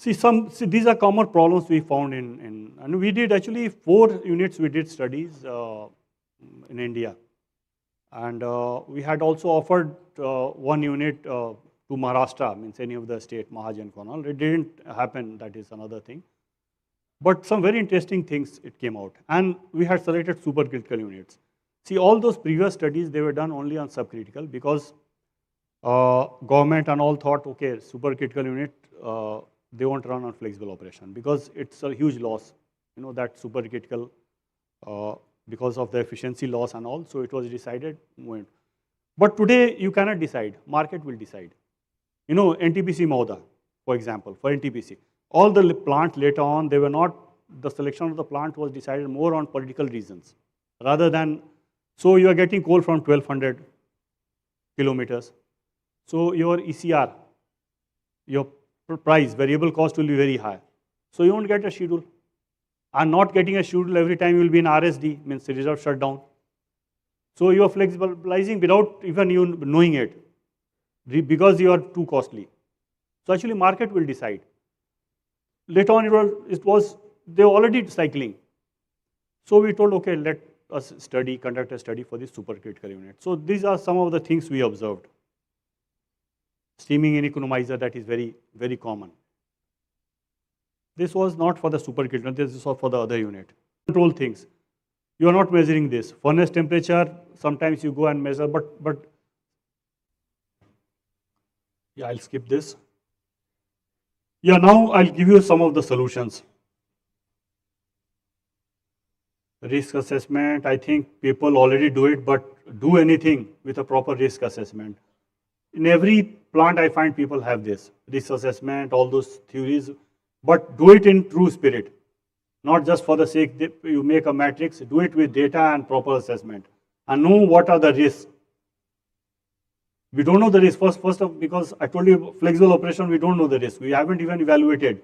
See, these are common problems we found and we did actually 4 units we did studies in India. And we had also offered 1 unit to Maharashtra, means any of the state, Mahajan Konal. It didn't happen, that is another thing. But some very interesting things it came out. And we had selected supercritical units. See, all those previous studies, they were done only on subcritical because government and all thought, okay, supercritical unit, they won't run on flexible operation because it's a huge loss, that supercritical because of the efficiency loss and all. So it was decided. But today you cannot decide. Market will decide. NTPC Mauda, for example, for NTPC. All the plants later on, they were not, the selection of the plant was decided more on political reasons rather than, so you are getting coal from 1200 kilometers. So your ECR, your price, variable cost will be very high. So you won't get a schedule. And not getting a schedule every time you will be in RSD, means reserve shutdown. So you are flexibilizing without even you knowing it because you are too costly. So actually market will decide. Later on they were already cycling. So we told, okay, let us conduct a study for this supercritical unit. So these are some of the things we observed. Steaming in economizer, that is very, very common. This was not for the supercritical, this was for the other unit. Control things. You are not measuring this. Furnace temperature, sometimes you go and measure, but yeah, I'll skip this. Yeah, now I'll give you some of the solutions. Risk assessment, I think people already do it, but do anything with a proper risk assessment. In every plant I find people have this, risk assessment, all those theories, but do it in true spirit. Not just for the sake that you make a matrix, do it with data and proper assessment. And know what are the risks. We don't know the risk first of, because I told you flexible operation, we don't know the risk. We haven't even evaluated.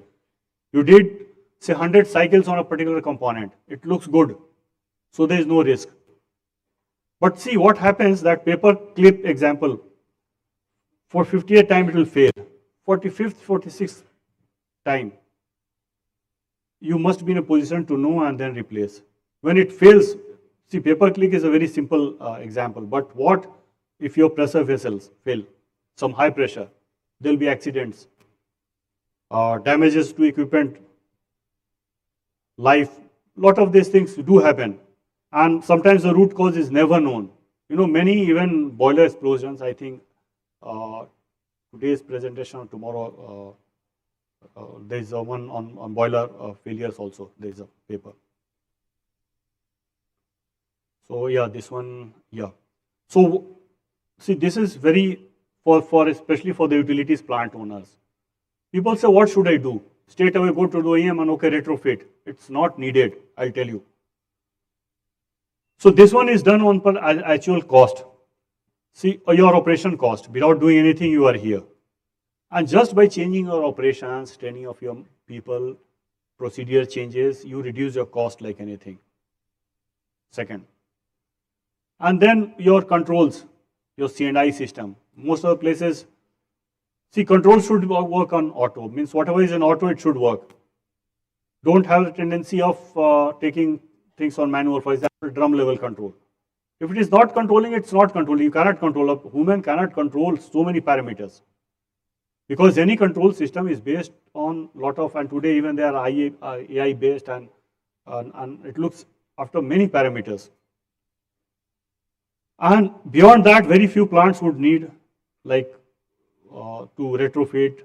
You did say 100 cycles on a particular component. It looks good. So there is no risk. But see what happens, that paper clip example, for 50th time it will fail. 45th, 46th time, you must be in a position to know and then replace. When it fails, see paper clip is a very simple example, but what if your pressure vessels fail, some high pressure, there will be accidents, damages to equipment, life, lot of these things do happen. And sometimes the root cause is never known. Many even boiler explosions, I think today's presentation or tomorrow, there is a one on boiler failures also, there is a paper. So yeah, this one, yeah. So see, this is very, for especially for the utilities plant owners. People say, what should I do? Straight away go to the OEM and okay, retrofit. It's not needed, I'll tell you. So this one is done on per actual cost. See, your operation cost. Without doing anything, you are here. And just by changing your operations, training of your people, procedure changes, you reduce your cost like anything. Second. And then your controls, your C&I system. Most of the places, see, controls should work on auto. Means whatever is in auto, it should work. Don't have the tendency of taking things on manual, for example, drum level control. If it is not controlling, it's not controlling. You cannot control, a human cannot control so many parameters. Because any control system is based on lot of, and today even they are AI based and it looks after many parameters. And beyond that, very few plants would need like to retrofit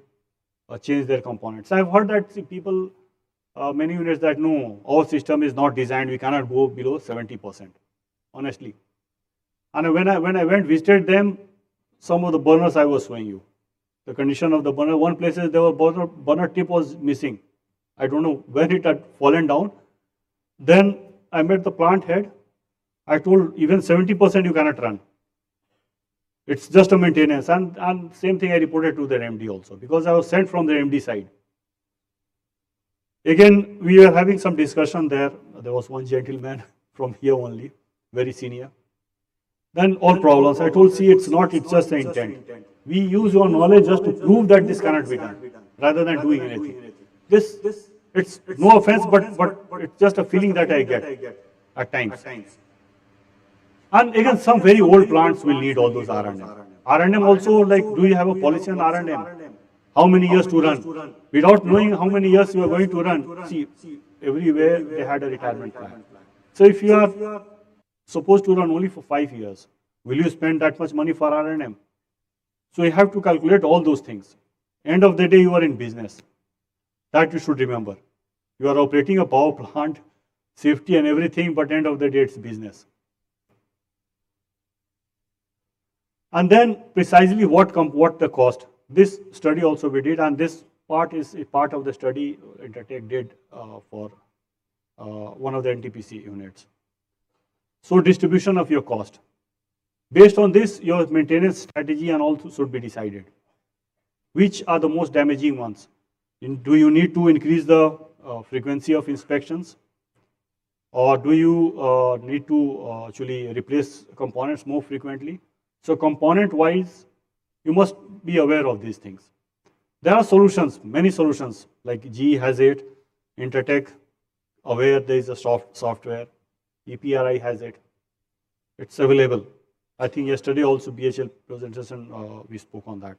or change their components. I've heard that people, many units that no, our system is not designed, we cannot go below 70%, honestly. And when I went visited them, some of the burners I was showing you, the condition of the burner, one places there were burner tip was missing. I don't know when it had fallen down. Then I met the plant head. I told even 70% you cannot run. It's just a maintenance. And same thing I reported to the MD also, because I was sent from the MD side. Again, we were having some discussion there. There was one gentleman from here only, very senior. Then all problems. I told, see, it's not, it's just the intent. We use your knowledge just to prove that this cannot be done, rather than doing anything. This, it's no offense, but it's just a feeling that I get at times. And again, some very old plants will need all those R&M. R&M also, like, do you have a policy on R&M? How many years to run? Without knowing how many years you are going to run, see, everywhere they had a retirement plan. So if you are supposed to run only for 5 years, will you spend that much money for R&M? So you have to calculate all those things. End of the day, you are in business. That you should remember. You are operating a power plant, safety and everything, but end of the day, it's business. And then precisely what the cost. This study also we did, and this part is a part of the study Intertech did for one of the NTPC units. So distribution of your cost. Based on this, your maintenance strategy and also should be decided. Which are the most damaging ones? Do you need to increase the frequency of inspections? Or do you need to actually replace components more frequently? So component-wise, you must be aware of these things. There are solutions, many solutions, like GE has it, Intertech, aware there is a software, EPRI has it. It's available. I think yesterday also BHL presentation, we spoke on that.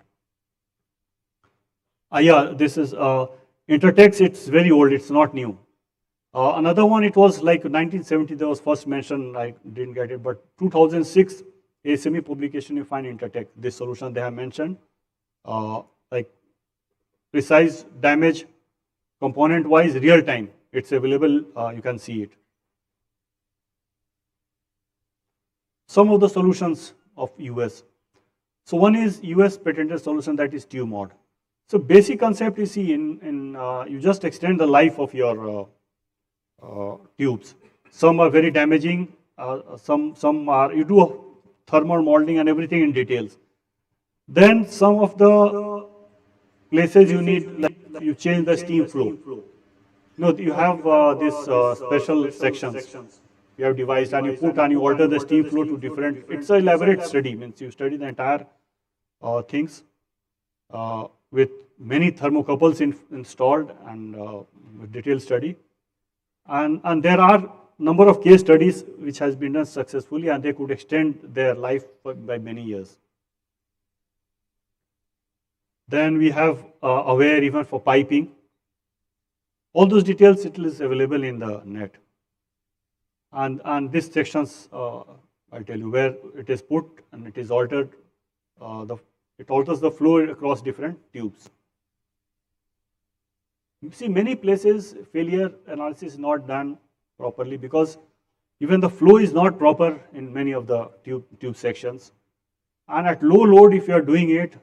Yeah, this is Intertech, it's very old, it's not new. Another one, it was like 1970, there was first mentioned, I didn't get it, but 2006, ASME publication, you find Intertech, this solution they have mentioned, like precise damage, component-wise, real time, it's available, you can see it. Some of the solutions of US. So one is US patented solution, that is TUMOD. So basic concept you see you just extend the life of your tubes. Some are very damaging, some are, you do thermal molding and everything in details. Then some of the places you need, like you change the steam flow. No, you have this special sections you have devised, and you put and you alter the steam flow to different. It's an elaborate study. Means you study the entire things with many thermocouples installed and with detailed study. And there are number of case studies which has been done successfully, and they could extend their life by many years. Then we have aware even for piping. All those details, it is available in the net. And these sections, I'll tell you where it is put and it is altered. It alters the flow across different tubes. You see, many places failure analysis is not done properly because even the flow is not proper in many of the tube sections. And at low load, if you are doing it,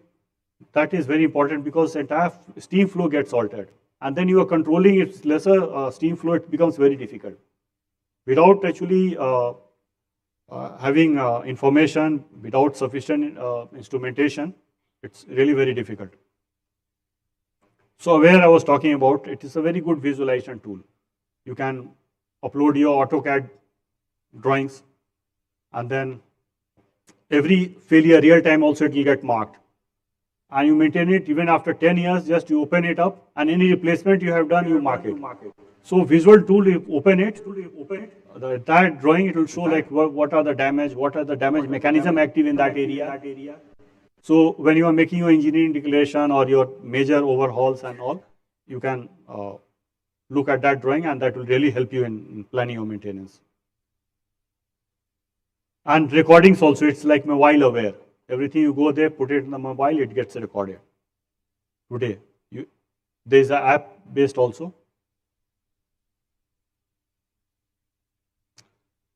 that is very important because entire steam flow gets altered. And then you are controlling its lesser steam flow, it becomes very difficult. Without actually having information, without sufficient instrumentation, it's really very difficult. So aware I was talking about, it is a very good visualization tool. You can upload your AutoCAD drawings, and then every failure real time also it will get marked. And you maintain it even after 10 years, just you open it up, and any replacement you have done, you mark it. So visual tool, you open it, the entire drawing, it will show like what are the damage mechanism active in that area. So when you are making your engineering declaration or your major overhauls and all, you can look at that drawing, and that will really help you in planning your maintenance. And recordings also, it's like mobile aware. Everything you go there, put it in the mobile, it gets recorded. Today, there is an app based also.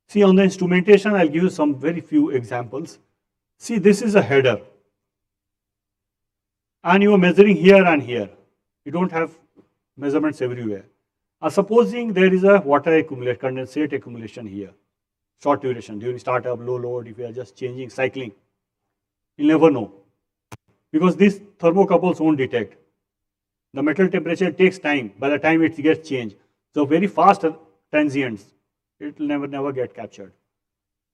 See, on the instrumentation, I'll give you some very few examples. See, this is a header. And you are measuring here and here. You don't have measurements everywhere. Supposing there is a water accumulation, condensate accumulation here. Short duration, during startup, low load, if you are just changing, cycling. You'll never know. Because these thermocouples won't detect. The metal temperature takes time by the time it gets changed. So very fast transients, it will never get captured.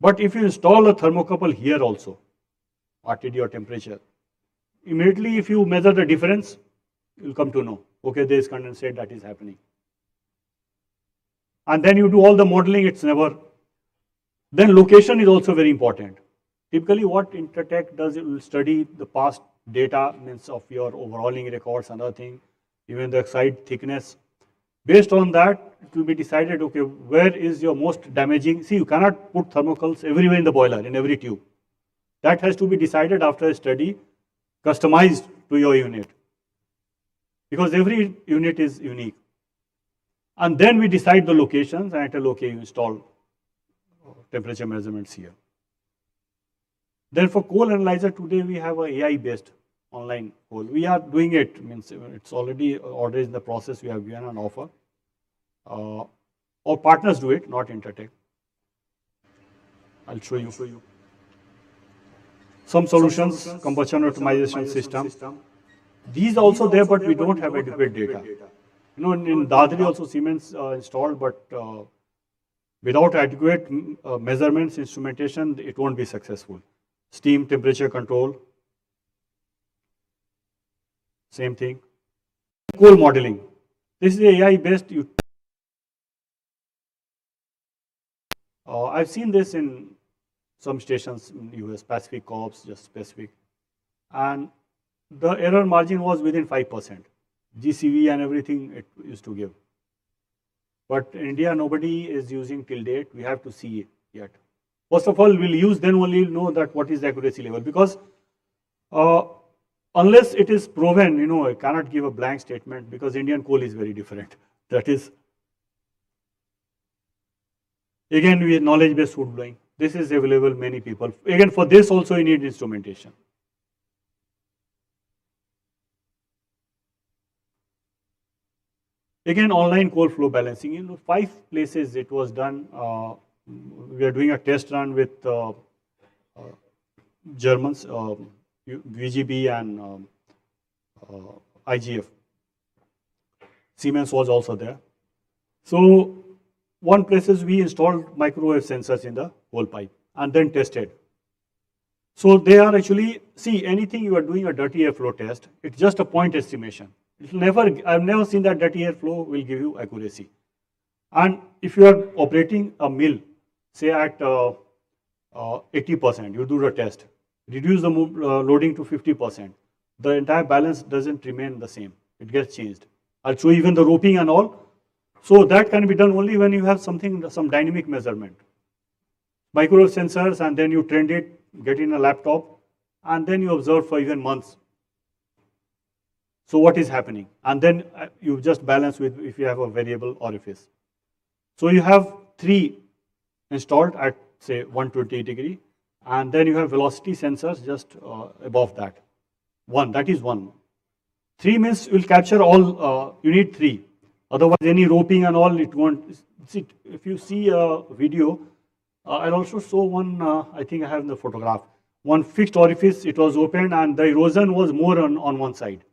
But if you install a thermocouple here also, what is your temperature? Immediately if you measure the difference, you'll come to know, okay, there is condensate that is happening. And then you do all the modeling, it's never. Then location is also very important. Typically what Intertek does, it will study the past data, means of your overhauling records, another thing, even the side thickness. Based on that, it will be decided, okay, where is your most damaging. See, you cannot put thermocouples everywhere in the boiler, in every tube. That has to be decided after a study, customized to your unit. Because every unit is unique. And then we decide the locations, and tell, okay, you install temperature measurements here. Then for coal analyzer, today we have a AI-based online coal. We are doing it, means it's already order in the process, we have given an offer. Our partners do it, not Intertek. I'll show you. Some solutions, combustion optimization system. These are also there, but we don't have adequate data. You know, in Dadri also Siemens installed, but without adequate measurements, instrumentation, it won't be successful. Steam temperature control, same thing. Coal modeling. This is AI based. I've seen this in some stations in US, Pacific Co-ops, just specific. And the error margin was within 5%. GCV and everything it used to give. But in India, nobody is using till date. We have to see it yet. First of all, we'll use, then only know that what is the accuracy level. Because unless it is proven, you know, I cannot give a blank statement because Indian coal is very different. That is, again, we have knowledge-based food blowing. This is available many people. Again, for this also you need instrumentation. Again, online coal flow balancing. In 5 places it was done. We are doing a test run with Germans, VGB and IGF. Siemens was also there. So, one places we installed microwave sensors in the coal pipe and then tested. So they are actually, see, anything you are doing a dirty airflow test, it's just a point estimation. It'll never, I've never seen that dirty airflow will give you accuracy. And if you are operating a mill, say at 80%, you do the test, reduce the loading to 50%, the entire balance doesn't remain the same. It gets changed. I'll show even the roping and all. So that can be done only when you have something, some dynamic measurement. Microwave sensors, and then you trend it, get in a laptop, and then you observe for even months. So what is happening? And then you just balance with if you have a variable orifice. So you have 3 installed at say 120 degree, and then you have velocity sensors just above that. 1, that is 1. 3 means you will capture all, you need 3. Otherwise any roping and all, it won't. See, if you see a video, I'll also show one, I think I have in the photograph. One fixed orifice, it was opened and the erosion was more on one side.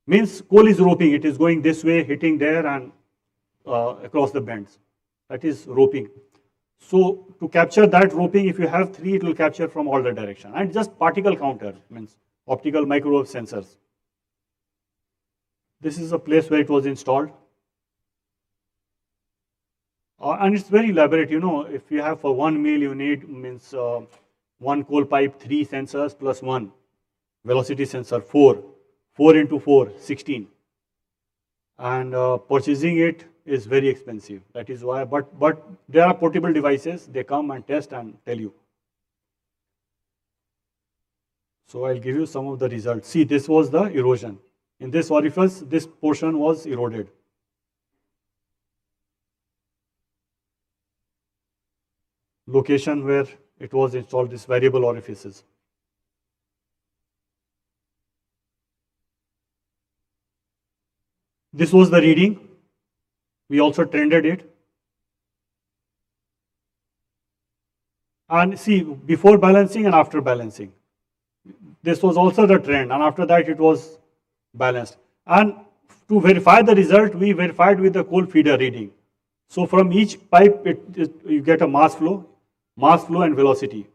Means coal is roping, it is going this way, hitting there and across the bends. That is roping. So to capture that roping, if you have 3, it will capture from all the direction. And just particle counter, means optical microwave sensors. This is a place where it was installed. And it's very elaborate, you know, if you have for 1 mill, you need, means 1 coal pipe, 3 sensors plus 1 velocity sensor, 4. 4 into 4, 16. And purchasing it is very expensive. That is why, but there are portable devices, they come and test and tell you. So I'll give you some of the results. See, this was the erosion. In this orifice, this portion was eroded. Location where it was installed, these variable orifices. This was the reading. We also trended it. And see, before balancing and after balancing. This was also the trend, and after that it was balanced. And to verify the result, we verified with the coal feeder reading. So from each pipe, you get a mass flow and velocity.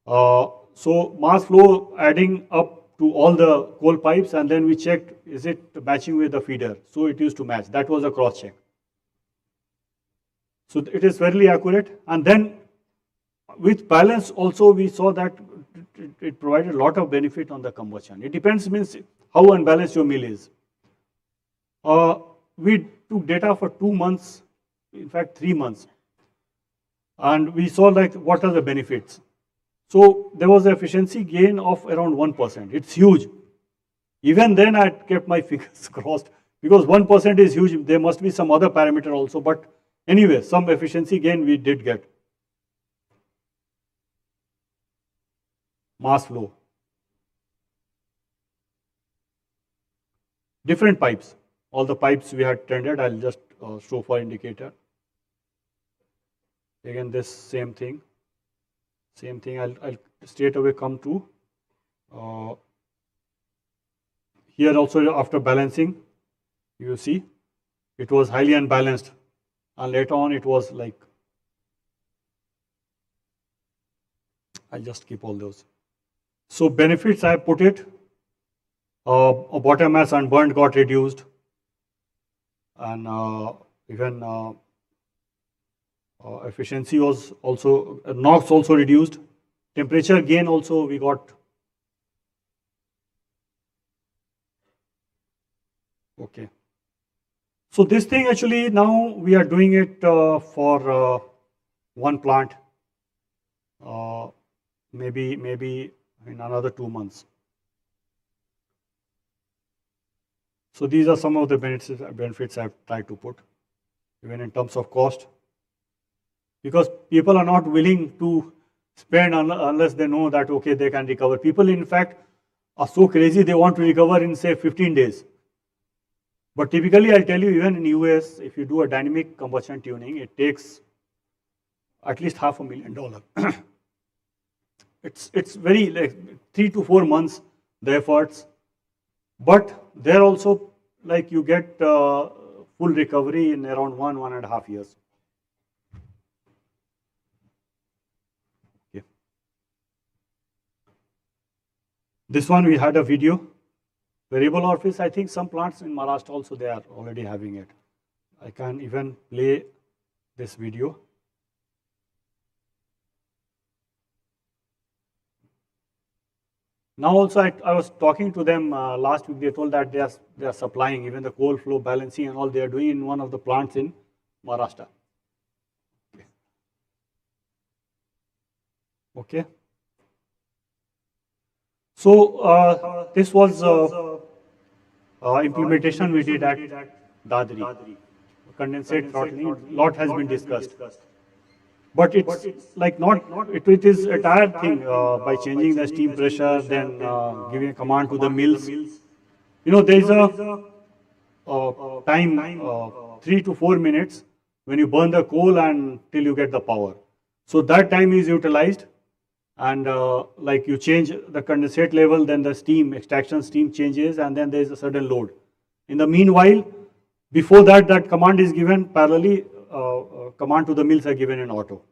So mass flow adding up to all the coal pipes, and then we checked, is it matching with the feeder? So it used to match. That was a cross check. So it is fairly accurate. And then with balance also, we saw that it provided a lot of benefit on the combustion. It depends, means how unbalanced your mill is. We took data for 2 months, in fact 3 months, and we saw like what are the benefits. So there was an efficiency gain of around 1%. It's huge. Even then I kept my fingers crossed, because 1% is huge. There must be some other parameter also, but anyway, some efficiency gain we did get. Mass flow. Different pipes. All the pipes we had tendered, I'll just show for indicator. Again, this same thing. Same thing, I'll straight away come to. Here also after balancing, you see, it was highly unbalanced. And later on it was like, I'll just keep all those. So benefits, I put it, bottom mass unburned got reduced, and even efficiency was also, NOx also reduced, temperature gain also we got. Okay. So this thing actually now we are doing it for one plant, maybe in another 2 months. So these are some of the benefits I've tried to put, even in terms of cost, because people are not willing to spend unless they know that, okay, they can recover. People, in fact, are so crazy, they want to recover in, say, 15 days. But typically, I'll tell you, even in US, if you do a dynamic combustion tuning, it takes at least $500,000. It's very like 3 to 4 months, the efforts, but there also like you get full recovery in around 1.5 years. Okay. This one we had a video. Variable orifice, I think some plants in Maharashtra also they are already having it. I can even play this video. Now also I was talking to them last week, they told that they are supplying even the coal flow balancing and all they are doing in one of the plants in Maharashtra. Okay. So this was implementation we did at Dadri. Condensate throttling, lot has been discussed. But it's like not, it is a tired thing by changing the steam pressure, then giving a command to the mills. You know, there is a time 3 to 4 minutes when you burn the coal and till you get the power. So that time is utilized, and like you change the condensate level, then the steam, extraction steam changes, and then there is a sudden load. In the meanwhile, before that, that command is given parallelly, command to the mills are given in auto.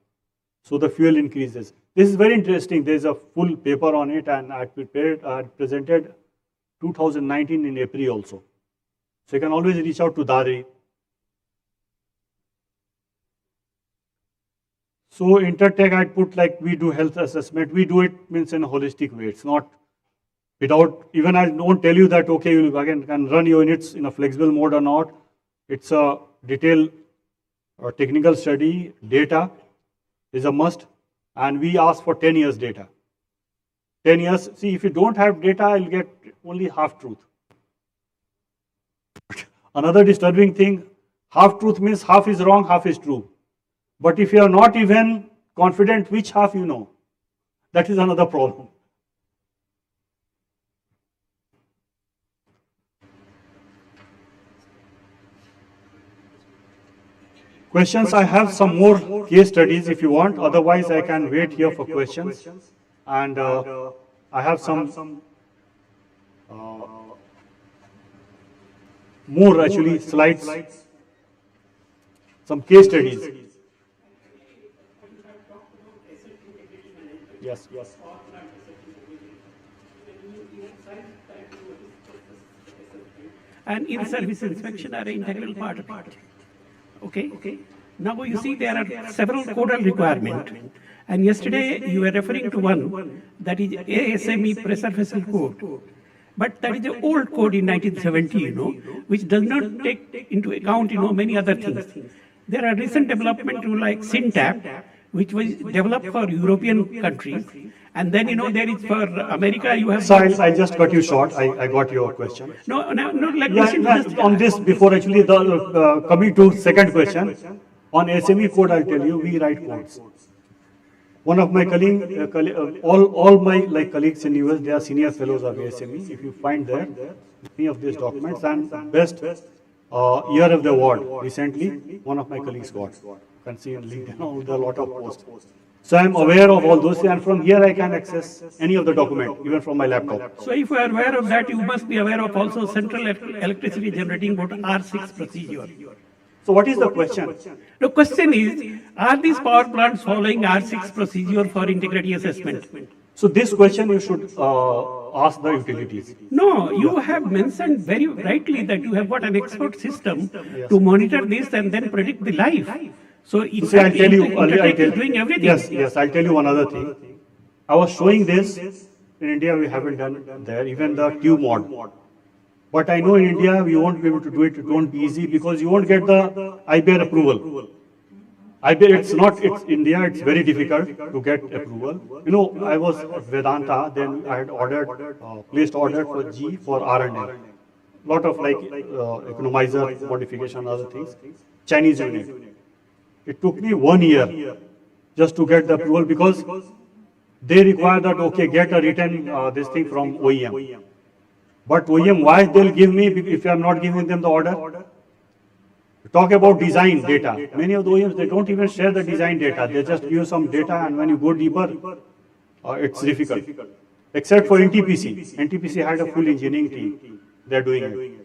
So the fuel increases. This is very interesting. There is a full paper on it, and I presented 2019 in April also. So you can always reach out to Dari. So Intertech, I'd put like we do health assessment. We do it means in a holistic way. It's not without, even I don't tell you that, okay, you again can run your units in a flexible mode or not. It's a detailed technical study, data is a must, and we ask for 10 years data. 10 years, see if you don't have data, I'll get only half truth. Another disturbing thing, half truth means half is wrong, half is true. But if you are not even confident which half you know, that is another problem. Questions, I have some more case studies if you want, otherwise I can wait here for questions. And I have some more actually slides, some case studies. Yes. and in-service inspection are an integral part of it. Okay. Now you see there are several codal requirements. And yesterday you were referring to one, that is ASME pressure vessel code. But that is an old code in 1970, which does not take into account, many other things. There are recent developments like SynTap, which was developed for European countries. And then, there is for America, you have... So I just cut you short. I got your question. No, let me Yeah, on this, before actually coming to second question, on SME code, I'll tell you, we write codes. One of my all my colleagues in US, they are senior fellows of ASME. If you find there, any of these documents, and best year of the award recently, one of my colleagues got. You can see in LinkedIn with a lot of posts. So I'm aware of all those, and from here I can access any of the document, even from my laptop. So if you are aware of that, you must be aware of also Central Electricity Generating Board R6 procedure. So what is the question? The question is, are these power plants following R6 procedure for integrity assessment? So this question you should ask the utilities. No, you have mentioned very rightly that you have got an expert system to monitor this and then predict the life. So in fact, I'll tell you, is doing everything. Yes, I'll tell you one other thing. I was showing this, in India we haven't done there, even the tube mod. But I know in India we won't be able to do it, it won't be easy because you won't get the IBR approval. IBR, India, it's very difficult to get approval. I was at Vedanta, then I had placed order for G for R&M. Lot of economizer, modification, other things. Chinese unit. It took me 1 year just to get the approval because they require that, okay, get a written this thing from OEM. But OEM, why they'll give me if I'm not giving them the order? Talk about design data. Many of the OEMs, they don't even share the design data. They just give some data, and when you go deeper, it's difficult. Except for NTPC. NTPC had a full engineering team. They're doing it.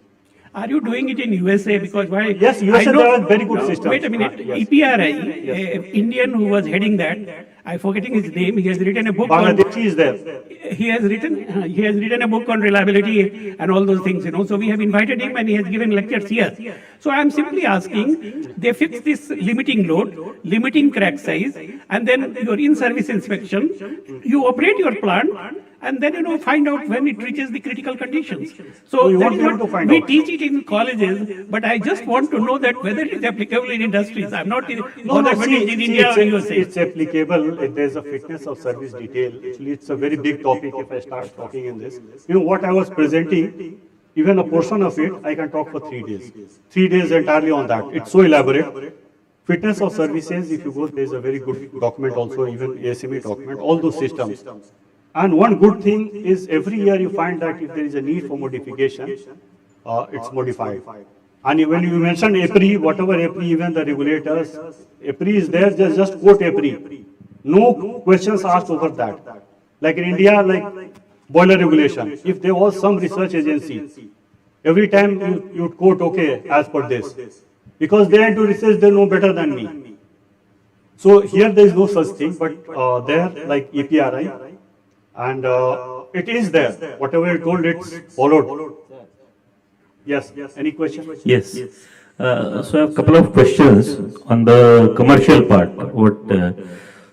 Are you doing it in USA? Because why? Yes, USA there are very good systems. Wait a minute. EPRI, Indian who was heading that, I'm forgetting his name. He has written a book. Bangladeshi is there. He has written a book on reliability and all those things. So we have invited him and he has given lectures here. So I am simply asking, they fix this limiting load, limiting crack size, and then your in-service inspection. You operate your plant, and then find out when it reaches the critical conditions. So that is what we teach it in colleges, but I just want to know that whether it is applicable in industries. I'm not bothered whether it is in India or USA. It's applicable if there's a fitness of service detail. Actually, it's a very big topic if I start talking in this. What I was presenting, even a portion of it, I can talk for 3 days. 3 days entirely on that. It's so elaborate. Fitness of services, if you go, there's a very good document also, even ASME document, all those systems. And one good thing is every year you find that if there is a need for modification, it's modified. And when you mention EPRI, whatever EPRI, even the regulators, EPRI is there, just quote EPRI. No questions asked over that. Like in India, like boiler regulation, if there was some research agency, every time you'd quote, okay, as per this. Because they into research, they know better than me. So here there is no such thing, but there, like EPRI, and it is there. Whatever you told, it's followed. Yes. Any question? Yes. So I have a couple of questions on the commercial part.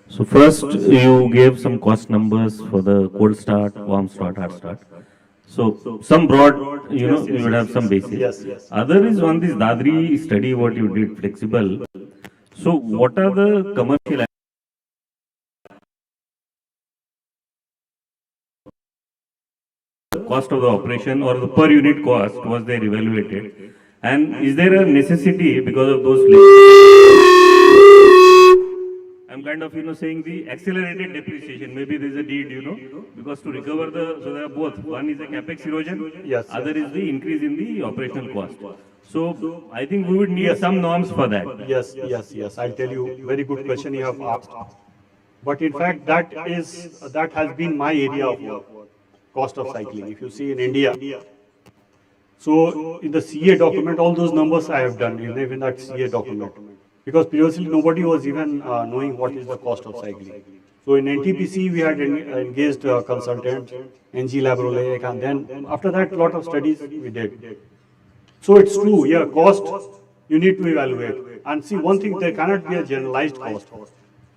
So first, you gave some cost numbers for the cold start, warm start, hot start. So some broad, you would have some basics. Yes. Other is on this Dadri study, what you did, flexible. So what are the commercial cost of the operation or the per unit cost was there evaluated? And is there a necessity because of those I'm kind of, saying the accelerated depreciation, maybe there is a deed, because to recover so there are both. One is a capex erosion, other is the increase in the operational cost. So I think we would need some norms for that. Yes. I'll tell you, very good question you have asked. But in fact, that has been my area of work, cost of cycling. If you see in India, so in the CA document, all those numbers I have done, even that CA document. Because previously nobody was even knowing what is the cost of cycling. So in NTPC, we had engaged a consultant, NG Labrolec, and then after that, a lot of studies we did. So it's true, yeah, cost you need to evaluate. And see, one thing, there cannot be a generalized cost.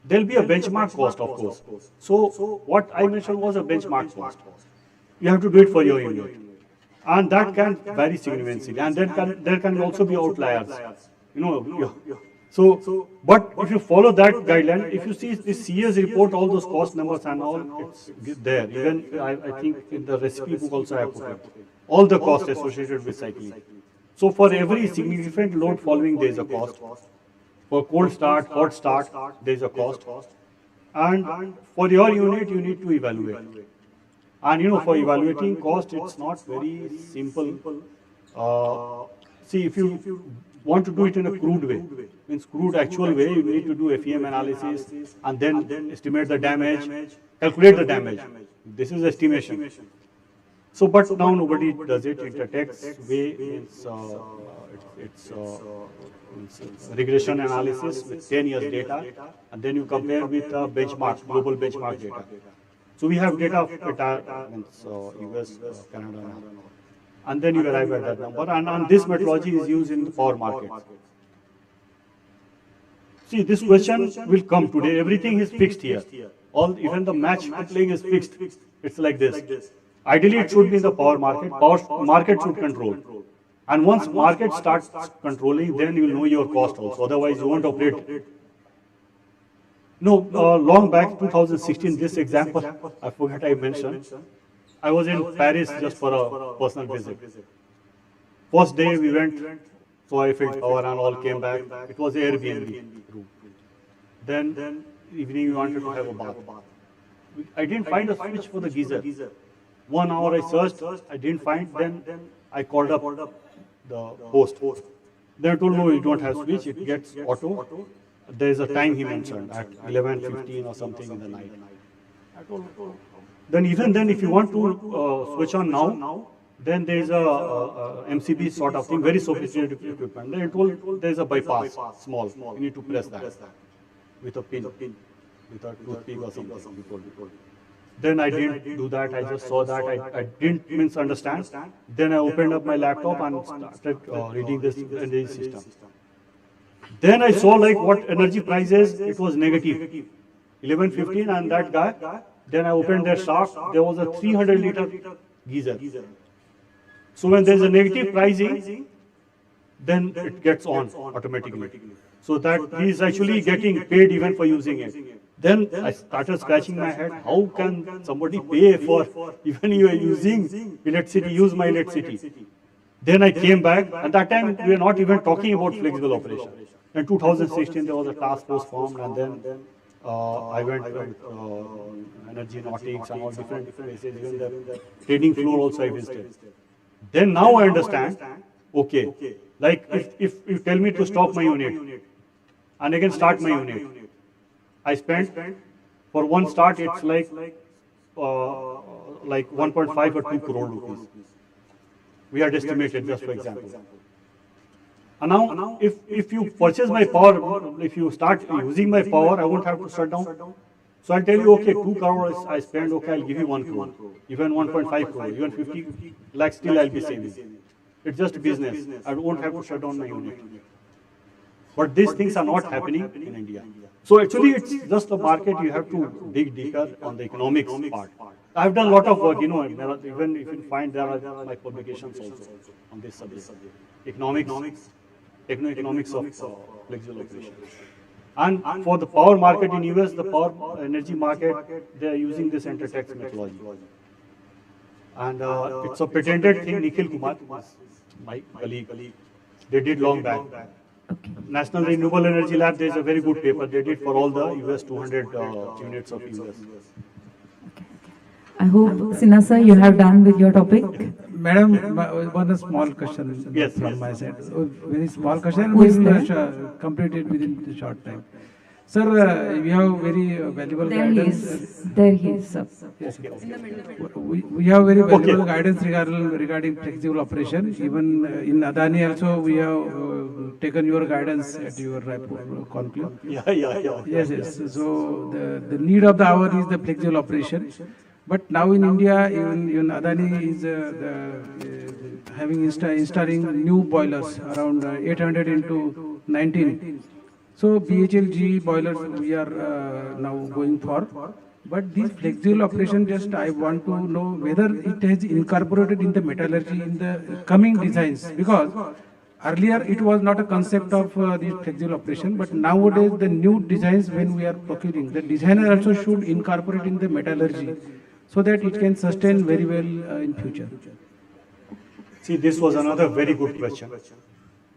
There'll be a benchmark cost, of course. So what I mentioned was a benchmark cost. You have to do it for your unit. And that can vary significantly. And then there can also be outliers. So, but if you follow that guideline, if you see this CS report, all those cost numbers and all, it's there. Even I think in the recipe book also I have put it. All the costs associated with cycling. So for every significant load following, there is a cost. For cold start, hot start, there is a cost. And for your unit, you need to evaluate. And for evaluating cost, it's not very simple. See, if you want to do it in a crude way, means crude actual way, you need to do FEM analysis and then estimate the damage, calculate the damage. This is estimation. So, but now nobody does it. Intertext way means it's regression analysis with 10 years data, and then you compare with benchmark, global benchmark data. So we have data of means US, Canada, and then you arrive at that number. And this methodology is used in the power market. See, this question will come today. Everything is fixed here. Even the match playing is fixed. It's like this. Ideally, it should be in the power market. Power market should control. And once market starts controlling, then you will know your cost also. Otherwise, you won't operate. No, long back, 2016, this example, I forgot I mentioned. I was in Paris just for a personal visit. First day we went, so I filled power and all came back. It was Airbnb room. Then evening we wanted to have a bath. I didn't find a switch for the geyser. 1 hour I searched, I didn't find. Then I called up the host. They told no, you don't have switch. It gets auto. There is a time he mentioned at 11:15 or something in the night. I told. Then even then, if you want to switch on now, then there is a MCB sort of thing, very sophisticated equipment. Then it told there is a bypass, small. You need to press that with a pin, with a toothpick or something. Then I didn't do that. I just saw that. I didn't misunderstand. Then I opened up my laptop and started reading this energy system. Then I saw like what energy price is. It was negative 11:15, and that guy. Then I opened their shaft. There was a 300-liter geyser. So when there is a negative pricing, then it gets on automatically. So that he is actually getting paid even for using it. Then I started scratching my head. How can somebody pay for even you are using electricity? Use my electricity. Then I came back. At that time, we were not even talking about flexible operation. In 2016, there was a task force formed, and then I went with energy nautics and all different places. Even the trading floor also I visited. Then now I understand. Okay, like if you tell me to stop my unit and again start my unit, I spent for one start. It's like 1.5 or 2 crore rupees. We had estimated just for example. And now, if you purchase my power, if you start using my power, I won't have to shut down. So I'll tell you, okay, 2 crores I spend, okay, I'll give you 1 crore, even 1.5 crore, even 50 lakhs, still I'll be saving. It's just business. I won't have to shut down my unit. But these things are not happening in India. So actually, it's just a market. You have to dig deeper on the economics part. I've done a lot of work, even if you find there are my publications also on this subject. Economics of flexible operation. And for the power market in US, the power energy market, they are using this intertext methodology. And it's a patented thing. Nikhil Kumar, my colleague, they did long back. Okay. National Renewable Energy Lab, there is a very good paper they did for all the US 200 units of US. I hope, Sinasa, you have done with your topic. Madam, one small question Yes, from yes. my side. Very small question. Who We is will there? complete it within the short time. Sir, we have very valuable There he guidance. is. There he is, sir. Yes, yes. We have very valuable guidance regarding flexible operation. Even in Adani also, we have taken your guidance at your Raipur conclave. Yeah. Yes, yes. So the need of the hour is the flexible operation. But now in India, even Adani is installing new boilers around 800 into 19. So BHLG boilers we are now going for. But this flexible operation, just I want to know whether it has incorporated in the metallurgy in the coming designs, because earlier it was not a concept of this flexible operation, but nowadays the new designs when we are procuring, the designer also should incorporate in the metallurgy so that it can sustain very well in future. See, this was another very good question.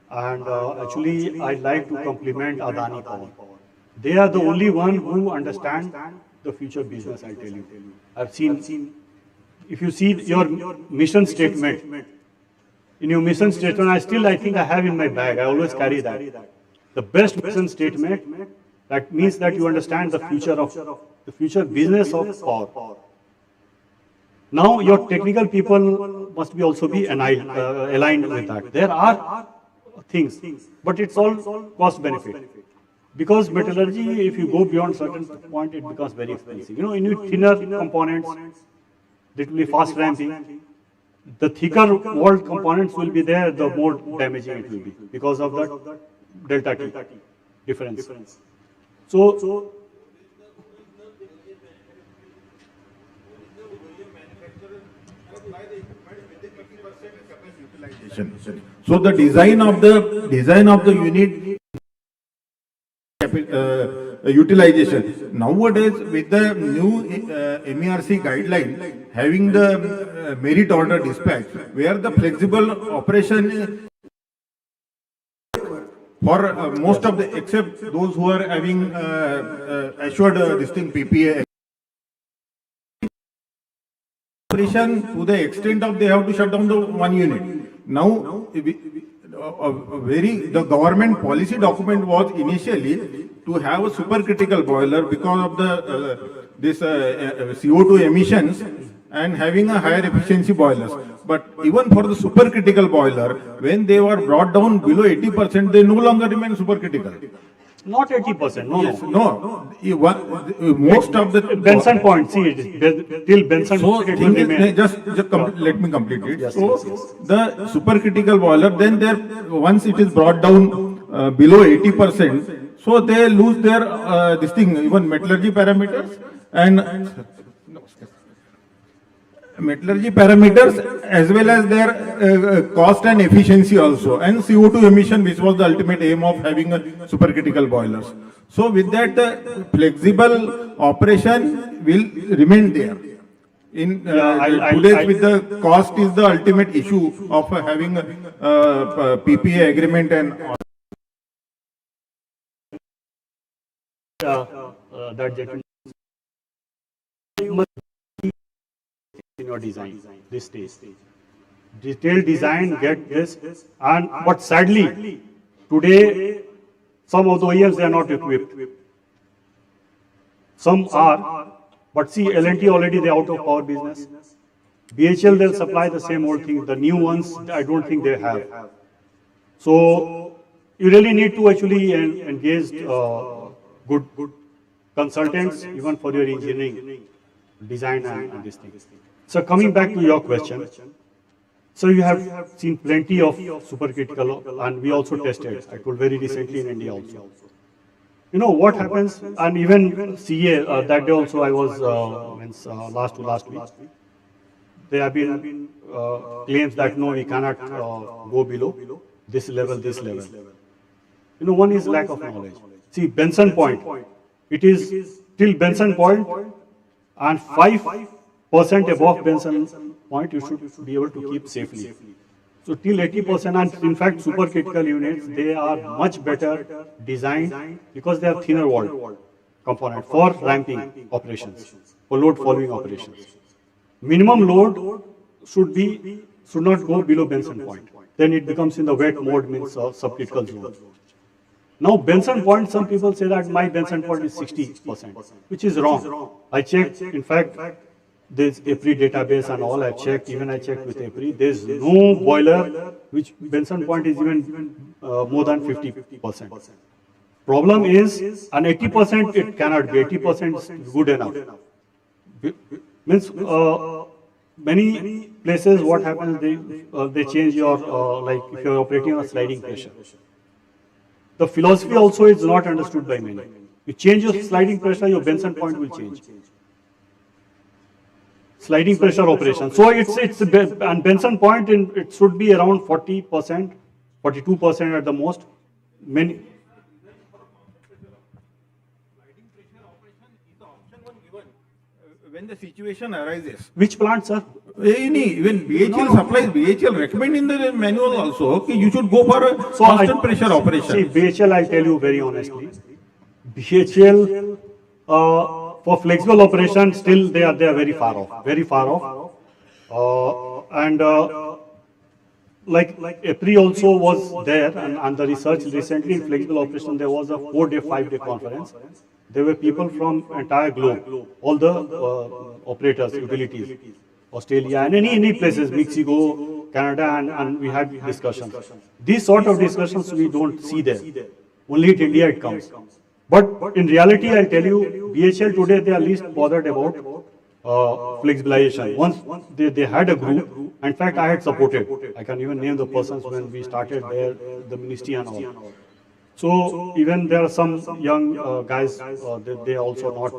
And actually, I'd like to compliment Adani Power. They are the only one who understand the future business, I tell you. I've seen, if you see your mission statement, in your mission statement, I think I have in my bag, I always carry that. The best mission statement, that means that you understand the future business of power. Now, your technical people must be also be aligned with that. There are things, but it's all cost benefit. Because metallurgy, if you go beyond certain point, it becomes very expensive. You need thinner components, that will be fast ramping. The thicker walled components will be there, the more damaging it will be because of that delta T difference. So so the design of the unit utilization nowadays with the new MERC guideline having the merit order dispatch, where the flexible operation for most of the, except those who are having assured this thing PPA operation, to the extent of they have to shut down the one unit. Now, the government policy document was initially to have a supercritical boiler because of the this CO2 emissions and having a higher efficiency boilers. But even for the supercritical boiler, when they were brought down below 80%, they no longer remain supercritical. not 80%, No, most of the Benson point, see, till Benson So point, it will thing is, remain. let me complete it. Yes, So yes. the supercritical boiler, then once it is brought down below 80%, so they lose their this thing, even metallurgy parameters and as well as their cost and efficiency also, and CO2 emission, which was the ultimate aim of having a supercritical boilers. So with that, the flexible operation will remain there. In today's, with the cost is the ultimate issue of having a PPA agreement and That gentleman in your design, this stage. Detailed design, get this, and but sadly, today, some of the OEMs, they are not equipped. Some are, but see, L&T already they out of power business. BHL, they'll supply the same old thing. The new ones, I don't think they have. So, you really need to actually engage good consultants, even for your engineering, design and this thing. So, coming back to your question, so you have seen plenty of supercritical, and we also tested. I told very recently in India also. You know what happens, and even CA, that day also I was, last week, there have been claims that no, we cannot go below this level. You know, one is lack of knowledge. See, Benson point, it is till Benson point, and 5% above Benson point you should be able to keep safely. So till 80%, and in fact supercritical units, they are much better designed because they have thinner walled component for ramping operations, for load following operations. Minimum load should not go below Benson point. Then it becomes in the wet mode, means subcritical zone. Now Benson point, some people say that my Benson point is 60%, which is wrong. I checked, in fact, there's EPRI database and all, I checked, even I checked with EPRI, there's no boiler which Benson point is even more than 50%. Problem is, and 80% it cannot be, 80% is good enough. Means many places what happens, they change your, like if you're operating on a sliding pressure. The philosophy also is not understood by many. You change your sliding pressure, your Benson point will change. Sliding pressure operation. So it's and Benson point it should be around 40%, 42% at the most. Many. When the situation arises. Which plant, sir? When BHL supplies, BHL recommend in the manual also, okay, you should go for a constant pressure operation. See, BHL, I'll tell you very honestly, BHL, for flexible operation, still they are very far off, like EPRI also was there, and the research recently in flexible operation, there was a 4-day, 5-day conference. There were people from entire globe, all the operators, utilities, Australia and any places, Mexico, Canada, and we had discussions. These sort of discussions we don't see there. Only in India it comes. But in reality, I'll tell you, BHL today, they are least bothered about flexibilization. Once they had a group, in fact, I had supported. I can even name the persons when we started there, the ministry and all. So even there are some young guys, they are also not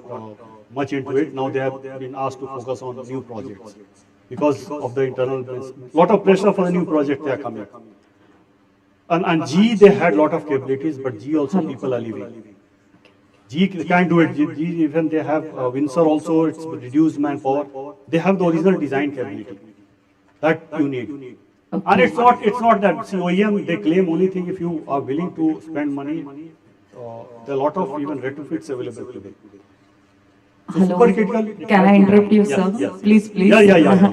much into it. Now they have been asked to focus on new projects because of the internal, lot of pressure for the new project they are coming. And G, they had lot of capabilities, but G also people are leaving. G can't do it. G even they have Windsor also, it's reduced manpower. They have the original design capability that you need. Okay. And it's not that, see, OEM, they claim only thing if you are willing to spend money, there are a lot of even retrofits available today. So Hello. supercritical. Can I interrupt you, sir? Yes. Please. Yeah.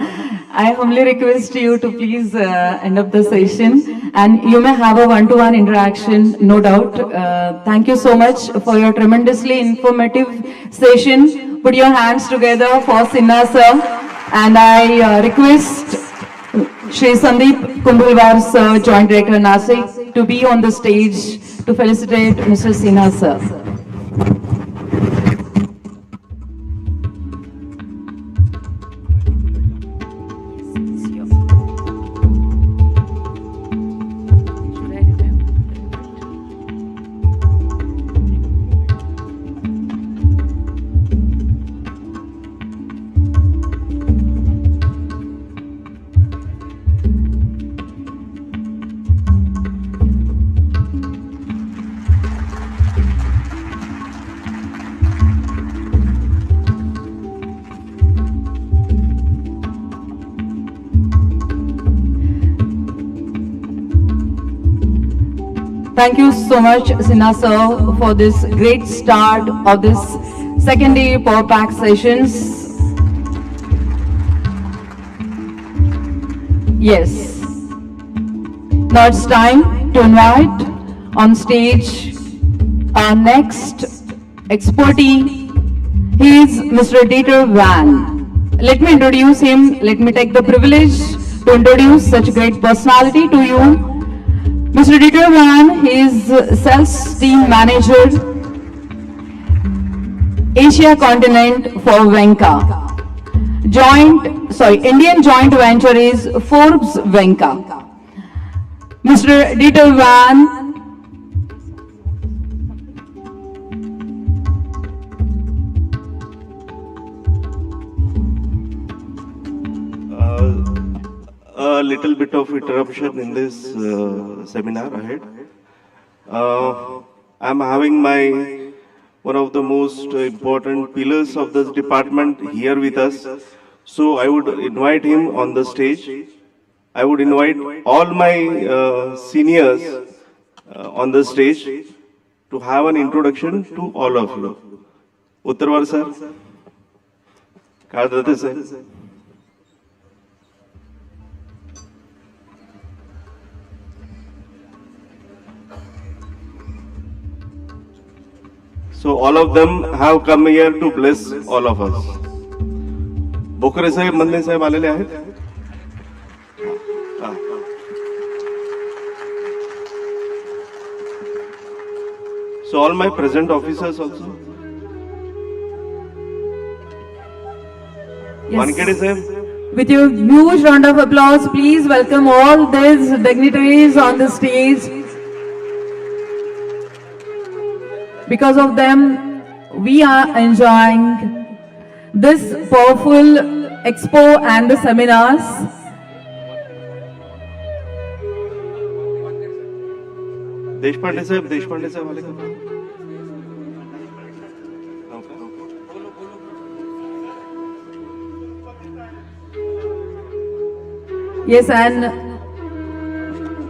I humbly request you to please end up the session, and you may have a one-to-one interaction, no doubt. Thank you so much for your tremendously informative session. Put your hands together for Sinha sir, and I request Shri Sandeep Kumbhalwar sir, Joint Director Nasik, to be on the stage to felicitate Mr. Sinha sir. Thank you so much, Sinha sir, for this great start of this second day Power Pack sessions. Yes. Now it's time to invite on stage our next expertise. He is Mr. Dieter Van. Let me introduce him. Let me take the privilege to introduce such a great personality to you. Mr. Dieter Van, he is Sales Team Manager, Asia Continent for Venka. Indian joint venture is Forbes Venka. Mr. Dieter Van, a little bit of interruption in this seminar ahead. I'm having one of the most important pillars of this department here with us. So I would invite him on the stage. I would invite all my seniors on the stage to have an introduction to all of you. Uttarwar sir, Kardate sir. So all of them have come here to bless all of us. Bokre साहेब, मंदे साहेब आलेले आहेत. So all my present officers also. Wankede sahib. With your huge round of applause, please welcome all these dignitaries on the stage. Because of them, we are enjoying this powerful expo and the seminars. Deshpande साहेब आले का? Yes, and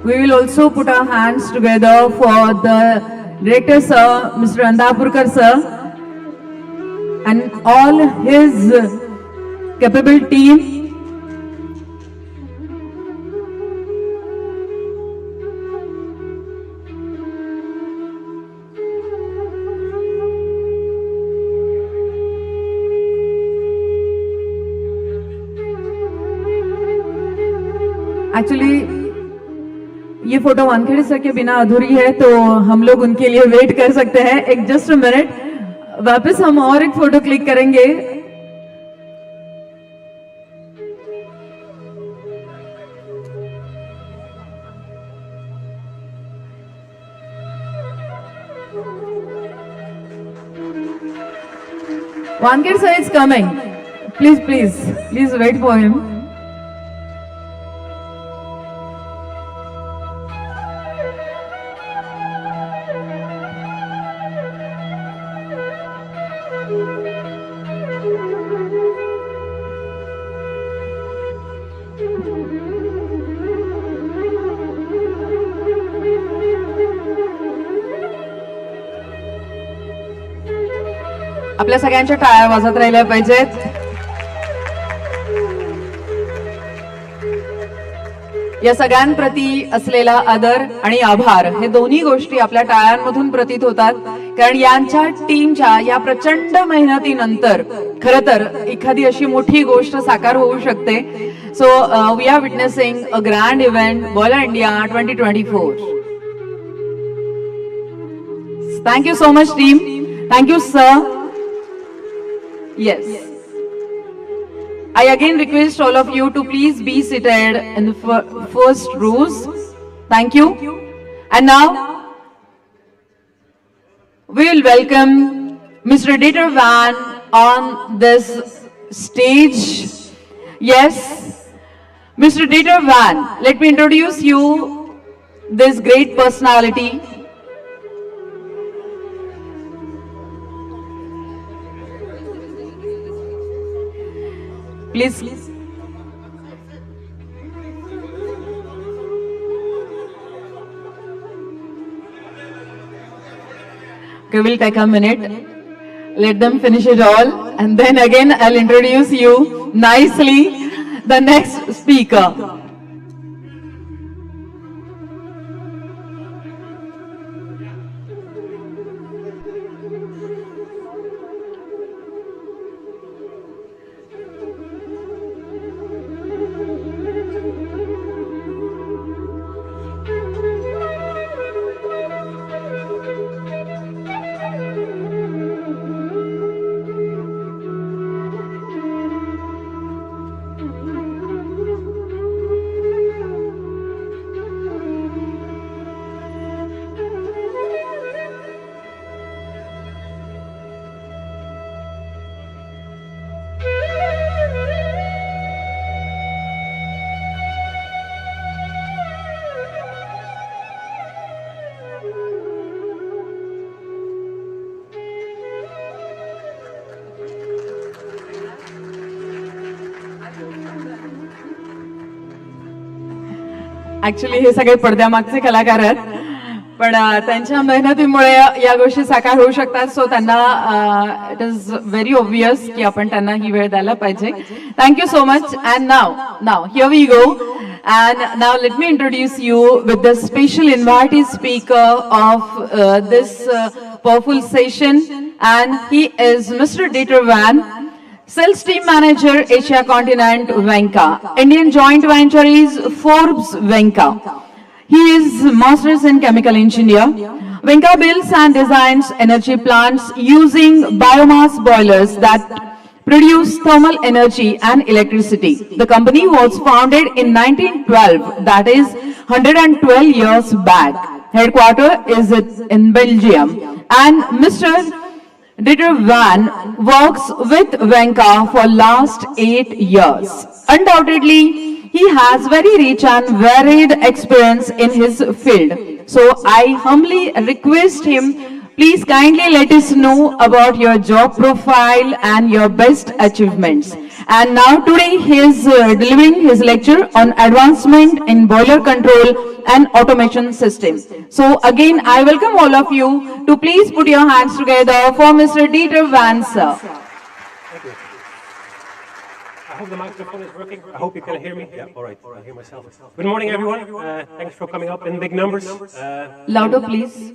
we will also put our hands together for the director sir, Mr. Andapurkar sir, and all his capable team. Actually ये photo Wankhede sir के बिना अधूरी है, तो हम लोग उनके लिए वेट कर सकते हैं. एक जस्ट अ मिनट, वापस हम और एक फोटो क्लिक करेंगे. Wankhede sir is coming. Please wait for him. आपल्या सगळ्यांच्या टाळ्या वाजत राहिल्या पाहिजेत. या सगळ्यांप्रती असलेला आदर आणि आभार हे दोन्ही गोष्टी आपल्या टाळ्यांमधून प्रतीत होतात, कारण यांच्या टीमच्या या प्रचंड मेहनतीनंतर खरं तर एखादी अशी मोठी गोष्ट साकार होऊ शकते. So we are witnessing a grand event, boiler India 2024. Thank you so much team. Thank you sir. Yes. I again request all of you to please be seated in the first rows. Thank you. And now we will welcome Mr. Dieter Van on this stage. Yes, Mr. Dieter Van, let me introduce you this great personality. Please. Okay, we'll take a minute. Let them finish it all, and then again I'll introduce you nicely the next speaker. Actually हे सगळे पडद्यामागचे कलाकार आहेत, पण त्यांच्या मेहनतीमुळे या गोष्टी साकार होऊ शकतात. सो त्यांना इट इज व्हेरी ऑब्वियस की आपण त्यांना ही वेळ द्यायला पाहिजे. Thank you so much. And now here we go. And now let me introduce you with the special invited speaker of this powerful session. and he is Mr. Dieter Van, Sales Team Manager, Asia Continent, Venka. Indian joint venture is Forbes Venka. He is Masters in Chemical Engineer. Venka builds and designs energy plants using biomass boilers that produce thermal energy and electricity. The company was founded in 1912, that is 112 years back. Headquarters is in Belgium. And Mr. Dieter Van works with Venka for last 8 years. Undoubtedly, he has very rich and varied experience in his field. So I humbly request him, please kindly let us know about your job profile and your best achievements. And now today he is delivering his lecture on advancement in boiler control and automation system. So again, I welcome all of you to please put your hands together for Mr. Dieter Van, sir. I hope the microphone is working. I hope you can hear me. Yeah, all right. I hear myself. Good morning, everyone. Thanks for coming up in big numbers. Louder, please.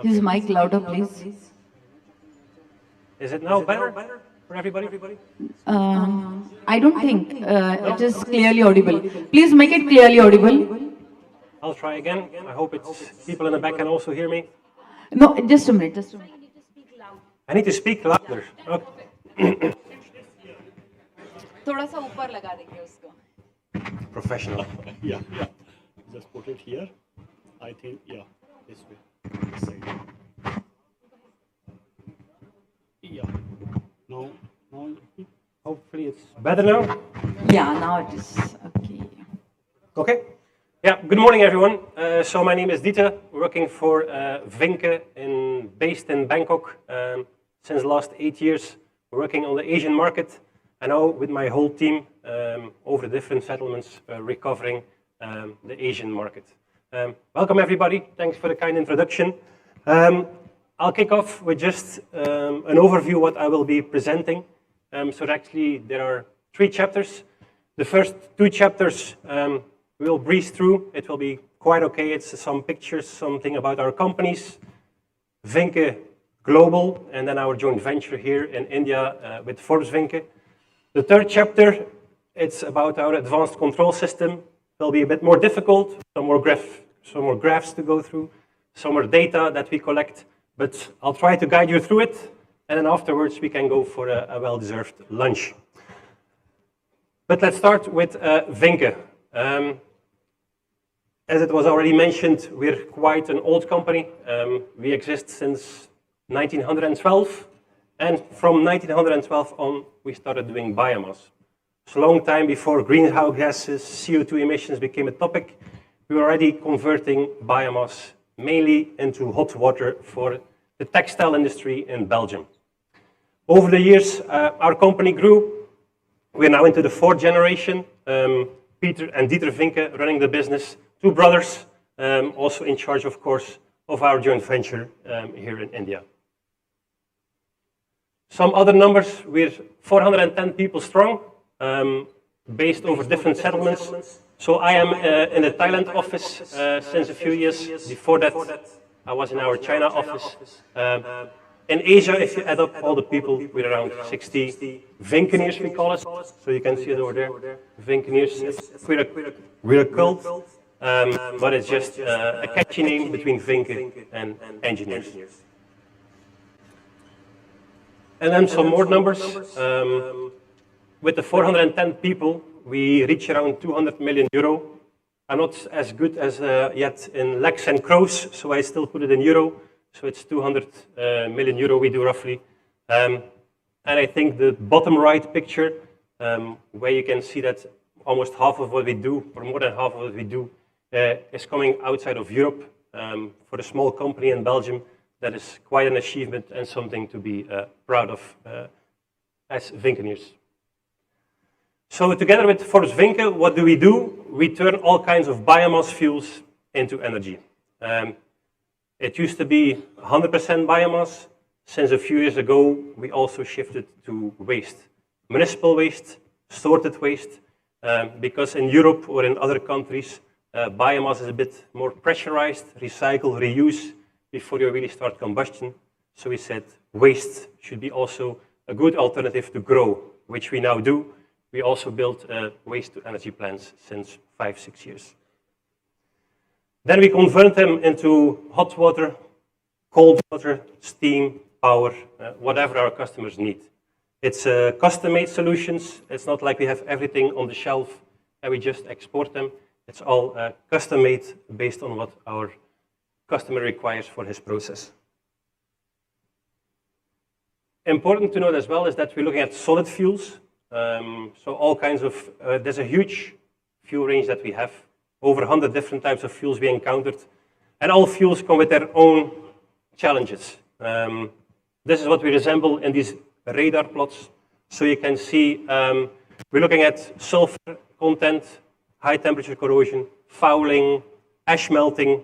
His mic louder, please. Is it now better for everybody? I don't think it is clearly audible. Please make it clearly audible. I'll try again. I hope it's people in the back can also hear me. No, just a minute. Just a minute. I need to speak louder. Okay. थोड़ा सा ऊपर लगा देंगे उसको. Professional. Yeah. Just put it here. I think, yeah, this way, this side. Yeah. Now, Hopefully it's better now. Yeah, now it is okay. Okay. Yeah. Good morning, everyone. So my name is Dieter, working for Vinke, based in Bangkok. Since the last 8 years, working on the Asian market. And now with my whole team over the different settlements recovering the Asian market. Welcome everybody, thanks for the kind introduction. I'll kick off with just an overview what I will be presenting. So actually there are 3 chapters. The first 2 chapters we will breeze through. It will be quite okay. It's some pictures, something about our companies, Vinke Global, and then our joint venture here in India with Forbes Vinke. The third chapter, it's about our advanced control system. It will be a bit more difficult, some more graphs to go through, some more data that we collect, but I'll try to guide you through it, and then afterwards we can go for a well-deserved lunch. But let's start with Vinke. As it was already mentioned, we're quite an old company. We exist since 1912. And from 1912 on, we started doing biomass. It's a long time before greenhouse gases, CO2 emissions became a topic. We were already converting biomass mainly into hot water for the textile industry in Belgium. Over the years, our company grew. We're now into the 4th generation. Peter and Dieter Vinke running the business. 2 brothers, also in charge, of course, of our joint venture here in India. Some other numbers, we're 410 people strong, based over different settlements. So I am in the Thailand office since a few years. Before that, I was in our China office. In Asia, if you add up all the people, we're around 60 Vinkeneers, we call it. So you can see it over there, Vinkeneers. We're a cult, but it's just a catchy name between Vinke and engineers. And then some more numbers. With the 410 people, we reach around 200 million euro. I'm not as good as yet in lakhs and crores, so I still put it in euro. So it's 200 million euro we do roughly. And I think the bottom right picture, where you can see that almost half of what we do, or more than half of what we do, is coming outside of Europe. For a small company in Belgium, that is quite an achievement and something to be proud of as Vinkeneers. So together with Forbes Vinke, what do? We turn all kinds of biomass fuels into energy. It used to be 100% biomass. Since a few years ago, we also shifted to waste. Municipal waste, sorted waste, because in Europe or in other countries, biomass is a bit more pressurized, recycle, reuse, before you really start combustion. So we said waste should be also a good alternative to grow, which we now do. We also built waste-to-energy plants since 5-6 years. Then we convert them into hot water, cold water, steam, power, whatever our customers need. It's custom-made solutions. It's not like we have everything on the shelf and we just export them. It's all custom-made based on what our customer requires for his process. Important to note as well is that we're looking at solid fuels. So all kinds of, there's a huge fuel range that we have, over 100 different types of fuels we encountered, and all fuels come with their own challenges. This is what we resemble in these radar plots. So you can see we're looking at sulfur content, high temperature corrosion, fouling, ash melting,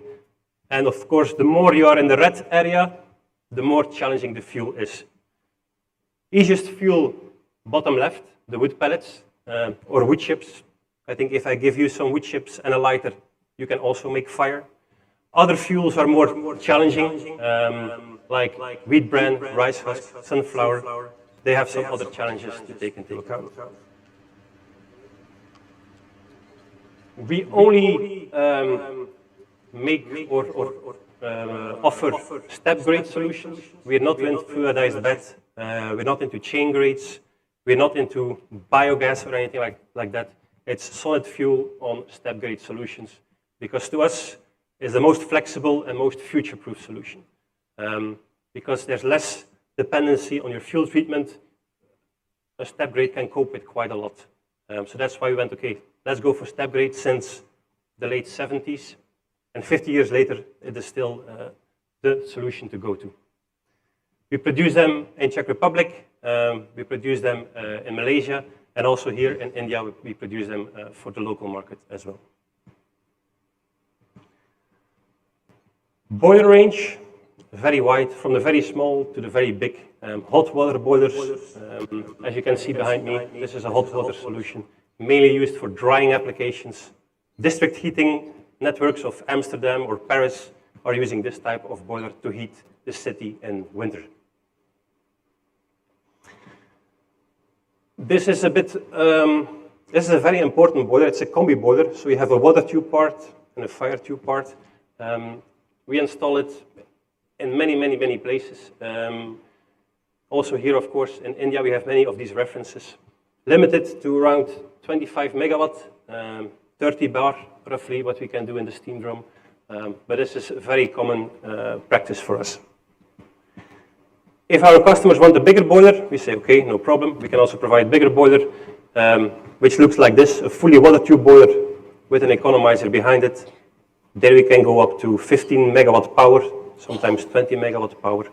and of course the more you are in the red area, the more challenging the fuel is. Easiest fuel, bottom left, the wood pellets or wood chips. I think if I give you some wood chips and a lighter, you can also make fire. Other fuels are more challenging, like wheat bran, rice husk, sunflower. They have some other challenges to take into account. We only make or offer step-grade solutions. We're not into fluidized bed. We're not into chain grades. We're not into biogas or anything like that. It's solid fuel on step-grade solutions, because to us, it's the most flexible and most future-proof solution. Because there's less dependency on your fuel treatment, a step-grade can cope with quite a lot. So that's why we went, okay, let's go for step-grade since the late 70s. And 50 years later, it is still the solution to go to. We produce them in Czech Republic, we produce them in Malaysia, and also here in India, we produce them for the local market as well. Boiler range, very wide, from the very small to the very big. Hot water boilers, as you can see behind me, this is a hot water solution, mainly used for drying applications. District heating networks of Amsterdam or Paris are using this type of boiler to heat the city in winter. This is a very important boiler. It's a combi boiler, so we have a water tube part and a fire tube part. We install it in many places. Also here, of course, in India, we have many of these references. Limited to around 25 megawatt, 30 bar, roughly, what we can do in the steam drum. But this is a very common practice for us. If our customers want a bigger boiler, we say, okay, no problem. We can also provide bigger boiler, which looks like this, a fully water tube boiler with an economizer behind it. There we can go up to 15 megawatt power, sometimes 20 megawatt power,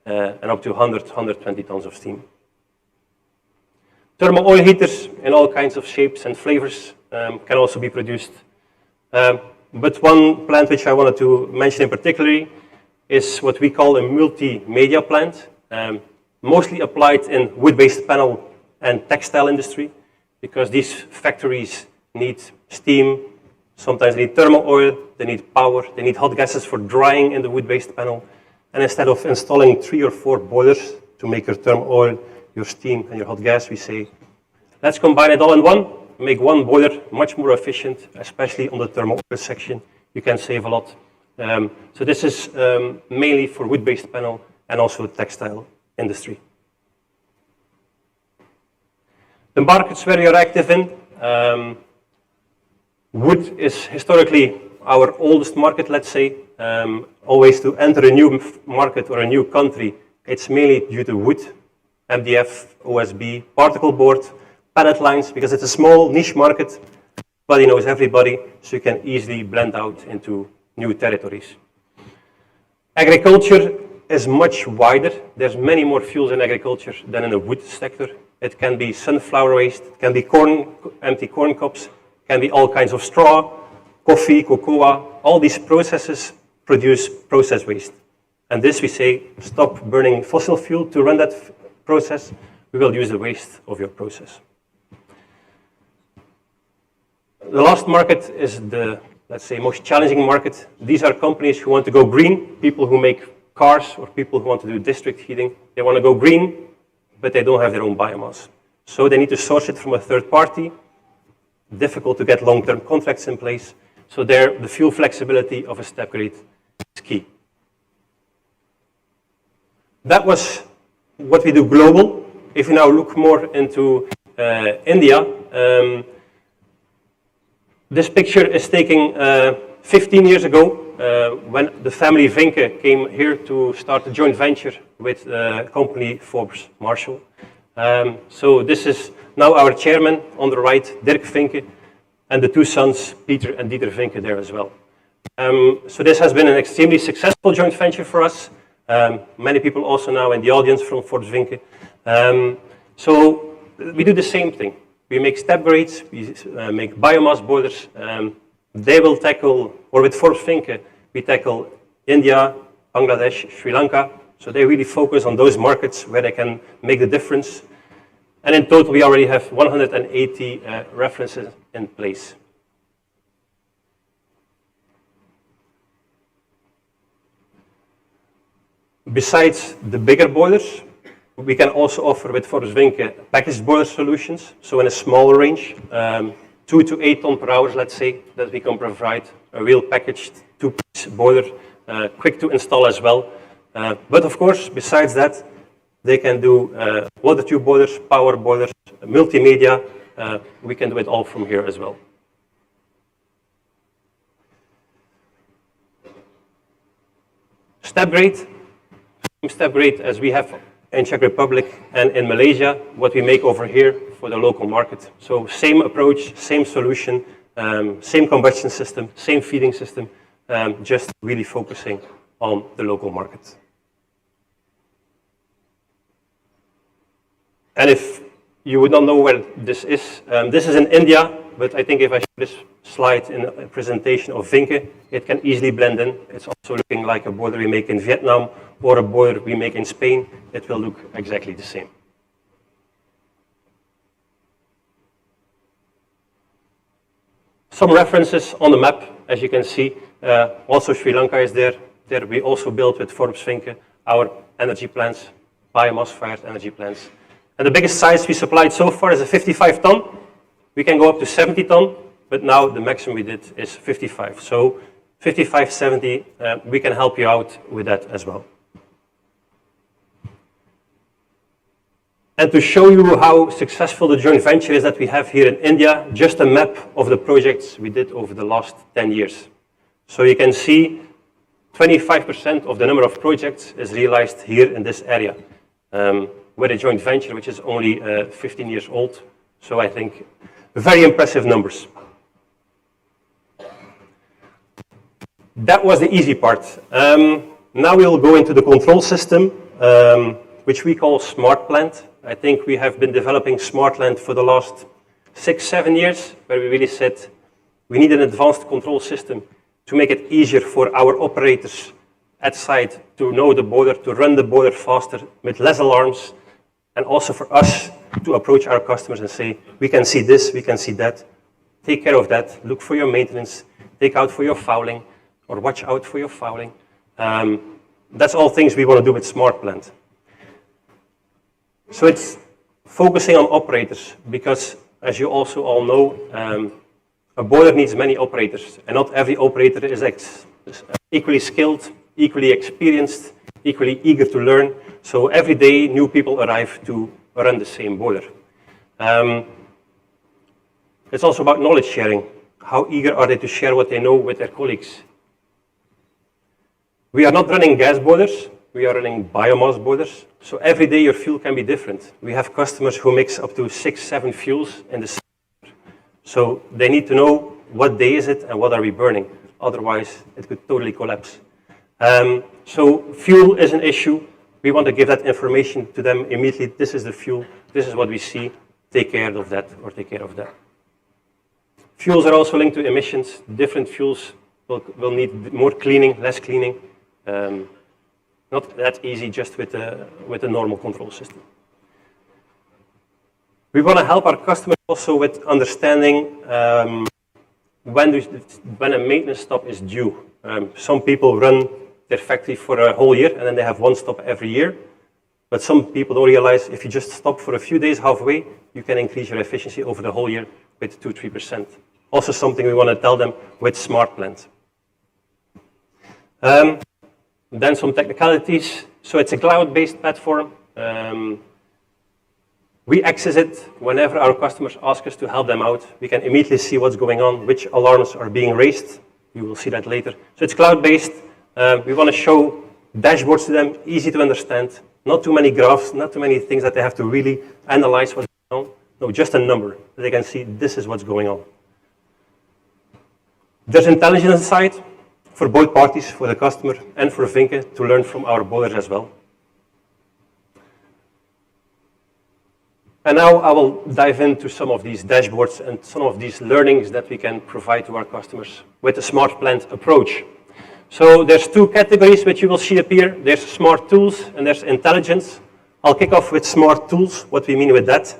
and up to 120 tons of steam. Thermal oil heaters in all kinds of shapes and flavors can also be produced. But one plant which I wanted to mention in particular is what we call a multimedia plant, mostly applied in wood-based panel and textile industry, because these factories need steam, sometimes they need thermal oil, they need power, they need hot gases for drying in the wood-based panel. And instead of installing 3 or 4 boilers to make your thermal oil, your steam, and your hot gas, we say, let's combine it all in one, make one boiler much more efficient, especially on the thermal oil section. You can save a lot. So this is mainly for wood-based panel and also textile industry. The markets where we are active in, wood is historically our oldest market, let's say. Always to enter a new market or a new country, it's mainly due to wood, MDF, OSB, particle board, pallet lines, because it's a small niche market. Everybody knows everybody, so you can easily blend out into new territories. Agriculture is much wider. There's many more fuels in agriculture than in the wood sector. It can be sunflower waste, it can be corn, empty corn cobs, it can be all kinds of straw, coffee, cocoa. All these processes produce process waste. And this we say, stop burning fossil fuel to run that process. We will use the waste of your process. The last market is the, let's say, most challenging market. These are companies who want to go green, people who make cars or people who want to do district heating. They want to go green, but they don't have their own biomass. So they need to source it from a third party. Difficult to get long-term contracts in place. So there, the fuel flexibility of a step grade is key. That was what we do global. If you now look more into India, this picture is taken 15 years ago when the family Vinke came here to start a joint venture with the company Forbes Marshall. So this is now our chairman on the right, Dirk Vinke, and the two sons, Peter and Dieter Vinke, there as well. So this has been an extremely successful joint venture for us. Many people also now in the audience from Forbes Vinke. So we do the same thing. We make step grades, we make biomass boilers. They will tackle, or with Forbes Vinke, we tackle India, Bangladesh, Sri Lanka. So they really focus on those markets where they can make the difference. And in total, we already have 180 references in place. Besides the bigger boilers, we can also offer with Forbes Vinke packaged boiler solutions. So in a smaller range, 2 to 8 tons per hour, let's say, that we can provide a real packaged two-piece boiler, quick to install as well. But of course, besides that, they can do water tube boilers, power boilers, multimedia. We can do it all from here as well. Step grade. Step grade as we have in Czech Republic and in Malaysia, what we make over here for the local market. So same approach, same solution, same combustion system, same feeding system, just really focusing on the local market. And if you would not know where this is in India, but I think if I show this slide in a presentation of Vinke, it can easily blend in. It's also looking like a boiler we make in Vietnam or a boiler we make in Spain. It will look exactly the same. Some references on the map, as you can see. Also Sri Lanka is there. There we also built with Forbes Vinke our energy plants, biomass-fired energy plants. And the biggest size we supplied so far is a 55 ton. We can go up to 70 ton, but now the maximum we did is 55. So 55, 70, we can help you out with that as well. And to show you how successful the joint venture is that we have here in India, just a map of the projects we did over the last 10 years. So you can see 25% of the number of projects is realized here in this area. With a joint venture which is only 15 years old. So I think very impressive numbers. That was the easy part. Now we'll go into the control system, which we call Smart Plant. I think we have been developing Smart Plant for the last 6-7 years, where we really said we need an advanced control system to make it easier for our operators at site to know the boiler, to run the boiler faster with less alarms, and also for us to approach our customers and say, we can see this, we can see that, take care of that, look for your maintenance, take out for your fouling, or watch out for your fouling. That's all things we want to do with Smart Plant. So it's focusing on operators, because as you also all know, a boiler needs many operators, and not every operator is equally skilled, equally experienced, equally eager to learn. So every day new people arrive to run the same boiler. It's also about knowledge sharing. How eager are they to share what they know with their colleagues? We are not running gas boilers, we are running biomass boilers. So every day your fuel can be different. We have customers who mix up to 6-7 fuels in the same boiler. So they need to know what day is it and what are we burning. Otherwise it could totally collapse. So fuel is an issue. We want to give that information to them immediately. This is the fuel. This is what we see. Take care of that or take care of that. Fuels are also linked to emissions. Different fuels will need more cleaning, less cleaning. Not that easy just with a normal control system. We want to help our customers also with understanding when a maintenance stop is due. Some people run their factory for a whole year, and then they have one stop every year. But some people don't realize if you just stop for a few days halfway, you can increase your efficiency over the whole year with 2-3%. Also something we want to tell them with Smart Plant. Then some technicalities. So it's a cloud-based platform. We access it whenever our customers ask us to help them out. We can immediately see what's going on, which alarms are being raised. You will see that later. So it's cloud-based. We want to show dashboards to them, easy to understand. Not too many graphs, not too many things that they have to really analyze what's going on. No, just a number. They can see this is what's going on. There's intelligence inside for both parties, for the customer and for Vinke, to learn from our boilers as well. And now I will dive into some of these dashboards and some of these learnings that we can provide to our customers with the Smart Plant approach. So there's two categories which you will see appear. There's smart tools and there's intelligence. I'll kick off with smart tools, what we mean with that.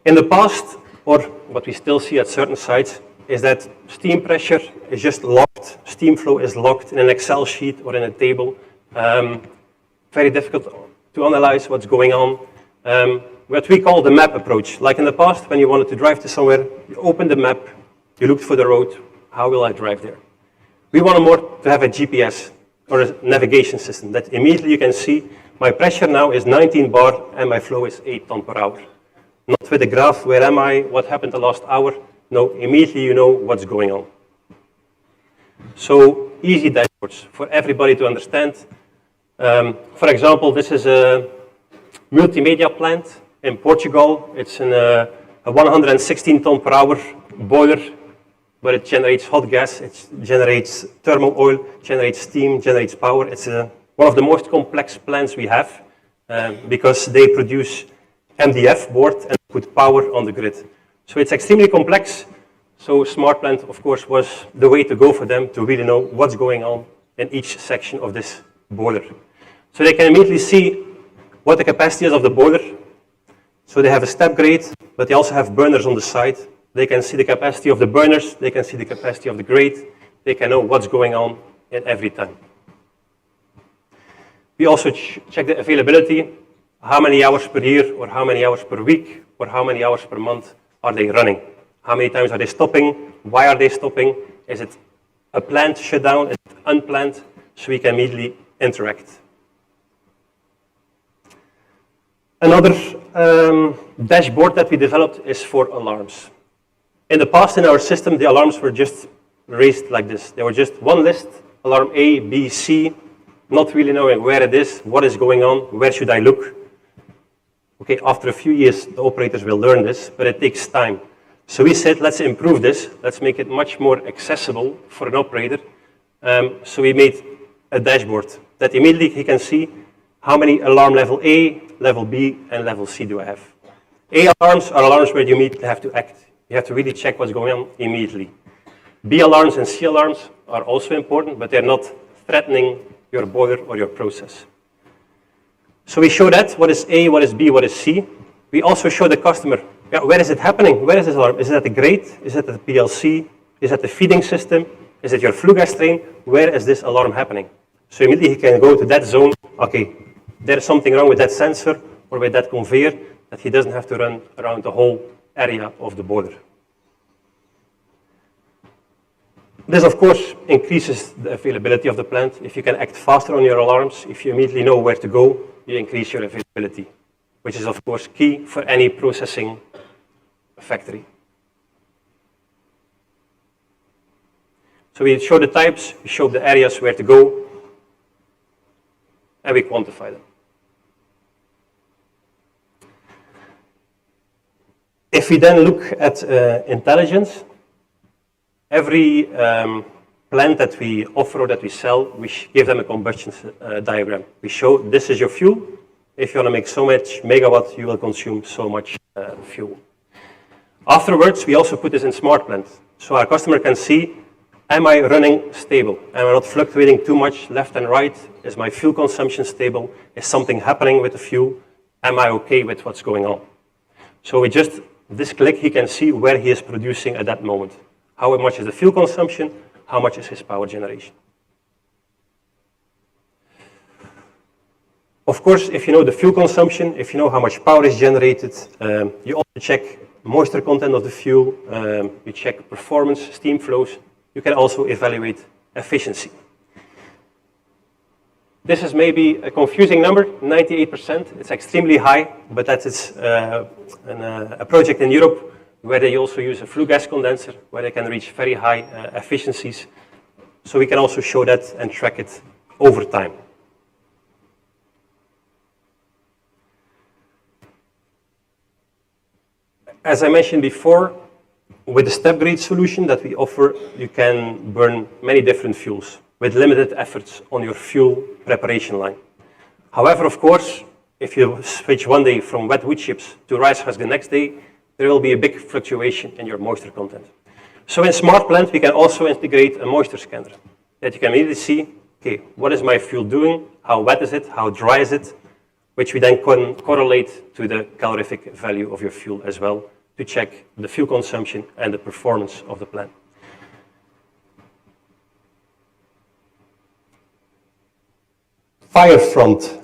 In the past, or what we still see at certain sites, is that steam pressure is just locked. Steam flow is locked in an Excel sheet or in a table. Very difficult to analyze what's going on. What we call the map approach. Like in the past, when you wanted to drive to somewhere, you opened the map, you looked for the road. How will I drive there? We want more to have a GPS or a navigation system that immediately you can see my pressure now is 19 bar and my flow is 8 ton per hour. Not with a graph, where am I, what happened the last hour. No, immediately you know what's going on. So easy dashboards for everybody to understand. For example, this is a multimedia plant in Portugal. It's a 116 ton per hour boiler, but it generates hot gas, it generates thermal oil, generates steam, generates power. It's one of the most complex plants we have because they produce MDF board and put power on the grid. So it's extremely complex. So Smart Plant, of course, was the way to go for them to really know what's going on in each section of this boiler. So they can immediately see what the capacity is of the boiler. So they have a step grade, but they also have burners on the side. They can see the capacity of the burners, they can see the capacity of the grate, they can know what's going on in every time. We also check the availability, how many hours per year, or how many hours per week, or how many hours per month are they running? How many times are they stopping? Why are they stopping? Is it a planned shutdown? Is it unplanned? So we can immediately interact. Another dashboard that we developed is for alarms. In the past, in our system, the alarms were just raised like this. They were just one list, alarm A, B, C, not really knowing where it is, what is going on, where should I look. Okay, after a few years, the operators will learn this, but it takes time. So we said, let's improve this. Let's make it much more accessible for an operator. So we made a dashboard that immediately he can see how many alarm level A, level B, and level C do I have. A alarms are alarms where you immediately have to act. You have to really check what's going on immediately. B alarms and C alarms are also important, but they're not threatening your boiler or your process. So we show that, what is A, what is B, what is C. We also show the customer, where is it happening? Where is this alarm? Is it at the grate? Is it at the PLC? Is it at the feeding system? Is it your flue gas train? Where is this alarm happening? So immediately he can go to that zone. Okay, there's something wrong with that sensor or with that conveyor that he doesn't have to run around the whole area of the boiler. This, of course, increases the availability of the plant. If you can act faster on your alarms, if you immediately know where to go, you increase your availability, which is, of course, key for any processing factory. So we show the types, we show the areas where to go, and we quantify them. If we then look at intelligence, every plant that we offer or that we sell, we give them a combustion diagram. We show this is your fuel. If you want to make so much megawatt, you will consume so much fuel. Afterwards, we also put this in Smart Plant. So our customer can see, am I running stable? Am I not fluctuating too much left and right? Is my fuel consumption stable? Is something happening with the fuel? Am I okay with what's going on? So we just, this click, he can see where he is producing at that moment. How much is the fuel consumption? how much is his power generation. Of course, if you know the fuel consumption, if you know how much power is generated, you also check moisture content of the fuel, you check performance, steam flows, you can also evaluate efficiency. This is maybe a confusing number, 98%. It's extremely high, but that is a project in Europe where they also use a flue gas condenser, where they can reach very high efficiencies. So we can also show that and track it over time. As I mentioned before, with the step grade solution that we offer, you can burn many different fuels with limited efforts on your fuel preparation line. However, of course, if you switch one day from wet wood chips to rice husk the next day, there will be a big fluctuation in your moisture content. So in Smart Plant, we can also integrate a moisture scanner that you can immediately see, okay, what is my fuel doing? How wet is it? How dry is it? Which we then can correlate to the calorific value of your fuel as well to check the fuel consumption and the performance of the plant. Fire front.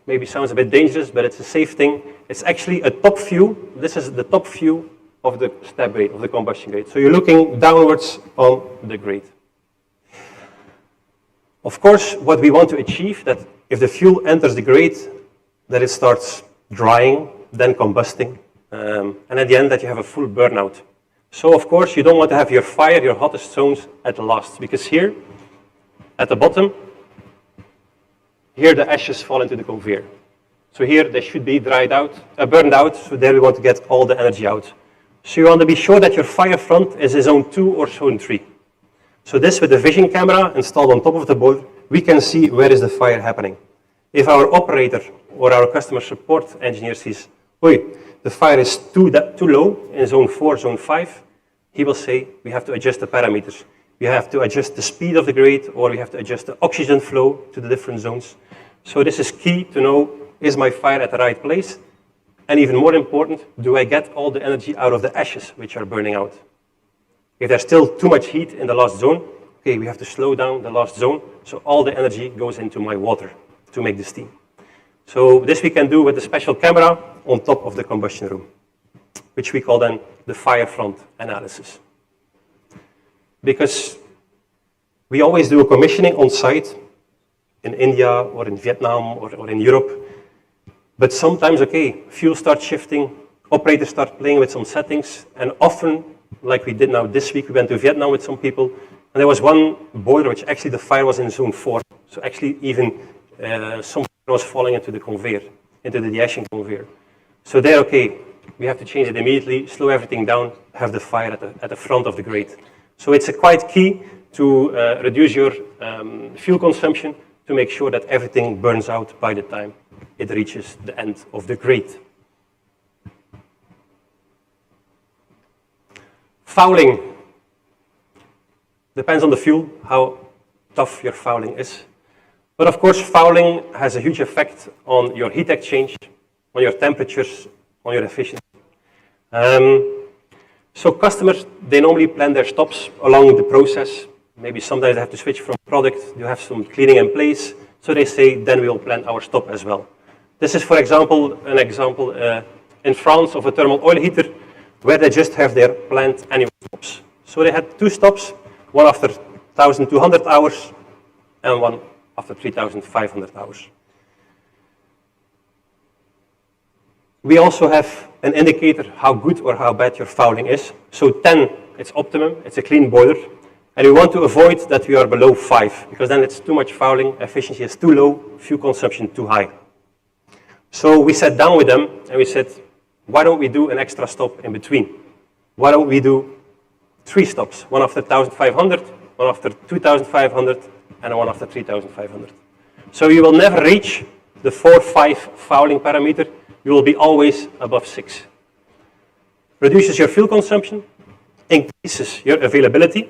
Maybe sounds a bit dangerous, but it's a safe thing. It's actually a top view. This is the top view of the step grade, of the combustion grade. So you're looking downwards on the grade. Of course, what we want to achieve, that if the fuel enters the grate, that it starts drying, then combusting, and at the end that you have a full burnout. So of course, you don't want to have your fire, your hottest zones at the last, because here, at the bottom, here the ashes fall into the conveyor. So here they should be burned out, so there we want to get all the energy out. So you want to be sure that your fire front is in zone 2 or zone 3. So this, with the vision camera installed on top of the boiler, we can see where is the fire happening. If our operator or our customer support engineer sees, the fire is too low in zone 4, zone 5, he will say, we have to adjust the parameters. We have to adjust the speed of the grate, or we have to adjust the oxygen flow to the different zones. So this is key to know, is my fire at the right place? And even more important, do I get all the energy out of the ashes which are burning out? If there's still too much heat in the last zone, okay, we have to slow down the last zone, so all the energy goes into my water to make the steam. So this we can do with a special camera on top of the combustion room, which we call then the fire front analysis. Because we always do a commissioning on site in India or in Vietnam or in Europe, but sometimes, okay, fuel starts shifting, operators start playing with some settings, and often, like we did now this week, we went to Vietnam with some people, and there was one boiler which actually the fire was in zone 4. So actually even some was falling into the conveyor, into the de-ashing conveyor. So there, okay, we have to change it immediately, slow everything down, have the fire at the front of the grate. So it's quite key to reduce your fuel consumption to make sure that everything burns out by the time it reaches the end of the grate. Fouling. Depends on the fuel, how tough your fouling is. But of course, fouling has a huge effect on your heat exchange, on your temperatures, on your efficiency. So customers, they normally plan their stops along the process. Maybe sometimes they have to switch from product, you have some cleaning in place. So they say, then we will plan our stop as well. This is, for example, an example in France of a thermal oil heater where they just have their planned annual stops. So they had 2 stops, one after 1,200 hours and one after 3,500 hours. We also have an indicator how good or how bad your fouling is. So 10, it's optimum, it's a clean boiler. And we want to avoid that we are below 5, because then it's too much fouling, efficiency is too low, fuel consumption too high. So we sat down with them and we said, why don't we do an extra stop in between? Why don't we do 3 stops, one after 1,500, one after 2,500, and one after 3,500. So you will never reach the 4-5 fouling parameter, you will be always above 6. Reduces your fuel consumption, increases your availability,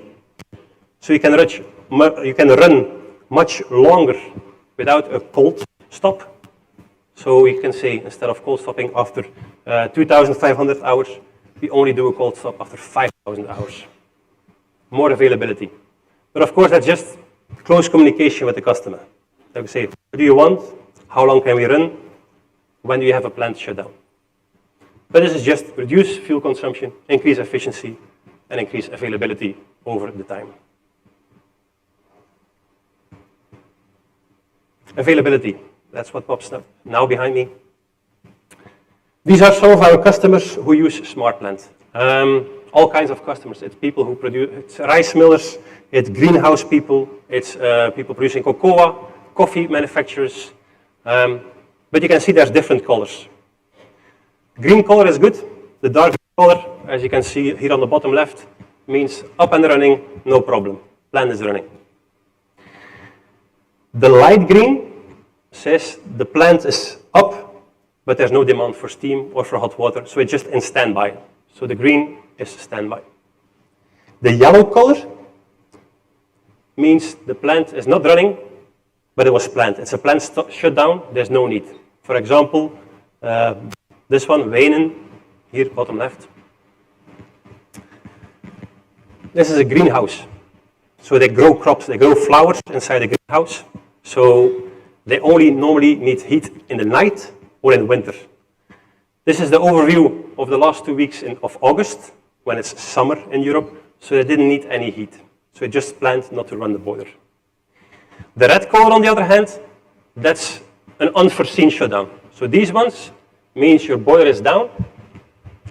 so you can run much longer without a cold stop. So we can say, instead of cold stopping after 2,500 hours, we only do a cold stop after 5,000 hours. more availability. But of course, that's just close communication with the customer. Like we say, what do you want? How long can we run? When do you have a plant shutdown? But this is just reduce fuel consumption, increase efficiency, and increase availability over the time. Availability, that's what pops up now behind me. These are some of our customers who use SmartPlant. All kinds of customers. It's people who produce, it's rice millers, it's greenhouse people, it's people producing cocoa, coffee manufacturers. But you can see there's different colors. Green color is good. The dark color, as you can see here on the bottom left, means up and running, no problem. Plant is running. The light green says the plant is up, but there's no demand for steam or for hot water, so it's just in standby. So the green is standby. The yellow color means the plant is not running, but it was planned. It's a plant shutdown, there's no need. For example, this one, Wenen, here, bottom left. This is a greenhouse. So they grow crops, they grow flowers inside the greenhouse. So they only normally need heat in the night or in winter. This is the overview of the last 2 weeks of August, when it's summer in Europe, so they didn't need any heat. So it just planned not to run the boiler. The red color, on the other hand, that's an unforeseen shutdown. So these ones means your boiler is down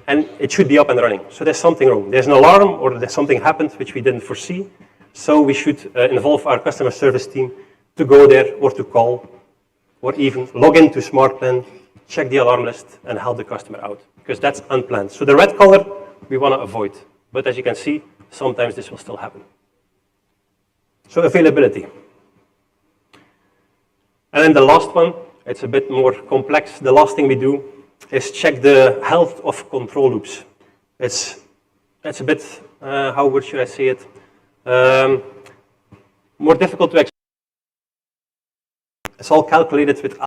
and it should be up and running. So there's something wrong. There's an alarm or there's something happened which we didn't foresee. So we should involve our customer service team to go there or to call or even log into SmartPlant, check the alarm list and help the customer out, because that's unplanned. So the red color we want to avoid. But as you can see, sometimes this will still happen. So availability. And then the last one, it's a bit more complex. The last thing we do is check the health of control loops. It's a bit, how should I say it? More difficult to explain. It's all calculated with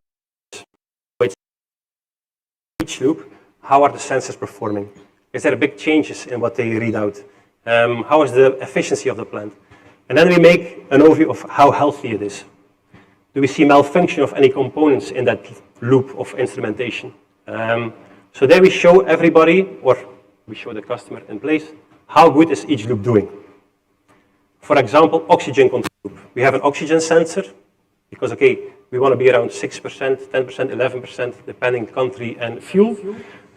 each loop. How are the sensors performing? Is there big changes in what they read out? How is the efficiency of the plant? And then we make an overview of how healthy it is. Do we see malfunction of any components in that loop of instrumentation? So there we show everybody, or we show the customer in place, how good is each loop doing. For example, oxygen control loop. We have an oxygen sensor, because okay, we want to be around 6%, 10%, 11%, depending country and fuel.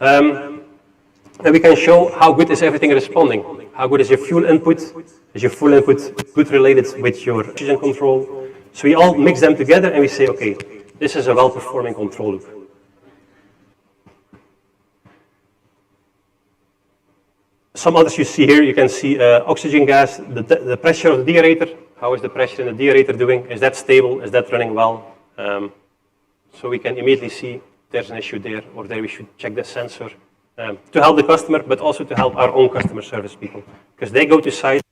And we can show how good is everything responding. How good is your fuel input? Is your fuel input good related with your oxygen control? So we all mix them together and we say, okay, this is a well-performing control loop. Some others you see here, you can see oxygen gas, the pressure of the deaerator. How is the pressure in the deaerator doing? Is that stable? Is that running well? So we can immediately see if there's an issue there, or there we should check the sensor to help the customer, but also to help our own customer service people. Because they go to site,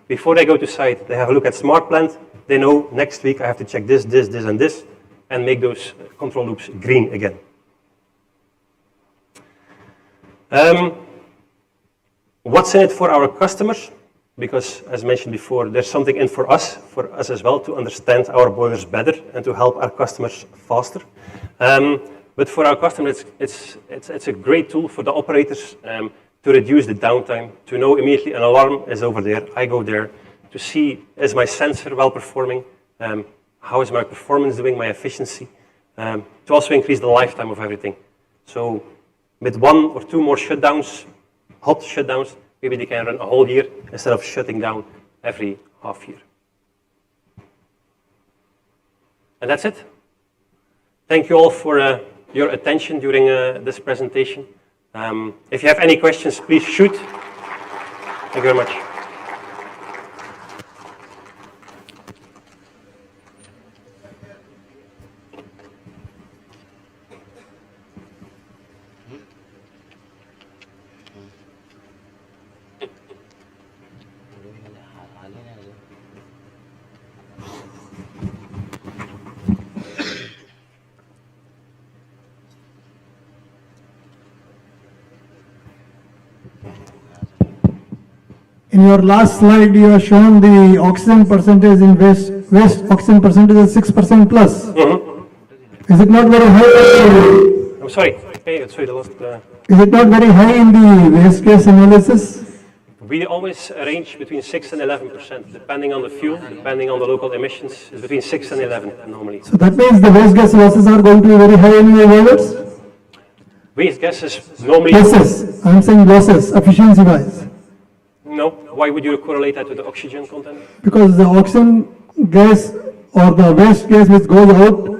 before they go to site, they have a look at SmartPlant. They know next week I have to check this, this, this, and this, and make those control loops green again. What's in it for our customers? Because, as mentioned before, there's something in for us as well, to understand our boilers better and to help our customers faster. But for our customers, it's a great tool for the operators to reduce the downtime, to know immediately an alarm is over there, I go there, to see, is my sensor well performing, how is my performance doing, my efficiency, to also increase the lifetime of everything. So with 1 or 2 more shutdowns, hot shutdowns, maybe they can run a whole year instead of shutting down every half year. And that's it. Thank you all for your attention during this presentation. If you have any questions, please shoot. Thank you very much. In your last slide, you have shown the oxygen percentage in waste oxygen percentage is 6% plus. Is it not very high? I'm sorry. Hey, sorry, the last. Is it not very high in the waste gas analysis? We always range between 6 and 11%, depending on the fuel, depending on the local emissions. It's between 6 and 11 normally. So that means the waste gas losses are going to be very high in your boilers? Waste gases normally. Losses. I'm saying losses, efficiency wise. No. Why would you correlate that to the oxygen content? Because the oxygen gas or the waste gas which goes out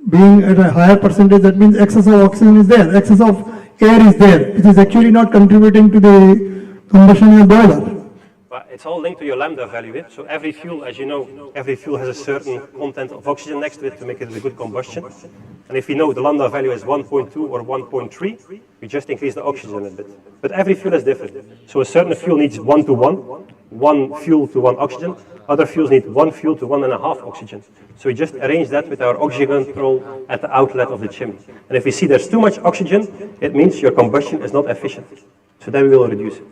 being at a higher percentage, that means excess of oxygen is there, excess of air is there, which is actually not contributing to the combustion in the boiler. But it's all linked to your lambda value. So every fuel, as you know, every fuel has a certain content of oxygen next to it to make it a good combustion. And if we know the lambda value is 1.2 or 1.3, we just increase the oxygen a bit. But every fuel is different. So a certain fuel needs 1:1, one fuel to one oxygen. Other fuels need 1 fuel to 1.5 oxygen. So we just arrange that with our oxygen control at the outlet of the chimney. And if we see there's too much oxygen, it means your combustion is not efficient. So then we will reduce it.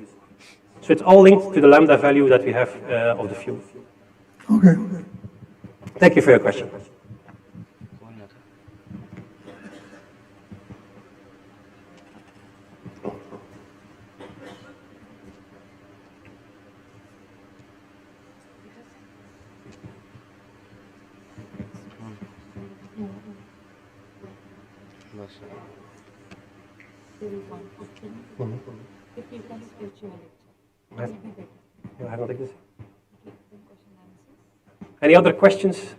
So it's all linked to the lambda value that we have of the fuel. Okay. Thank you for your question. Any other questions?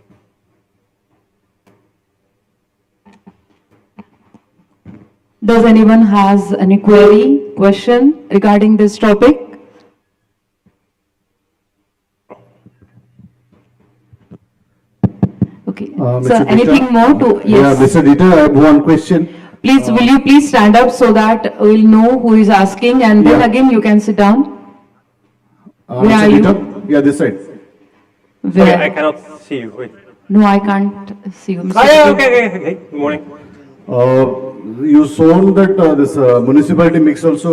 Does anyone has any query, question regarding this topic? Okay. So anything more to, yes. Yeah, Mr. Dieter, I have one question. Please, will you please stand up so that we'll know who is asking, and then again you can sit down. Where Mr. are you? Dieter? Yeah, this side. Sorry, Where? I cannot see you. Wait. No, I can't see you. Mr. Yeah, Secretary. okay. Good morning. You shown that this municipality mix also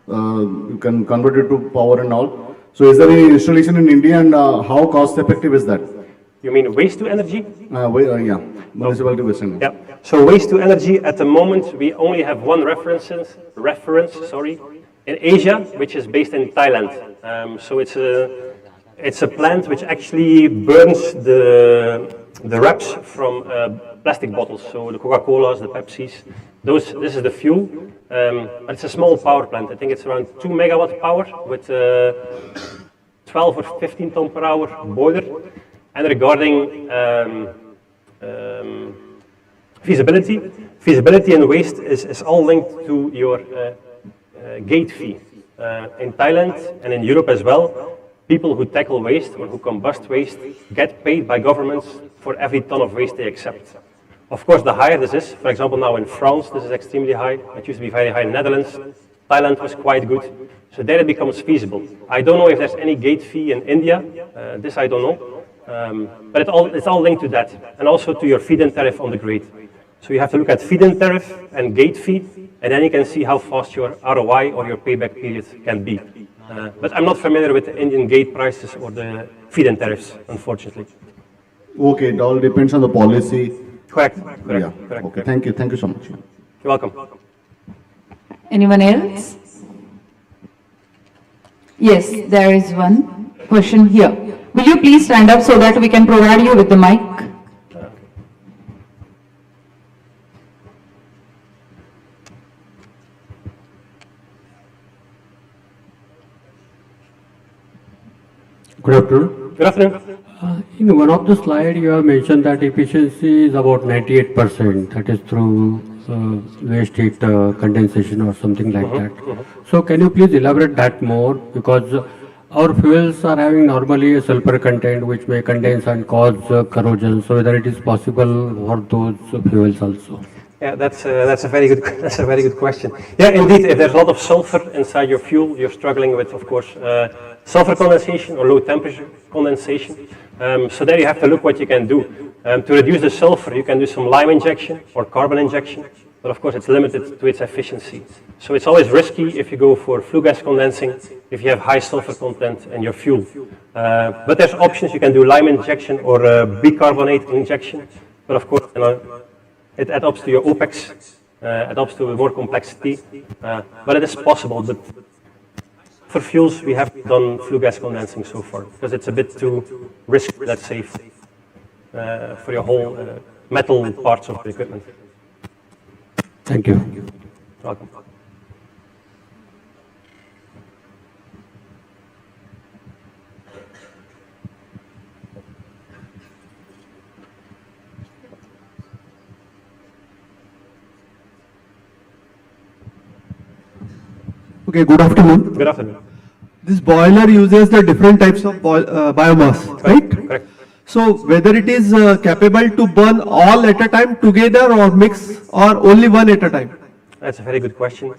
you can convert it to power and all. So is there any installation in India, and how cost effective is that? You mean waste to energy? Yeah, municipality waste energy. Yeah. So waste to energy, at the moment, we only have one reference, in Asia, which is based in Thailand. So it's a plant which actually burns the wraps from plastic bottles. So the Coca-Colas, the Pepsis, this is the fuel. But it's a small power plant. I think it's around 2 megawatt power with 12 or 15 ton per hour boiler. And regarding feasibility and waste is all linked to your gate fee. In Thailand and in Europe as well, people who tackle waste or who combust waste get paid by governments for every ton of waste they accept. Of course, the higher this is, for example, now in France, this is extremely high. It used to be very high in Netherlands. Thailand was quite good. So there it becomes feasible. I don't know if there's any gate fee in India. This I don't know. But it's all linked to that, and also to your feed-in tariff on the grid. So you have to look at feed-in tariff and gate fee, and then you can see how fast your ROI or your payback period can be. But I'm not familiar with the Indian gate prices or the feed-in tariffs, unfortunately. Okay, it all depends on the policy. Correct. Yeah. Okay, thank you so much. You're welcome. Anyone else? Yes, there is one question here. Will you please stand up so that we can provide you with the mic? Good afternoon. Good afternoon. In one of the slides, you have mentioned that efficiency is about 98%. That is through waste heat condensation or something like that. So can you please elaborate that more? Because our fuels are having normally a sulfur content which may condense and cause corrosion. So whether it is possible for those fuels also? Yeah, that's a very good question. Yeah, indeed, if there's a lot of sulfur inside your fuel, you're struggling with, of course, sulfur condensation or low temperature condensation. So there you have to look what you can do. To reduce the sulfur, you can do some lime injection or carbon injection. but of course it's limited to its efficiency. So it's always risky if you go for flue gas condensing, if you have high sulfur content in your fuel. But there's options. You can do lime injection or bicarbonate injection, but of course, it adds up to your OPEX, it adds to more complexity, but it is possible. But for fuels, we haven't done flue gas condensing so far because it's a bit too risky, let's say, for your whole metal parts of the equipment. Thank you. Welcome. Okay, good afternoon. Good afternoon. This boiler uses the different types of biomass, right? Correct. So whether it is capable to burn all at a time together or mix or only one at a time? That's a very good question.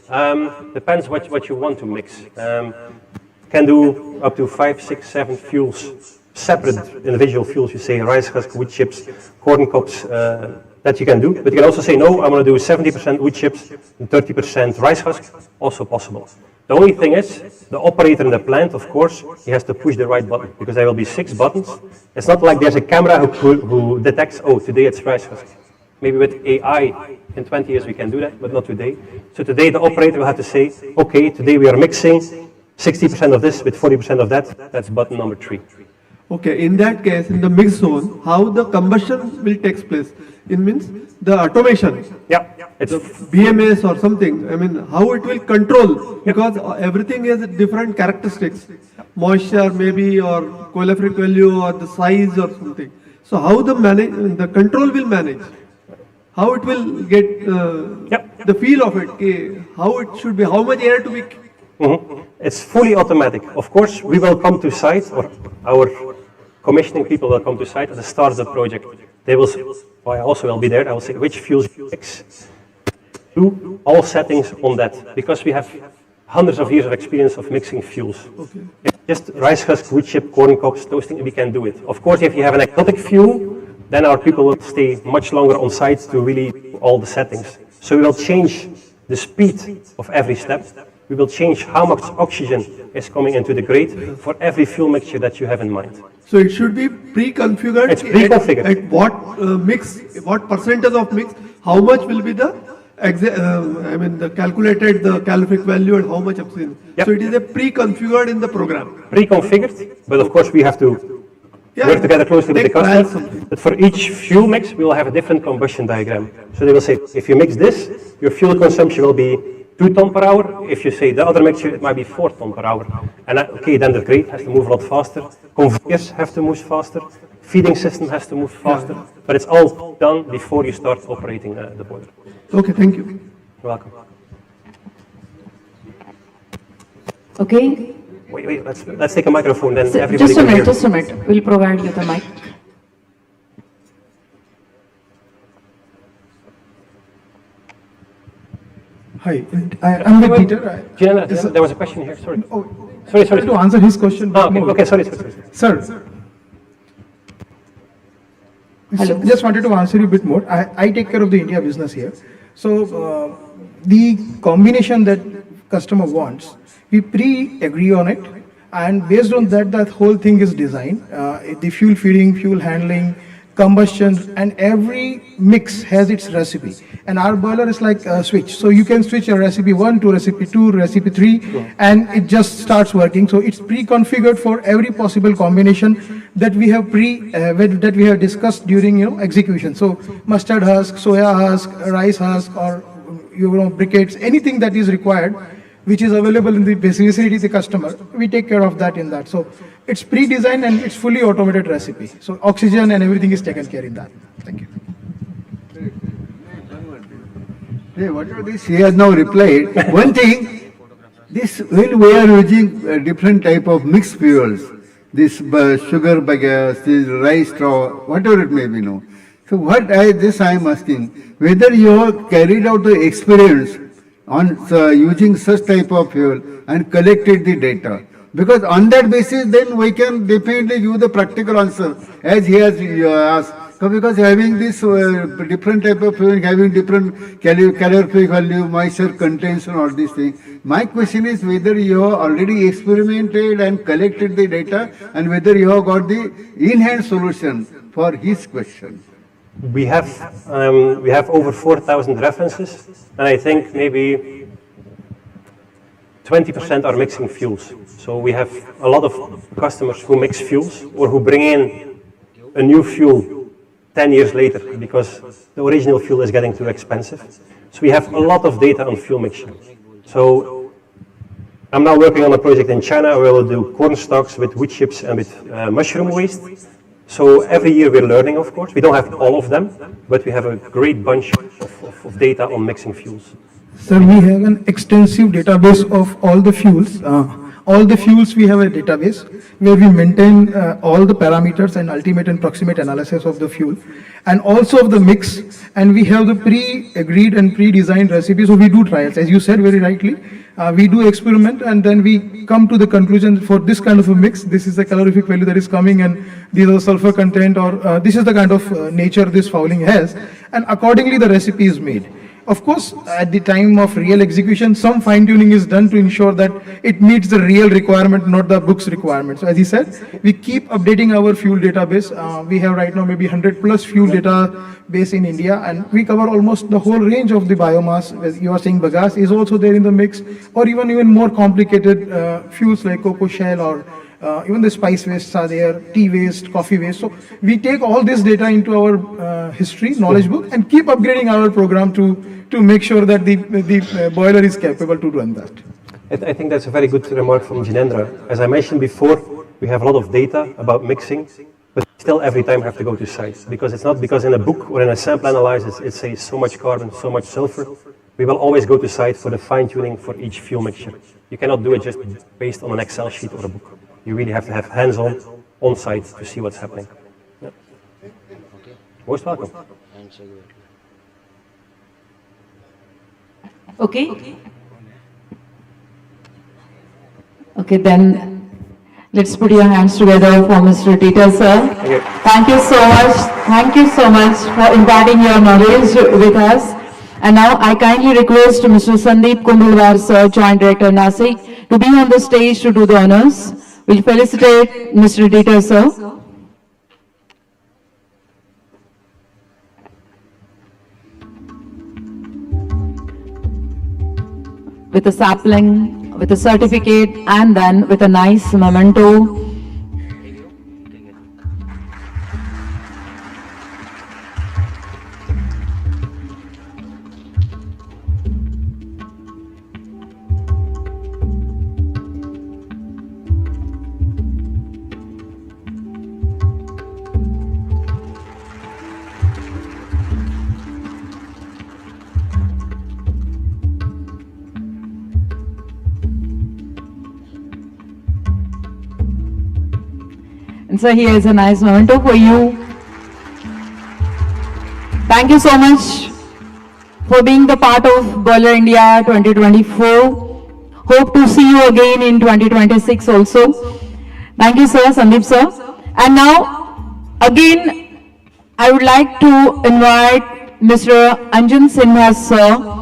Depends what you want to mix. Can do up to 5, 6, 7 fuels, separate individual fuels. You say rice husk, wood chips, corn cobs, that you can do. But you can also say, no, I'm going to do 70% wood chips and 30% rice husk, also possible. The only thing is, the operator in the plant, of course, he has to push the right button, because there will be 6 buttons. It's not like there's a camera who detects, oh, today it's rice husk. Maybe with AI, in 20 years we can do that, but not today. So today the operator will have to say, okay, today we are mixing 60% of this with 40% of that. That's button number 3. Okay, in that case, in the mix zone, how the combustion will take place? It means the automation. Yeah, it's the BMS or something. I mean, how it will control, because everything has different characteristics. Moisture maybe, or calorific value, or the size or something. So how the control will manage? How it will get the feel of it? Okay, how it should be? How much air to be? It's fully automatic. Of course, we will come to site, or our commissioning people will come to site at the start of the project. They will, I also will be there. I will say which fuels you mix. Do all settings on that, because we have hundreds of years of experience of mixing fuels. Okay. Just rice husk, wood chip, corn cobs, those things, we can do it. Of course, if you have an exotic fuel, then our people will stay much longer on site to really do all the settings. So we will change the speed of every step. We will change how much oxygen is coming into the grate for every fuel mixture that you have in mind. So it should be pre-configured. It's pre-configured. At what mix, what percentage of mix, how much will be the, the calculated, the calorific value and how much oxygen. Yep. So it is a pre-configured in the program. Pre-configured, but of course we have to work together closely with the customer. But for each fuel mix, we will have a different combustion diagram. So they will say, if you mix this, your fuel consumption will be 2 tons per hour. If you say the other mixture, it might be 4 tons per hour. And okay, then the grate has to move a lot faster. Conveyors have to move faster. Feeding system has to move faster. But it's all done before you start operating the boiler. Okay, thank you. You're welcome. Okay. Wait, let's take a microphone, then everybody can hear. Just a minute. We'll provide you the mic. Hi, I'm with Peter. Jenna, there was a question here, sorry. Sorry. To answer his question. Okay, sorry. Sir. Hello. Just wanted to answer you a bit more. I take care of the India business here. So the combination that customer wants, we pre-agree on it, and based on that, that whole thing is designed. The fuel feeding, fuel handling, combustion, and every mix has its recipe. And our boiler is like a switch. So you can switch a recipe 1 to recipe 2, recipe 3, and it just starts working. So it's pre-configured for every possible combination that we have that we have discussed during execution. So mustard husk, soya husk, rice husk, or briquettes, anything that is required, which is available in the vicinity of the customer, we take care of that in that. So it's pre-designed and it's fully automated recipe. So oxygen and everything is taken care in that. Thank you. Hey, whatever this he has now replied, one thing, this when we are using different type of mixed fuels, this sugar bagasse, this rice straw, whatever it may be, no. So what I am asking, whether you have carried out the experience on using such type of fuel and collected the data. Because on that basis, then we can definitely give the practical answer, as he has asked, So because having this different type of fuel, having different calorific value, moisture contains and all these things. My question is whether you have already experimented and collected the data and whether you have got the in-hand solution for his question. We have over 4,000 references, and I think maybe 20% are mixing fuels. So we have a lot of customers who mix fuels or who bring in a new fuel 10 years later because the original fuel is getting too expensive. So we have a lot of data on fuel mixture. So I'm now working on a project in China where we'll do corn stalks with wood chips and with mushroom waste. So every year we're learning, of course. We don't have all of them, but we have a great bunch of data on mixing fuels. Sir, we have an extensive database of all the fuels. All the fuels we have a database where we maintain all the parameters and ultimate and proximate analysis of the fuel and also of the mix, and we have the pre-agreed and pre-designed recipes. So we do trials, as you said very rightly. We do experiment and then we come to the conclusion for this kind of a mix, this is the calorific value that is coming and these are the sulfur content or this is the kind of nature this fouling has, and accordingly the recipe is made. Of course, at the time of real execution, some fine-tuning is done to ensure that it meets the real requirement, not the book's requirement. So as he said, we keep updating our fuel database. We have right now maybe 100 plus fuel database in India, and we cover almost the whole range of the biomass. As you are saying, bagasse is also there in the mix, or even more complicated fuels like cocoa shell or even the spice wastes are there, tea waste, coffee waste. So we take all this data into our history, knowledge book, and keep upgrading our program to make sure that the boiler is capable to run that. I think that's a very good remark from Jinendra. As I mentioned before, we have a lot of data about mixing, but still every time have to go to site. Because it's not because in a book or in a sample analysis it says so much carbon, so much sulfur. We will always go to site for the fine-tuning for each fuel mixture. You cannot do it just based on an Excel sheet or a book. You really have to have hands-on, on-site to see what's happening. Yeah. Most welcome. Okay. Okay, then let's put your hands together for Mr. Dita, sir. Okay. Thank you so much. Thank you so much for imparting your knowledge with us. And now I kindly request Mr. Sandeep Kumbilwar, sir, Joint Director, Nasik, to be on the stage to do the honors. We'll felicitate Mr. Dita, sir. With a sapling, with a certificate, and then with a nice memento. And so here is a nice memento for you. Thank you so much for being the part of Boiler India 2024. Hope to see you again in 2026 also. Thank you, sir, Sandeep, sir. And now, again, I would like to invite Mr. Anjan Sinha, sir,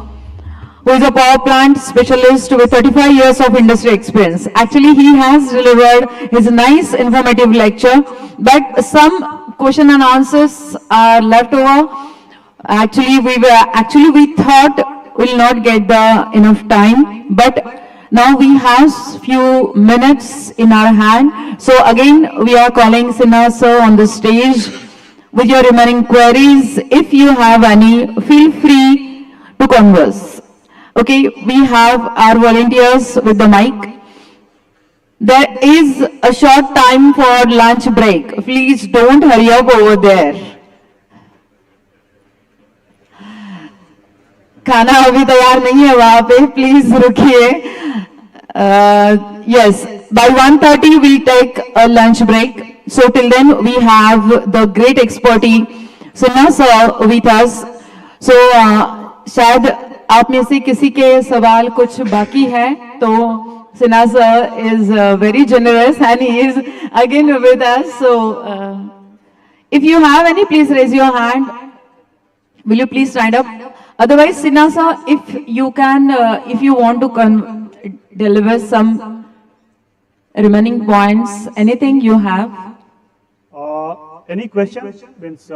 who is a power plant specialist with 35 years of industry experience. Actually, he has delivered his nice informative lecture, but some question and answers are left over. Actually, we thought we'll not get enough time, but now we have few minutes in our hand. So again, we are calling Sinha sir on the stage with your remaining queries. If you have any, feel free to converse. Okay, we have our volunteers with the mic. There is a short time for lunch break. Please don't hurry up over there. खाना अभी तैयार नहीं है वहाँ पे, please रुकिए. Yes, by 1:30 we'll take a lunch break. So till then we have the great expertise Sinha sir with us. So शायद आप में से किसी के सवाल कुछ बाकी है तो Sinha sir is very generous and he is again with us. So If you have any, please raise your hand. Will you please stand up? Otherwise, Sinasa, if you can, if you want to deliver some remaining points, anything you have? Any question? Means,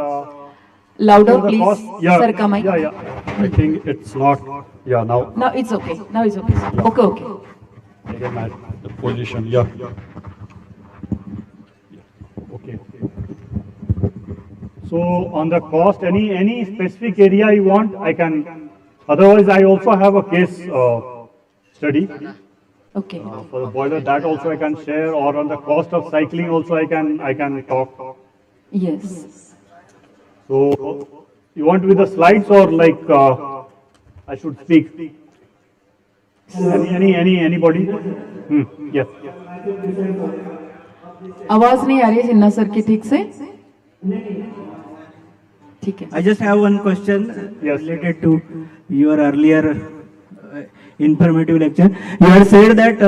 Louder, for the please. cost? Yeah, Sir, come yeah, yeah. I think it's not. Yeah, now. No, it's okay. Now it's okay. Sir. Okay, okay. Again, at the position. Yeah. Okay. So on the cost, any specific area you want, I can. Otherwise, I also have a case study. Okay. For the boiler, that also I can share, or on the cost of cycling also I can talk. Yes. So you want with the slides or like I should speak? Anybody? Yes. आवाज नहीं आ रही है Sinha sir की ठीक से? ठीक है. I just have one question related to your earlier informative lecture. You had said that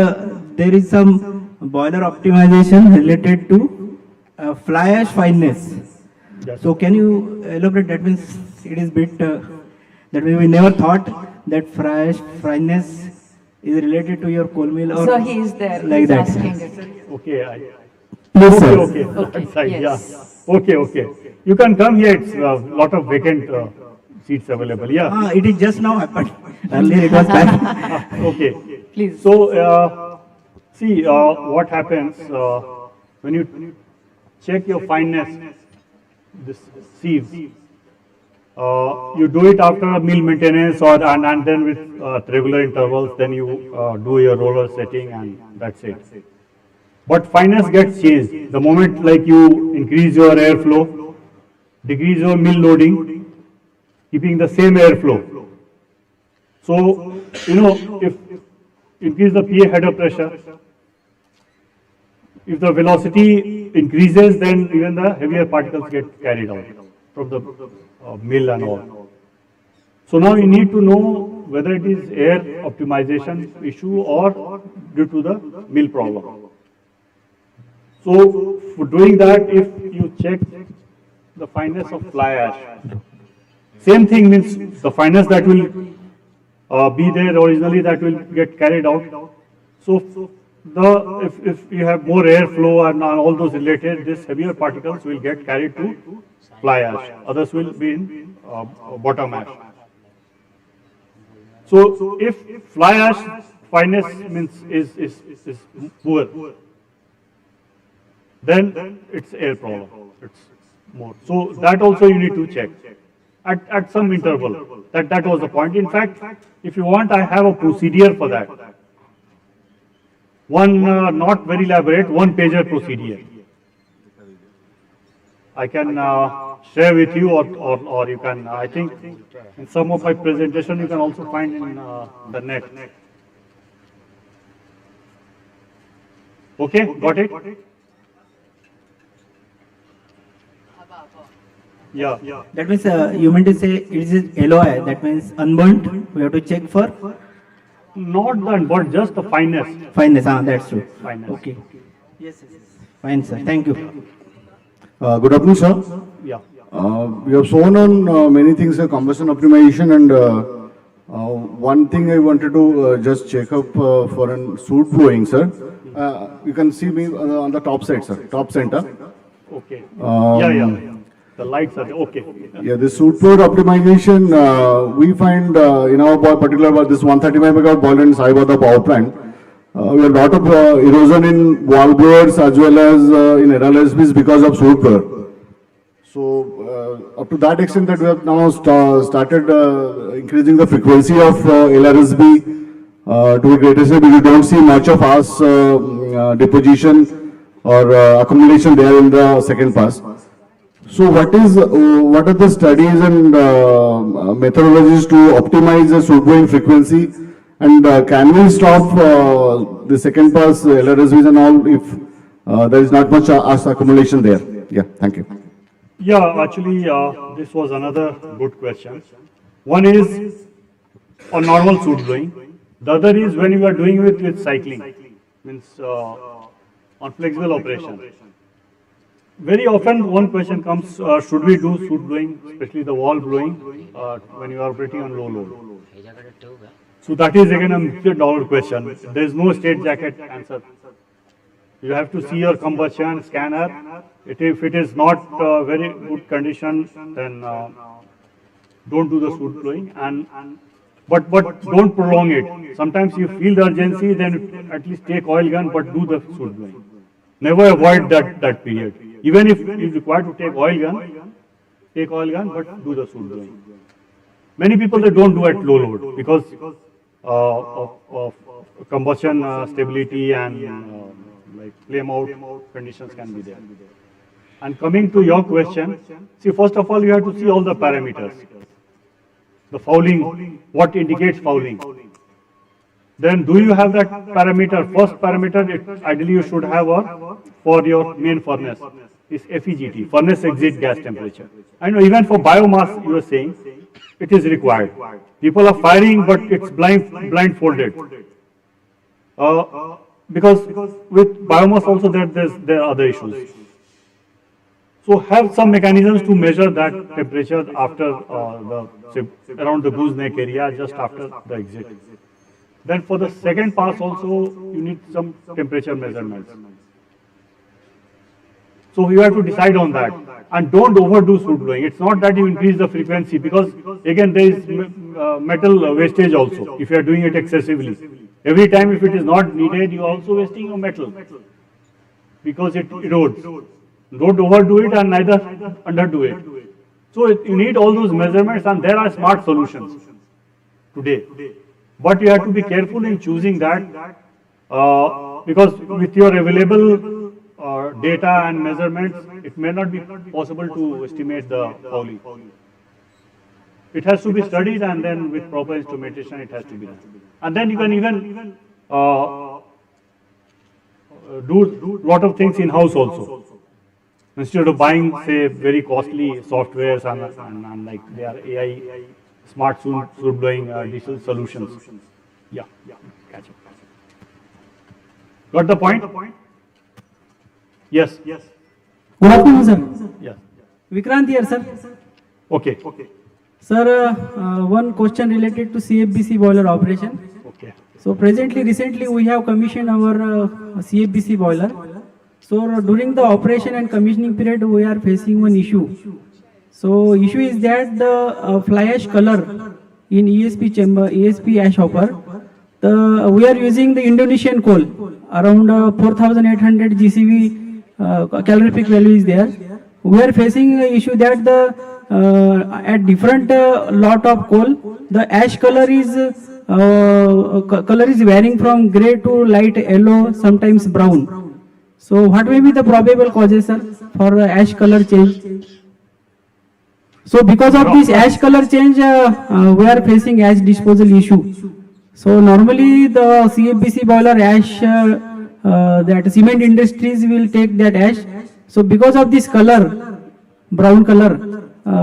there is some boiler optimization related to fly ash fineness. Yes. So can you elaborate? That means it is bit that we never thought that fly ash fineness is related to your coal mill or So he is there. like He's that. asking it. Okay. Please, sir. Okay. That side, Yes. yeah. Okay. You can come here. It's a lot of vacant seats available. Yeah. It is just now happened. Earlier it was back. Okay. Please. So see what happens when you check your fineness. This sieves. You do it after a mill maintenance or and then with regular intervals. Then you do your roller setting and that's it. But fineness gets changed the moment like you increase your airflow, decrease your mill loading, keeping the same airflow. So if increase the PA header pressure, if the velocity increases, then even the heavier particles get carried out from the mill and all. So now you need to know whether it is air optimization issue or due to the mill problem. So for doing that, if you check the fineness of fly ash, same thing means the fineness that will be there originally that will get carried out. So if you have more airflow and all those related, these heavier particles will get carried to fly ash. Others will be in bottom ash. So if fly ash fineness means is poor, then it's air problem. It's more. So that also you need to check at some interval. That was the point. In fact, if you want, I have a procedure for that. One not very elaborate, one-pager procedure. I can share with you, or you can. I think in some of my presentation you can also find in the net. Okay, got it? Yeah. That means you meant to say it is LOI, that means unburnt, we have to check for? Not the unburnt, just the fineness. Fineness, that's true. Fineness. Okay. Yes. Fine, sir. Thank you. Good afternoon, sir. Yeah. We have shown on many things, combustion optimization, and one thing I wanted to just check up for an soot blowing, sir. You can see me on the top side, sir, top center. Okay. Yeah. The lights are there. Okay. Yeah, the soot flow optimization, we find in our particular about this 135 megawatt boiler in Saibada power plant, we have a lot of erosion in wall blowers as well as in LSBs because of soot blower. So up to that extent that we have now started increasing the frequency of LRSB to a greater extent, we don't see much of us deposition or accumulation there in the second pass. So what are the studies and methodologies to optimize the soot blowing frequency, and can we stop the second pass LRSBs and all if there is not much accumulation there? Yeah, thank you. Yeah, actually this was another good question. One is on normal soot blowing. The other is when you are doing it with cycling, means on flexible operation. Very often one question comes, should we do soot blowing, especially the wall blowing, when you are operating on low load? So that is again a $1 question. There is no straight jacket answer. You have to see your combustion scanner. If it is not very good condition, then don't do the soot blowing. But don't prolong it. Sometimes you feel the urgency, then at least take oil gun, but do the soot blowing. Never avoid that period. Even if you required to take oil gun, but do the soot blowing. Many people, they don't do at low load because of combustion stability and like flame out conditions can be there. And coming to your question, see, first of all, you have to see all the parameters. The fouling, what indicates fouling. Then do you have that parameter? First parameter, ideally you should have for your main furnace is FEGT, furnace exit gas temperature. I know even for biomass you are saying it is required. People are firing, but it's blindfolded. Because with biomass also there are other issues. So have some mechanisms to measure that temperature after around the gooseneck area, just after the exit. Then for the second pass also, you need some temperature measurements. So you have to decide on that. And don't overdo soot blowing. It's not that you increase the frequency, because again there is metal wastage also if you are doing it excessively. Every time if it is not needed, you are also wasting your metal because it erodes. Don't overdo it and neither underdo it. So you need all those measurements, and there are smart solutions today. But you have to be careful in choosing that because with your available data and measurements, it may not be possible to estimate the fouling. It has to be studied, and then with proper instrumentation it has to be done. And then you can even do lot of things in-house also. Instead of buying, say, very costly softwares and like they are AI, smart soot blowing digital solutions. Yeah, catch up. Got the point? Yes. Good afternoon, sir. Yes. Vikrant here, sir. Okay. Sir, one question related to CFBC boiler operation. Okay. So recently we have commissioned our CFBC boiler. So during the operation and commissioning period, we are facing one issue. So issue is that the fly ash color in ESP chamber, ESP ash hopper, we are using the Indonesian coal, around 4,800 GCV calorific value is there. We are facing an issue that at different lot of coal, the ash color is varying from grey to light yellow, sometimes brown. So what may be the probable causes, sir, for the ash color change? So because of this ash color change, we are facing ash disposal issue. So normally the CFBC boiler ash, that cement industries will take that ash. So because of this color, brown color,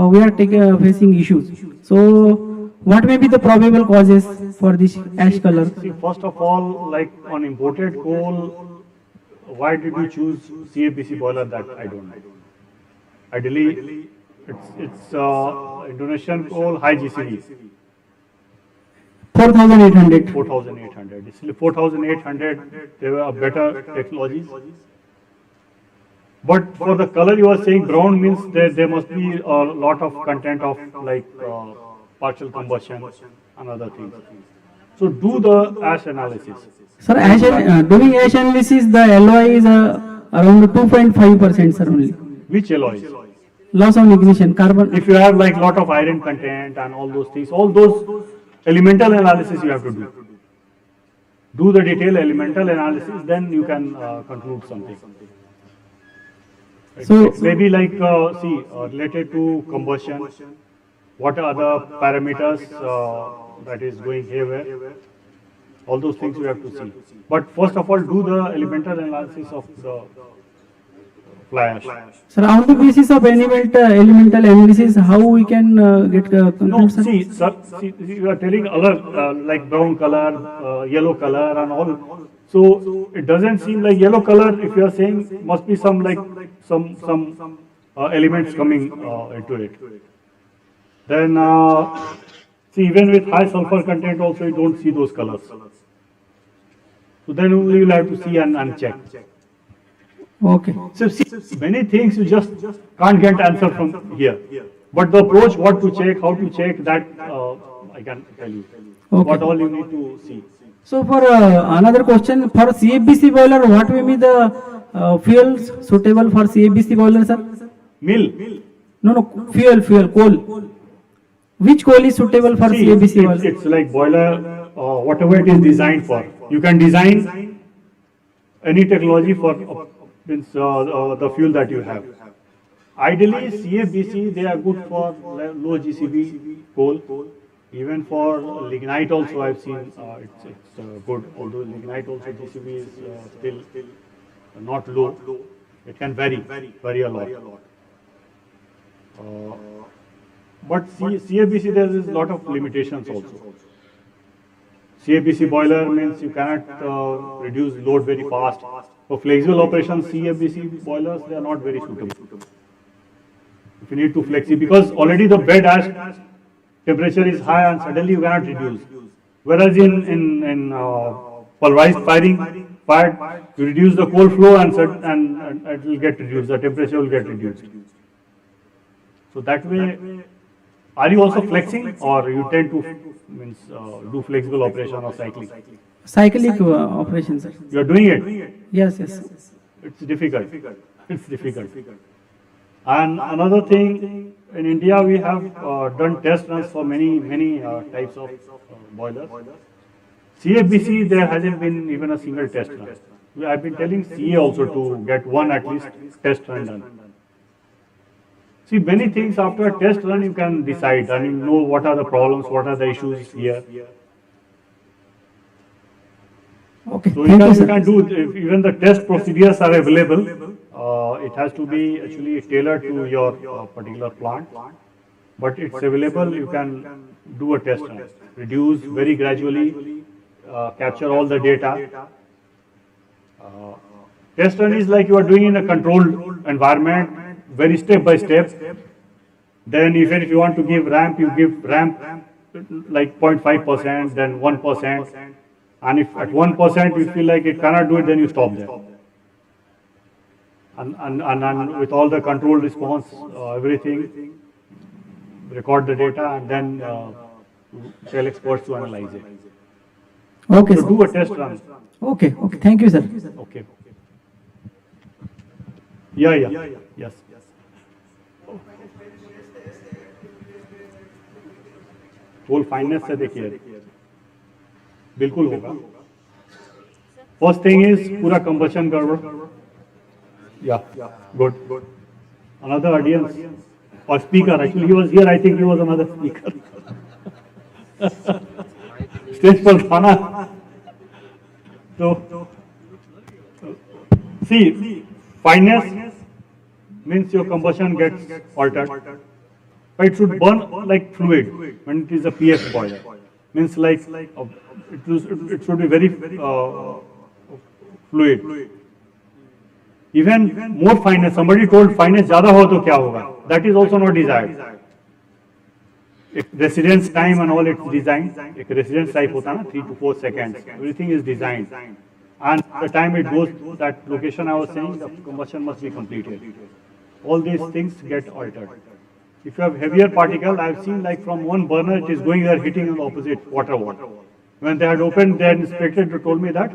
we are facing issues. So what may be the probable causes for this ash color? See, first of all, like on imported coal, why did you choose CFBC boiler? That I don't know. Ideally, it's Indonesian coal, high GCV. 4,800. 4,800. It's 4,800. There were better technologies. But for the color you are saying brown means there must be a lot of content of like partial combustion and other things. So do the ash analysis. Sir, doing ash analysis, the LOI is around 2.5%, sir, only. Which alloys? Loss of ignition, carbon. If you have like lot of iron content and all those things, all those elemental analysis you have to do. Do the detailed elemental analysis, then you can conclude something. So maybe like related to combustion, what are the parameters that is going haywire? All those things you have to see. But first of all, do the elemental analysis of the fly ash. Sir, on the basis of elemental analysis, how we can get no, see, you are telling other like brown color, yellow color and all. So it doesn't seem like yellow color. If you are saying must be some like some elements coming into it. Then see, even with high sulfur content also you don't see those colors. So then only you'll have to see and check. Okay. So see, many things you just can't get answer from here. But the approach, what to check, how to check, that I can tell you. Okay. What all you need to see. So for another question, for CFBC boiler, what will be the fuels suitable for CFBC boiler, sir? Mill. No, fuel, coal. Which coal is suitable for CFBC boiler? It's like boiler, whatever it is designed for. You can design any technology for the fuel that you have. Ideally, CFBC, they are good for low GCV coal. Even for lignite also I've seen it's good, although lignite also GCV is still not low. It can vary a lot. But CFBC, there is a lot of limitations also. CFBC boiler means you cannot reduce load very fast. For flexible operations, CFBC boilers, they are not very suitable. If you need to flexi, because already the bed ash temperature is high and suddenly you cannot reduce. Whereas in pulverized fired, you reduce the coal flow and it will get reduced, the temperature will get reduced. So that way, are you also flexing or you tend to do flexible operation or cycling? Cyclic operation, sir. You are doing it? Yes. It's difficult. And another thing, in India we have done test runs for many types of boilers. CFBC, there hasn't been even a single test run. I've been telling CA also to get one at least test run done. See, many things after a test run you can decide and you know what are the problems, what are the issues here. Okay. So you can do, if even the test procedures are available. It has to be actually tailored to your particular plant, but it's available. You can do a test run, reduce very gradually, capture all the data. Test run is like you are doing in a controlled environment, very step by step. Then even if you want to give ramp, you give ramp like 0.5%, then 1%. And if at 1% you feel like it cannot do it, then you stop there. And with all the control response, everything, record the data and then tell experts to analyze it. Okay, so sir. do a test run. Okay. Thank you, sir. Okay. Yeah. Yes. Whole fineness से देखिए, बिल्कुल होगा. First thing is पूरा combustion गड़बड़. Yeah, good. Another audience or speaker, actually he was here, I think he was another speaker. Stage पर था ना. So, see, fineness means your combustion gets altered. But it should burn like fluid when it is a PF boiler. Means like it should be very fluid. Even more fineness, somebody told fineness ज़्यादा हो तो क्या होगा? That is also not desired. If residence time and all it's designed, एक residence type होता है ना 3 to 4 seconds. Everything is designed. And the time it goes to that location I was saying, the combustion must be completed. All these things get altered. If you have heavier particle, I have seen like from one burner it is going there hitting on the opposite water. When they had opened, their inspector told me that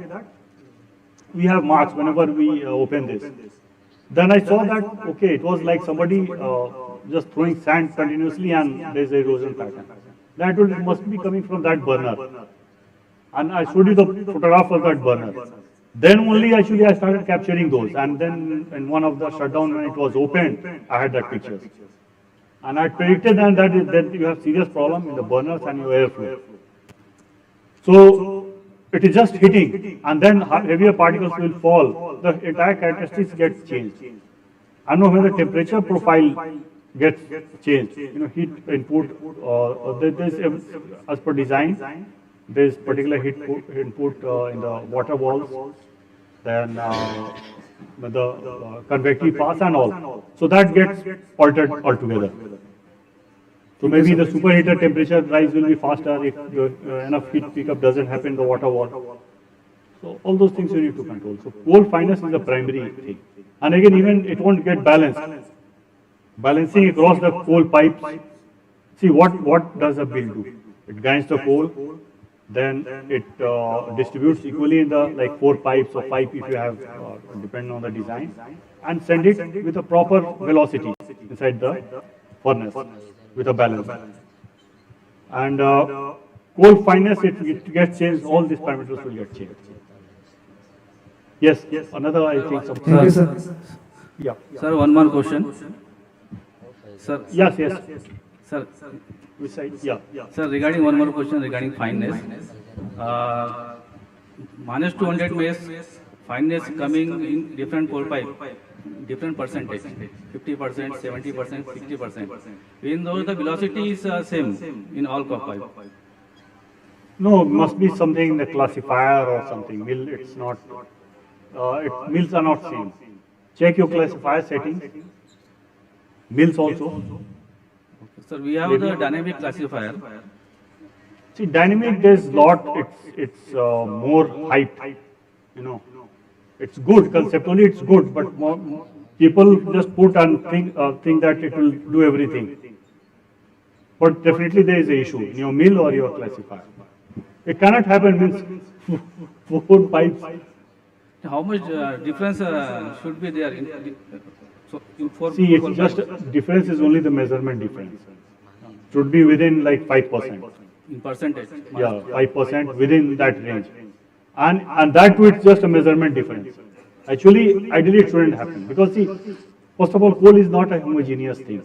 we have marks whenever we open this. Then I saw that, okay, it was like somebody just throwing sand continuously and there is a erosion pattern. Then I told it must be coming from that burner. And I showed you the photograph of that burner. Then only actually I started capturing those. And then in one of the shutdown when it was opened, I had that picture. And I predicted then that you have serious problem in the burners and your airflow. So it is just hitting and then heavier particles will fall. The entire characteristics get changed. I know when the temperature profile gets changed, heat input, as per design, there's particular input in the water walls, then the convective pass and all. So that gets altered altogether. So maybe the superheater temperature rise will be faster if enough heat pickup doesn't happen in the water wall. So all those things you need to control. So coal fineness is the primary thing. And again, even it won't get balanced. Balancing across the coal pipes. See what does a mill do? It grinds the coal, then it distributes equally in the like 4 pipes or 5 if you have, depending on the design, and send it with a proper velocity inside the furnace with a balance. And coal fineness, it gets changed, all these parameters will get changed. Yes, another I think something. Sir, Yeah. Sir, one more question. Sir. Yes. Sir. Which side? Yeah. Sir, regarding one more question regarding fineness. Minus 200 mesh fineness coming in different coal pipe, different percentage, 50%, 70%, 60%. Even though the velocity is same in all coal pipe. No, must be something in the classifier or something. Mill, it's not. Mills are not same. Check your classifier settings. Mills also. Sir, we have the dynamic classifier. See, dynamic, there's lot. It's more hype. You know, it's good conceptually. It's good, but more, people just put and think that it will do everything. But definitely there is an issue in your mill or your classifier. It cannot happen. Means 4 pipes. How much difference should be there in 4? See, it's just difference is only the measurement difference. Should be within like 5%. In percentage? Yeah, 5% within that range. And that too, it's just a measurement difference. Actually, ideally it shouldn't happen. Because see, first of all, coal is not a homogeneous thing.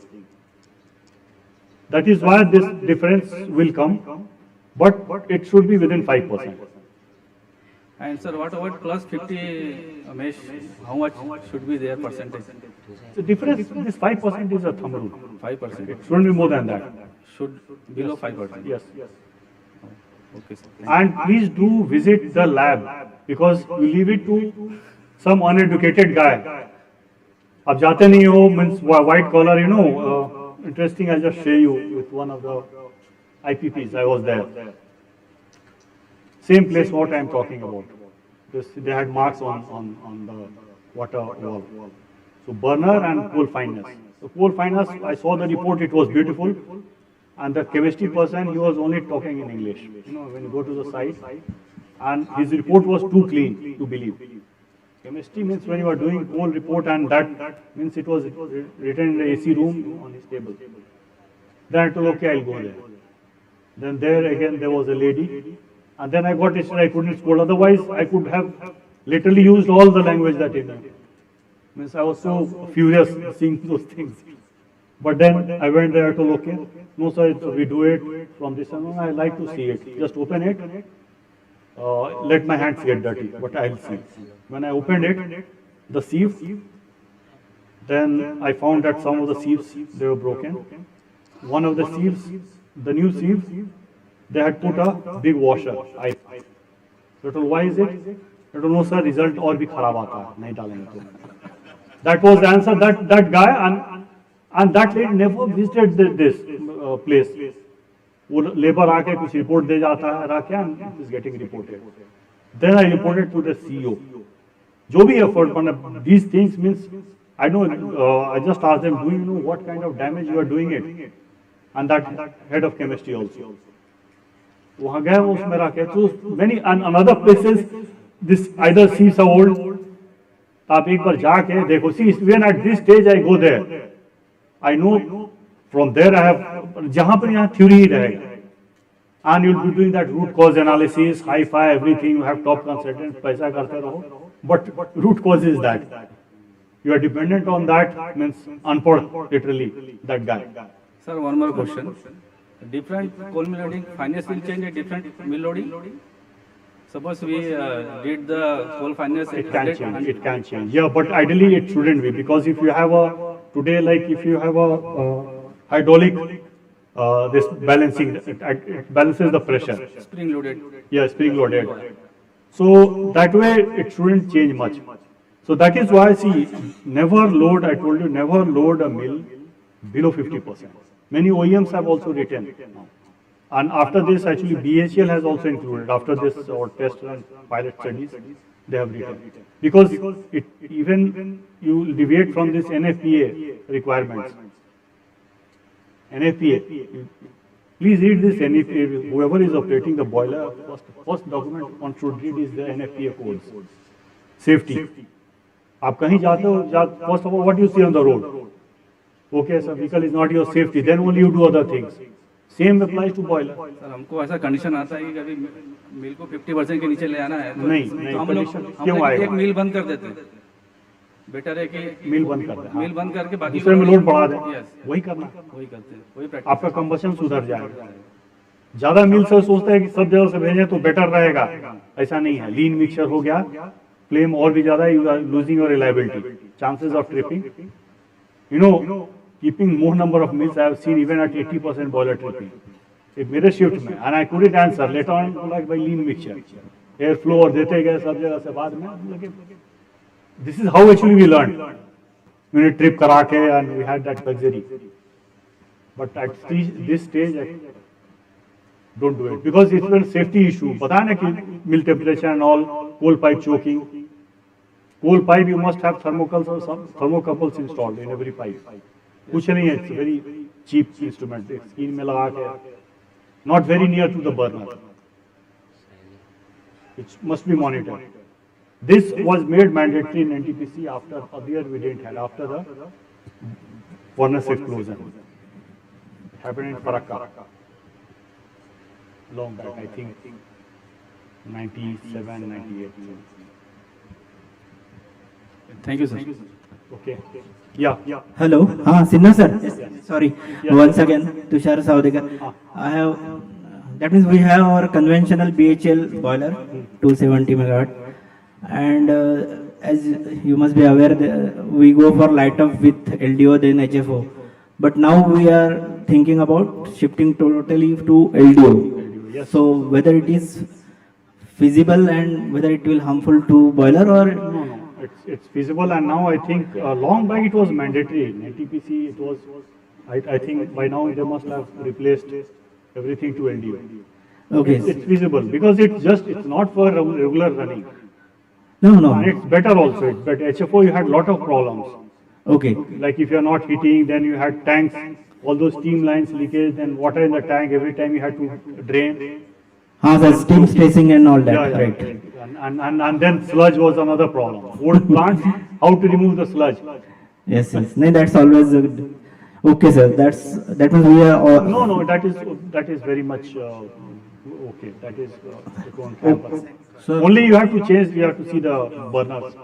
That is why this difference will come, but it should be within 5%. And sir, what about plus 50 mesh? How much should be their percentage? The difference, this 5% is a thumb rule. 5%. It shouldn't be more than that. Should below 5%. Yes. Okay, sir. And please do visit the lab, because you leave it to some uneducated guy. Ab jate nahi ho, means white collar, you know. Interesting, I'll just share you with one of the IPPs. I was there. Same place what I am talking about. They had marks on the water wall. So burner and coal fineness. So coal fineness, I saw the report, it was beautiful. And the chemistry person, he was only talking in English. You know, when you go to the site, and his report was too clean to believe. Chemistry means when you are doing coal report, and that means it was written in the AC room on his table. Then I told, okay, I'll go there. Then there again, there was a lady. And then I got it, I couldn't scold. Otherwise, I could have literally used all the language that he knew. Means I was so furious seeing those things. But then I went there, I told, okay, no sir, we do it from this and I like to see it. Just open it, let my hands get dirty, but I'll see. When I opened it, the sieve, then I found that some of the sieves, they were broken. One of the sieves, the new sieve, they had put a big washer. I told, why is it? I don't know sir, result और भी खराब आता है, नहीं डालेंगे तो. That was the answer. That guy and that lady never visited this place. वो labor आके कुछ report दे जाता है राके and is getting reported. Then I reported to the CEO. जो भी effort बना, these things means I know. I just asked them, do you know what kind of damage you are doing it? And that head of chemistry also. वहाँ गए उसमें रखे तो many and another places this either seeds are old. आप एक बार जाके देखो. See, when at this stage I go there, I know from there I have जहाँ पर यहाँ theory ही रहेगा. And you'll be doing that root cause analysis, hi-fi, everything. You have top consultants, पैसा करते रहो. But root cause is that you are dependent on that, means unpad literally that guy. Sir, one more question. Different coal mill loading, fineness will change a different mill loading? Suppose we did the coal fineness. It can change, it can change. Yeah, but ideally it shouldn't be, because if you have a, today like if you have a hydraulic this balancing, it balances the pressure. Spring loaded. Yeah, spring loaded. So that way it shouldn't change much. So that is why, see, never load, I told you, never load a mill below 50%. Many OEMs have also written now. And after this, actually, BHEL has also included, after this test and pilot studies, they have written. Because even you deviate from this NFPA requirements. NFPA, please read this NFPA, whoever is operating the boiler, first document one should read is the NFPA codes. Safety. आप कहीं जाते हो, first of all, what you see on the road? Okay, so vehicle is not your safety, then only you do other things. Same applies to boiler. Sir हमको ऐसा condition आता है कि कभी मिल को 50% के नीचे ले आना है तो नहीं, हम लोग एक मिल बंद कर देते हैं. बेटर है कि मिल बंद कर दें, मिल बंद करके बाकी दूसरे में लोड बढ़ा दें, वही करना, वही करते हैं, वही प्रैक्टिस. आपका कंबशन सुधर जाएगा. ज्यादा मिल से सोचते हैं कि सब जगह से भेजें तो बेटर रहेगा, ऐसा नहीं है. लीन मिक्सचर हो गया, फ्लेम और भी ज्यादा, you are losing your reliability, chances of tripping. You know, keeping more number of mills, I have seen even at 80% boiler tripping. एक मेरे शिफ्ट में, and I couldn't answer. Later on, like by lean mixture, air flow और देते गए सब जगह से बाद में. This is how actually we learned. We trip करा के and we had that luxury. But at this stage, don't do it because it's a safety issue. पता है ना कि mill temperature and all, coal pipe choking. Coal pipe, you must have thermocouples or some thermocouples installed in every pipe. कुछ नहीं है, it's a very cheap instrument. Skin में लगा के, not very near to the burner. It must be monitored. This was made mandatory in NTPC after earlier we didn't have, after the furnace explosion. It happened in Farakka. Long back, I think 97, 98. Thank you, sir. Okay. Yeah. Hello. Sinha sir. Sorry. Once again, Tushar Saudekar. I have. That means we have our conventional BHL boiler, 270 megawatt, and as you must be aware, we go for light up with LDO then HFO. But now we are thinking about shifting totally to LDO. Yes. So whether it is feasible and whether it will harmful to boiler or no. It's feasible, and now I think long back it was mandatory. In NTPC it was, I think by now they must have replaced everything to LDO. Okay. It's feasible because it's not for regular running. No. And it's better also. It's better. HFO you had lot of problems. Okay. Like if you're not heating, then you had tanks, all those steam lines leakage, then water in the tank every time you had to drain. So steam stressing and all that, right? And then sludge was another problem. Old plants, how to remove the sludge? Yes. No, that's always good. Okay, sir. That means we are all. No. That is very much okay. That is on campus. Only you have to change. You have to see the burners.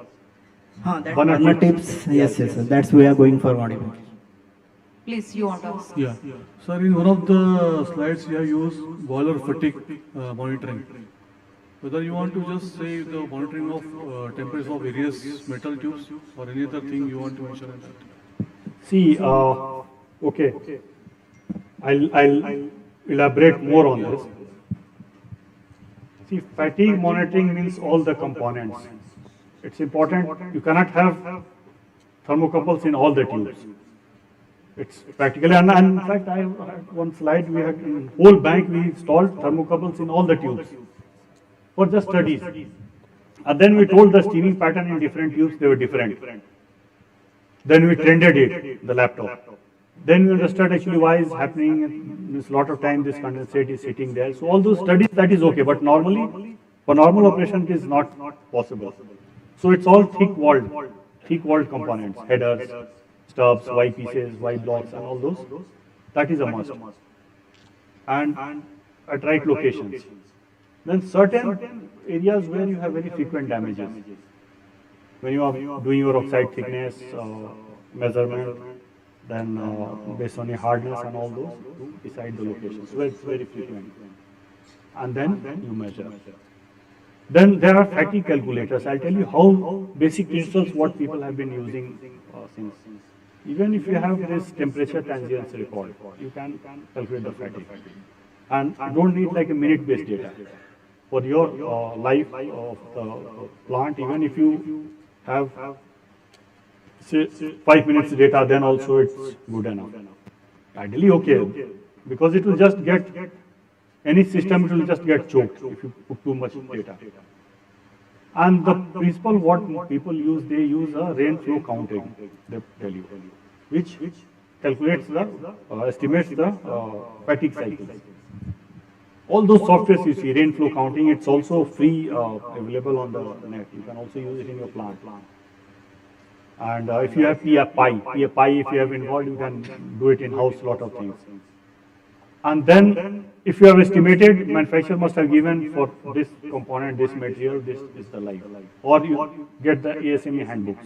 Burner tips. Yes. That's we are going for modification. Please, you want to ask? Yeah. Sir, in one of the slides you have used boiler fatigue monitoring. Whether you want to just say the monitoring of temperature of various metal tubes or any other thing you want to mention in that? See, okay. I'll elaborate more on this. See, fatigue monitoring means all the components. It's important. You cannot have thermocouples in all the tubes. It's practically, and in fact, I had one slide. We had in whole bank we installed thermocouples in all the tubes for just studies. And then we told the steaming pattern in different tubes, they were different. Then we trended it, the laptop. Then we understood actually why it's happening. There's a lot of time this condensate is sitting there. So all those studies, that is okay. But normally, for normal operation, it is not possible. So it's all thick-walled components, headers, stubs, Y pieces, Y blocks, and all those. That is a must. And at right locations. Then certain areas where you have very frequent damages. When you are doing your oxide thickness measurement, then based on your hardness and all those, you decide the locations where it's very frequent. And then you measure. Then there are fatigue calculators. I'll tell you how basic principles what people have been using since Even if you have this temperature transience record, you can calculate the fatigue. And you don't need like a minute-based data. For your life of the plant, even if you have say 5 minutes data, then also it's good enough. Ideally okay, because it will just get, any system it will just get choked if you put too much data. And the principle what people use, they use a rain flow counting, they tell you, which calculates the, estimates the fatigue cycles. All those softwares you see, rain flow counting, it's also free, available on the net. You can also use it in your plant. And if you have PFI, if you have involved, you can do it in-house, lot of things. And then, if you have estimated, manufacturer must have given for this component, this material, this is the life. Or you get the ASME handbooks.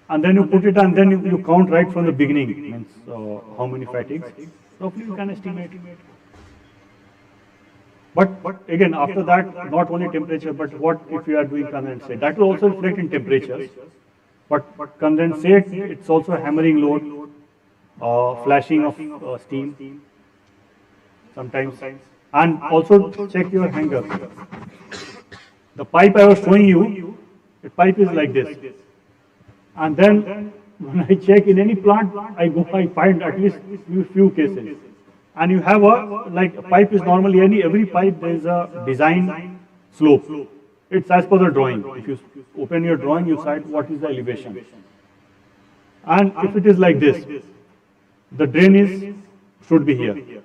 And then you put it, and then you count right from the beginning, means how many fatigues. Roughly you can estimate. But again, after that, not only temperature, but what if you are doing condensate? That will also reflect in temperatures. But condensate, it's also hammering load, flashing of steam, sometimes. And also check your hanger. The pipe I was showing you, the pipe is like this. And then when I check in any plant, I find at least few cases. And you have a pipe is normally, every pipe there is a design slope. It's as per the drawing. If you open your drawing, you cite what is the elevation. And if it is like this, the drain should be here.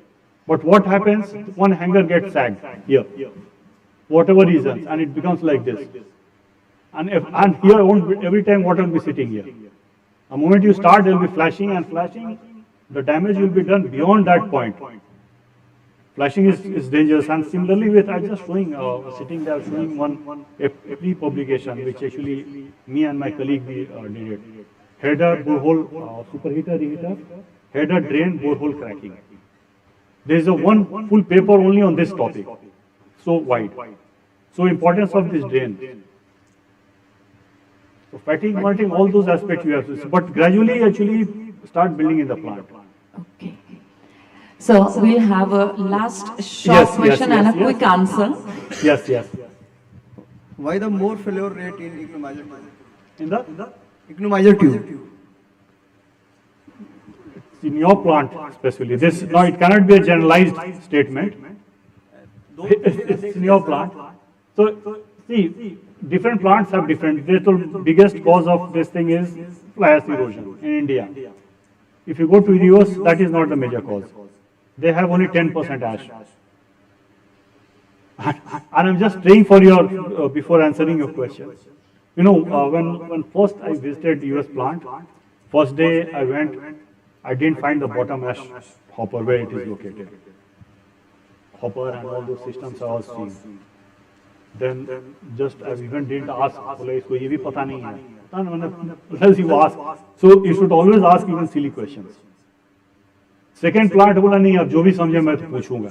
But what happens, one hanger gets sagged here, whatever reasons, and it becomes like this. And here, every time water will be sitting here. The moment you start, there will be flashing and flashing. The damage will be done beyond that point. Flashing is dangerous, and similarly with, I just showing, sitting there showing one pre-publication, which actually me and my colleague we did it. Header, borehole, superheater, reheater, header, drain, borehole cracking. There is a one full paper only on this topic, so wide. So importance of this drain. So fatigue monitoring, all those aspects you have to see, but gradually actually start building in the plant. Okay. So we'll have a last short question and a quick answer. Yes. Why the more failure rate in economizer tube? In the economizer tube. In your plant specifically, this now it cannot be a generalized statement. It's in your plant. So see, different plants have different. The biggest cause of this thing is fly ash erosion in India. If you go to the US, that is not the major cause. They have only 10% ash. And I'm just praying for your, before answering your question. You know, when first I visited US plant, first day I went, I didn't find the bottom ash hopper where it is located. Hopper and all those systems I was seeing. Then just I even didn't ask, isko ye bhi pata nahi hai. Unless you ask. So you should always ask even silly questions. Second plant बोला नहीं अब जो भी समझे मैं पूछूंगा.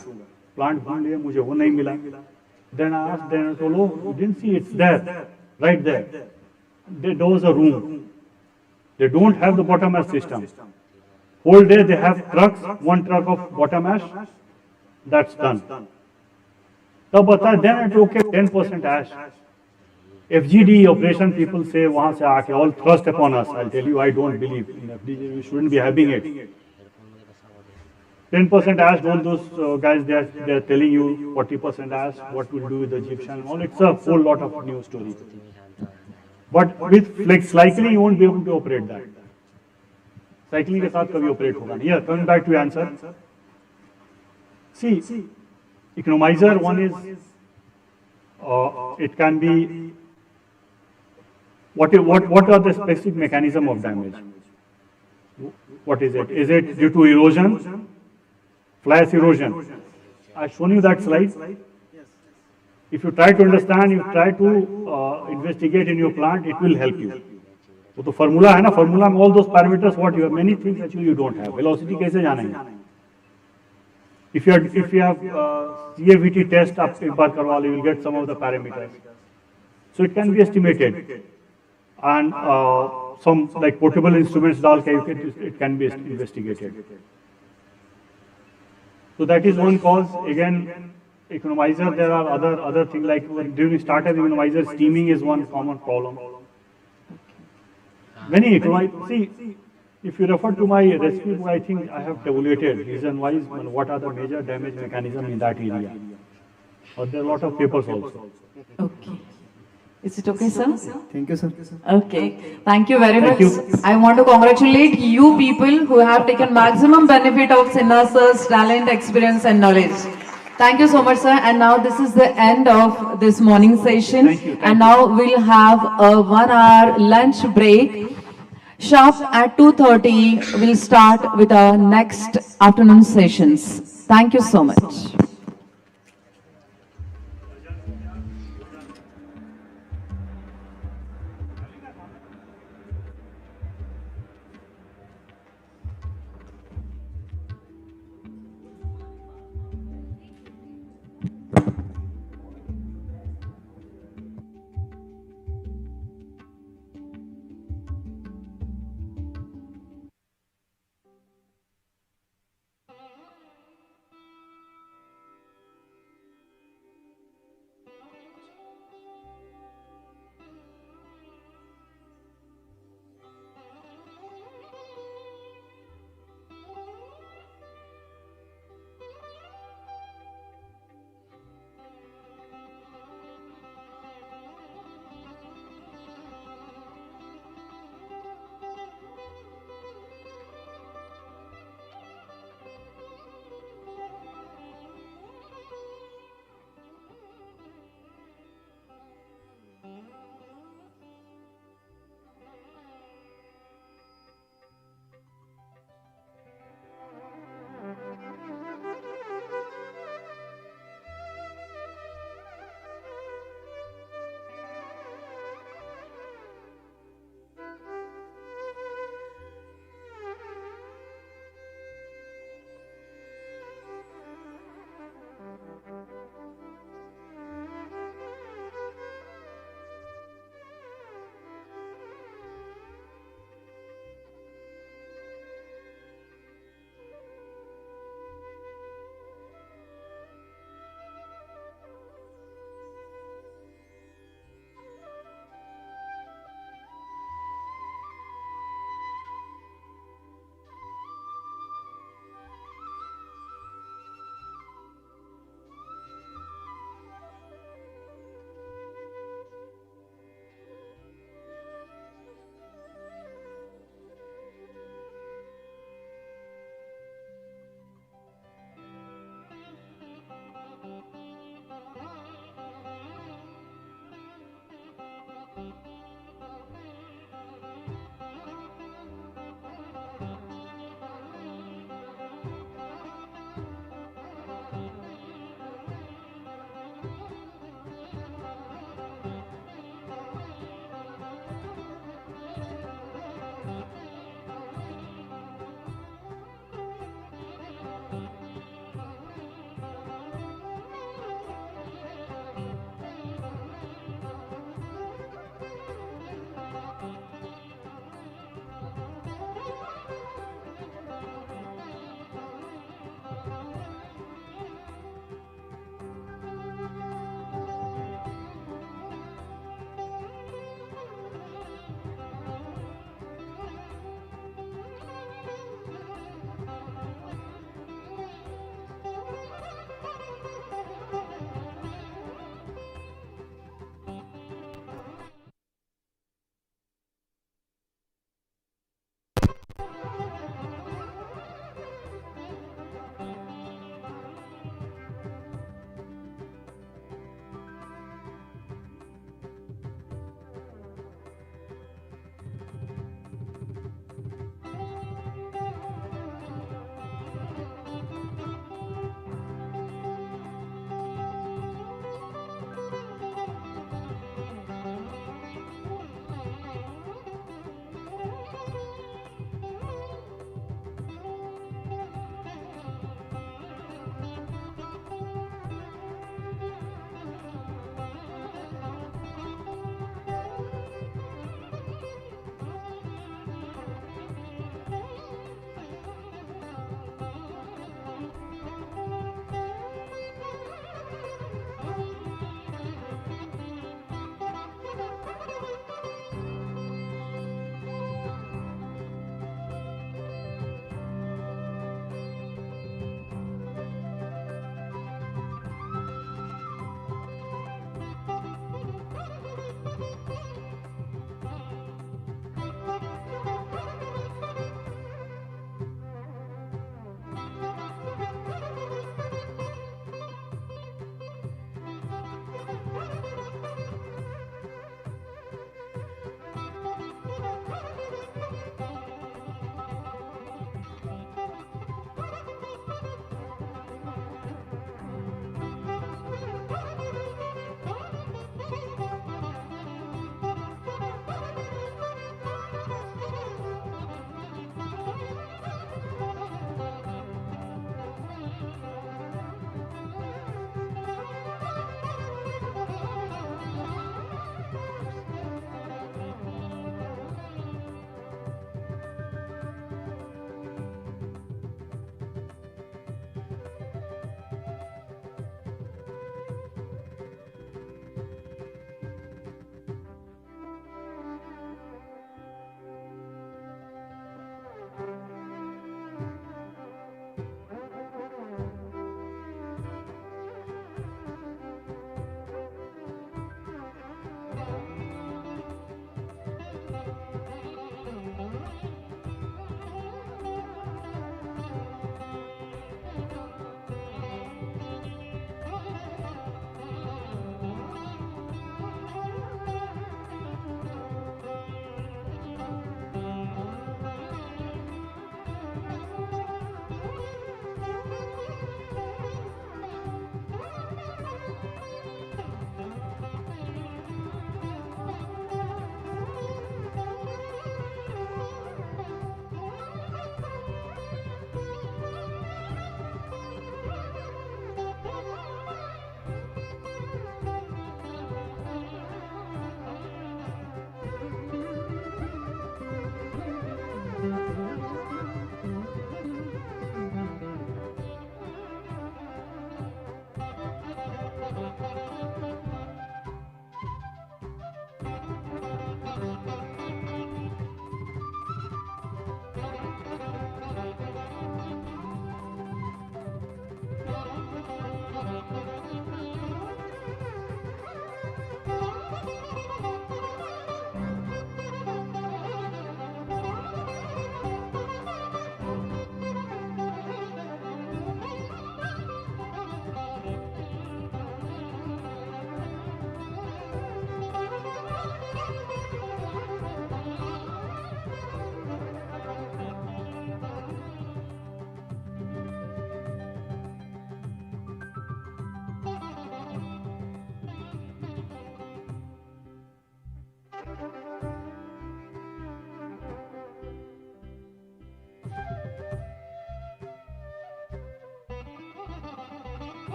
Plant ढूंढ लिया मुझे वो नहीं मिला. Then I asked, then I told, oh, you didn't see it's there, right there. There was a room. They don't have the bottom ash system. Whole day they have trucks, one truck of bottom ash. That's done. तब बता, then I told, okay, 10% ash. FGD operation people say वहाँ से आके all thrust upon us. I'll tell you, I don't believe in FGD. We shouldn't be having it. 10% ash, all those guys they are telling you 40% ash, what we'll do with the Egyptian, all it's a whole lot of new story. But with flex cycling, you won't be able to operate that. Cycling के साथ कभी operate होगा नहीं. Yeah, coming back to your answer. See, economizer one is, it can be, what are the specific mechanism of damage? What is it? Is it due to erosion? Fly ash erosion. I've shown you that slide. If you try to understand, you try to investigate in your plant, it will help you. So the formula है ना, formula में all those parameters, what you have, many things actually you don't have. Velocity कैसे जाना है? If you have CFBC test आप एक बार करवा लो, you will get some of the parameters. So it can be estimated. And some like portable instruments डाल के it can be investigated. So that is one cause. Again, economizer, there are other things like during startup economizer, steaming is one common problem. Many economizer, see, if you refer to my recipe book, I think I have tabulated reason-wise what are the major damage mechanism in that area. Or there are a lot of papers also. Okay. Is it okay, sir? Thank you, sir. Okay. Thank you very Thank much. you. I want to congratulate you people who have taken maximum benefit of Sinha sir's talent, experience and knowledge. Thank you so much, sir. And now this is the end of this morning session. Thank you. And now we'll have a 1 hour lunch break. Sharp at 2:30, we'll start with our next afternoon sessions. Thank you so much.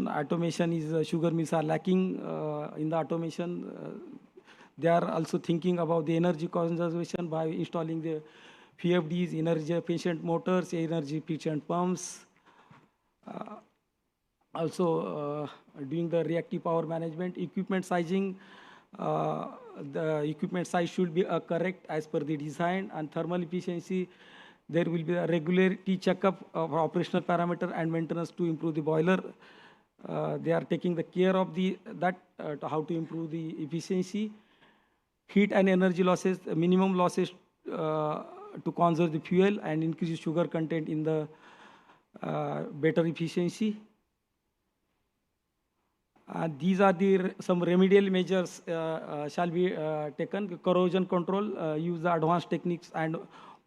automation is sugar mills are lacking in the automation. They are also thinking about the energy conservation by installing the PFDs, energy efficient motors, energy efficient pumps. Also doing the reactive power management, equipment sizing. The equipment size should be correct as per the design, and thermal efficiency. There will be a regularity checkup of operational parameter and maintenance to improve the boiler. They are taking the care of how to improve the efficiency. Heat and energy losses, minimum losses to conserve the fuel and increase sugar content in the better efficiency. These are some remedial measures shall be taken. Corrosion control, use the advanced techniques and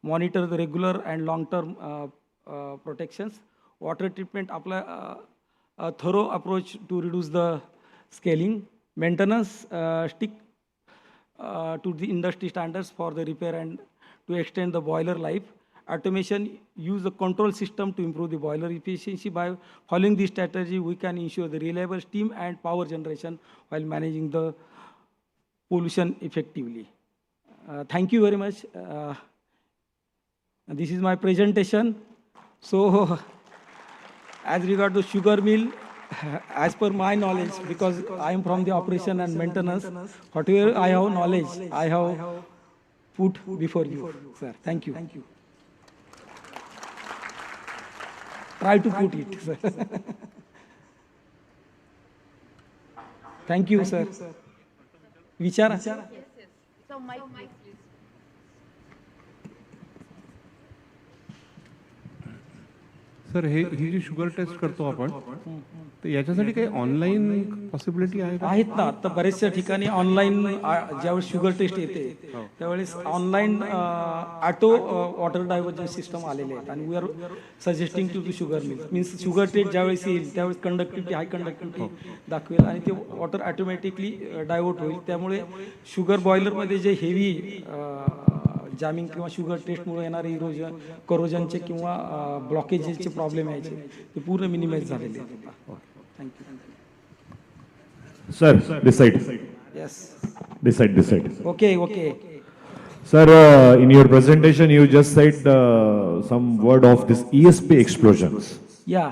monitor the regular and long-term protections. Water treatment, apply a thorough approach to reduce the scaling. Maintenance, stick to the industry standards for the repair and to extend the boiler life. Automation, use the control system to improve the boiler efficiency. By following this strategy, we can ensure the reliable steam and power generation while managing the pollution effectively. Thank you very much. This is my presentation. So, as regard to sugar mill, as per my knowledge, because I am from the operation and maintenance, whatever I have knowledge, I have put before you, sir. Thank you. Try to put it, sir. Thank you, sir. Vichara? So, Mike, please. Sir हे जी sugar test करतो आपण तर याच्यासाठी काही online possibility आहे का? आहेत ना, आता बरेचशा ठिकाणी ऑनलाईन ज्यावेळेस शुगर टेस्ट येते त्यावेळेस online auto water diversion system आलेले आहेत आणि we are suggesting to sugar mill means sugar test ज्यावेळेस येईल त्यावेळेस कंडक्टिव्हिटी हाय कंडक्टिव्हिटी दाखवेल आणि ते वॉटर ऑटोमॅटिकली डायव्हर्ट होईल. त्यामुळे शुगर बॉयलरमध्ये जे हेवी जामिंग किंवा शुगर टेस्टमुळे येणारे इरोजन करोजनचे किंवा ब्लॉकेजेसचे प्रॉब्लेम यायचे ते पूर्ण मिनिमाइज झालेले आहेत. Thank you. Sir, this side. Yes. This side. Okay. Sir, in your presentation, you just said some word of this ESP explosions. Yeah.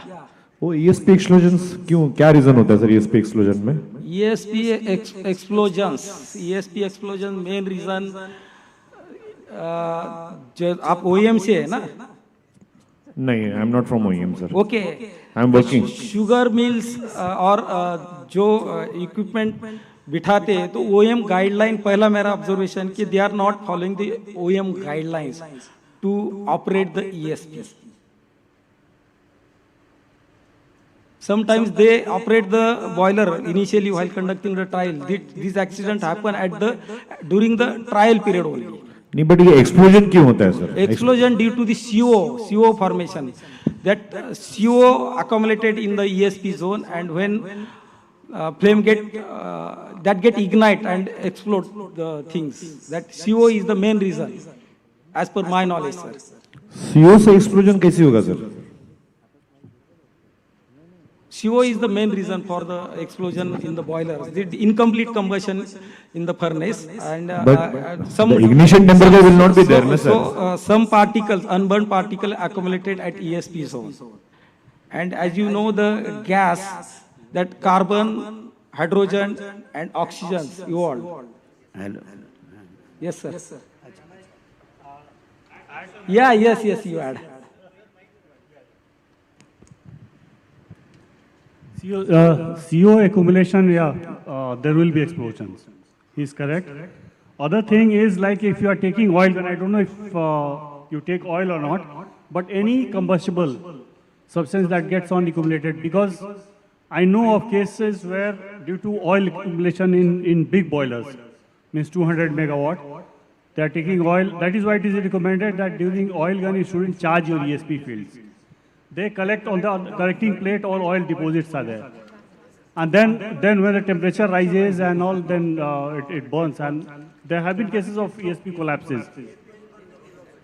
वो ESP explosions क्यों क्या reason होता है सर ESP explosion में? ESP explosion main reason जो आप OEM से है ना? नहीं, I am not from OEM sir. Okay. I am working. Sugar mills और जो इक्विपमेंट बिठाते हैं तो OEM गाइडलाइन, पहला मेरा ऑब्जर्वेशन कि they are not following the OEM guidelines to operate the ESP. Sometimes they operate the boiler initially while conducting the trial. This accident happen during the trial period only. नहीं, but ये explosion क्यों होता है sir? Explosion due to the CO formation. That CO accumulated in the ESP zone, and when flame get ignite and explode the things. That CO is the main reason, as per my knowledge, sir. CO से explosion कैसे होगा sir? CO is the main reason for the explosion in the boiler. The incomplete combustion in the furnace, and some the ignition temperature will not be there, no, sir. So some particles, unburned particle, accumulated at ESP zone, and as you know, the gas, that carbon, hydrogen, and oxygen evolved. Yes, sir. Yes, you add. CO accumulation, there will be explosions. He's correct. Other thing is, like if you are taking oil, and I don't know if you take oil or not, but any combustible substance that gets on accumulated, because I know of cases where due to oil accumulation in big boilers, means 200 megawatt, they are taking oil. That is why it is recommended that during oil gun you shouldn't charge your ESP fields. They collect on the collecting plate, all oil deposits are there. And then when the temperature rises and all, then it burns. And there have been cases of ESP collapses.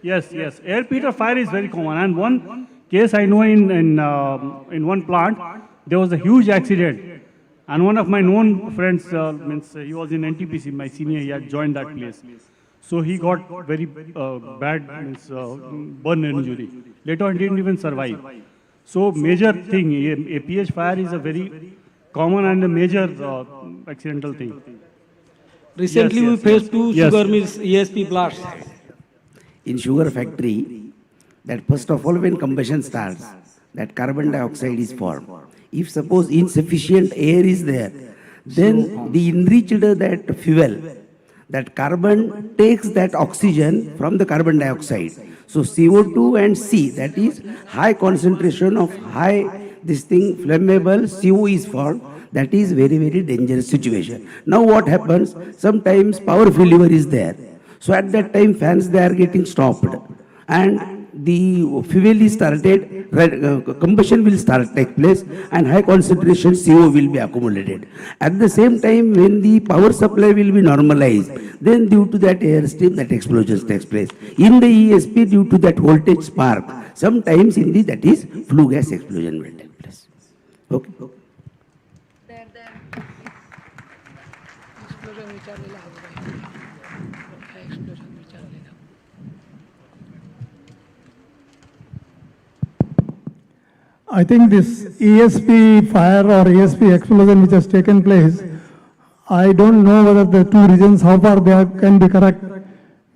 Yes. Air peter fire is very common. And one case I know in one plant, there was a huge accident. And one of my known friends, means he was in NTPC, my senior, he had joined that place. So he got very bad burn injury. Later on, he didn't even survive. So major thing, a PH fire is a very common and a major accidental thing. Recently, we faced two sugar mills ESP blasts. In sugar factory, that first of all, when combustion starts, that carbon dioxide is formed. If suppose insufficient air is there, then the enriched that fuel, that carbon takes that oxygen from the carbon dioxide. So CO2 and C, that is high concentration of flammable CO is formed. That is very, very dangerous situation. Now what happens? Sometimes power failure is there. So at that time fans, they are getting stopped. And the fuel is started, combustion will take place, and high concentration CO will be accumulated. At the same time, when the power supply will be normalized, then due to that airstream, that explosion takes place. In the ESP, due to that voltage spark, sometimes in the, that is, flue gas explosion will take place. Okay. I think this ESP fire or ESP explosion which has taken place, I don't know whether the two reasons, how far they can be correct,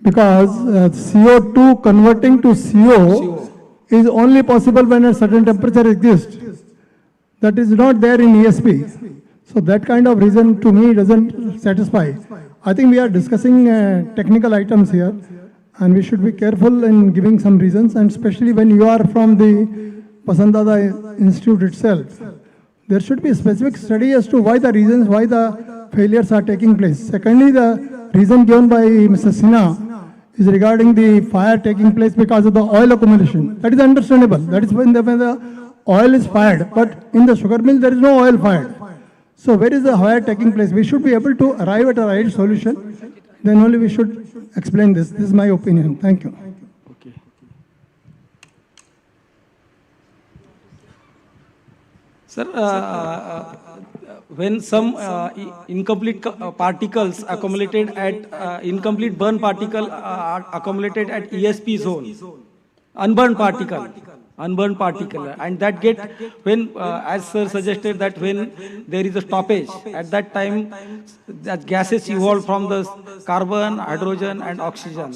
because CO2 converting to CO is only possible when a certain temperature exists. That is not there in ESP. So that kind of reason to me doesn't satisfy. I think we are discussing technical items here, and we should be careful in giving some reasons, and especially when you are from the Pasandada Institute itself, there should be a specific study as to why the reasons, why the failures are taking place. Secondly, the reason given by Mr. Sinha is regarding the fire taking place because of the oil accumulation. That is understandable. That is when the oil is fired. But in the sugar mill, there is no oil fired. So where is the fire taking place? We should be able to arrive at a right solution. Then only we should explain this. This is my opinion. Thank you. Sir, when some incomplete particles accumulated at incomplete burn particle accumulated at ESP zone, unburned particle, and that get when as sir suggested that when there is a stoppage, at that time that gases evolve from the carbon, hydrogen and oxygen,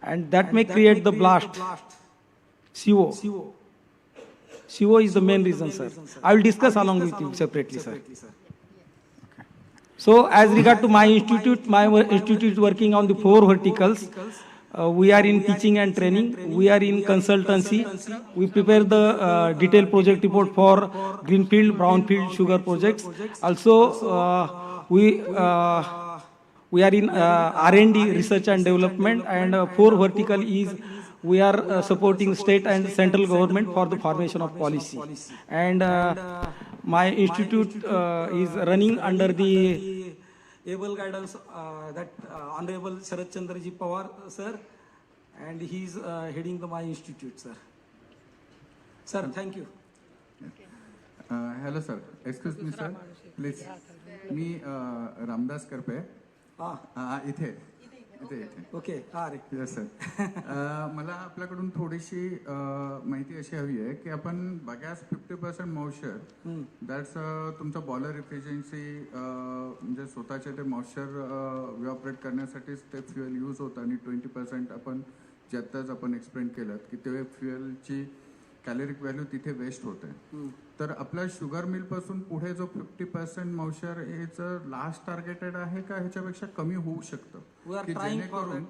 and that may create the blast, CO. CO is the main reason, sir. I will discuss along with you separately, sir. So, as regard to my institute is working on the 4 verticals. We are in teaching and training. We are in consultancy. We prepare the detailed project report for greenfield, brownfield sugar projects. Also, we are in R&D, research and development, and 4 vertical is we are supporting state and central government for the formation of policy. And my institute is running under the able guidance that Honorable Sharat Chandraji Pawar, sir, and he is heading my institute, sir. Sir, thank you. Hello, sir. Excuse me, sir. Please. Me, Ramdas Karpe. इथे. Okay. Yes sir. मला आपल्याकडून थोडीशी माहिती अशी हवी आहे की आपण बघास 50% मॉइश्चर दॅट्स तुमचा बॉयलर इफिशियन्सी म्हणजे स्वतःचे ते मॉइश्चर इव्हॅपोरेट करण्यासाठीच ते फ्युएल यूज होतं आणि 20% आपण ज्यातच आपण एक्सप्लेन केलं की ते फ्युएलची कॅलरिक व्हॅल्यू तिथे वेस्ट होते. तर आपल्या शुगर मिल पासून पुढे जो 50% मॉइश्चर हेचं लास्ट टार्गेटेड आहे का ह्याच्यापेक्षा कमी होऊ शकतं की जेणेकरून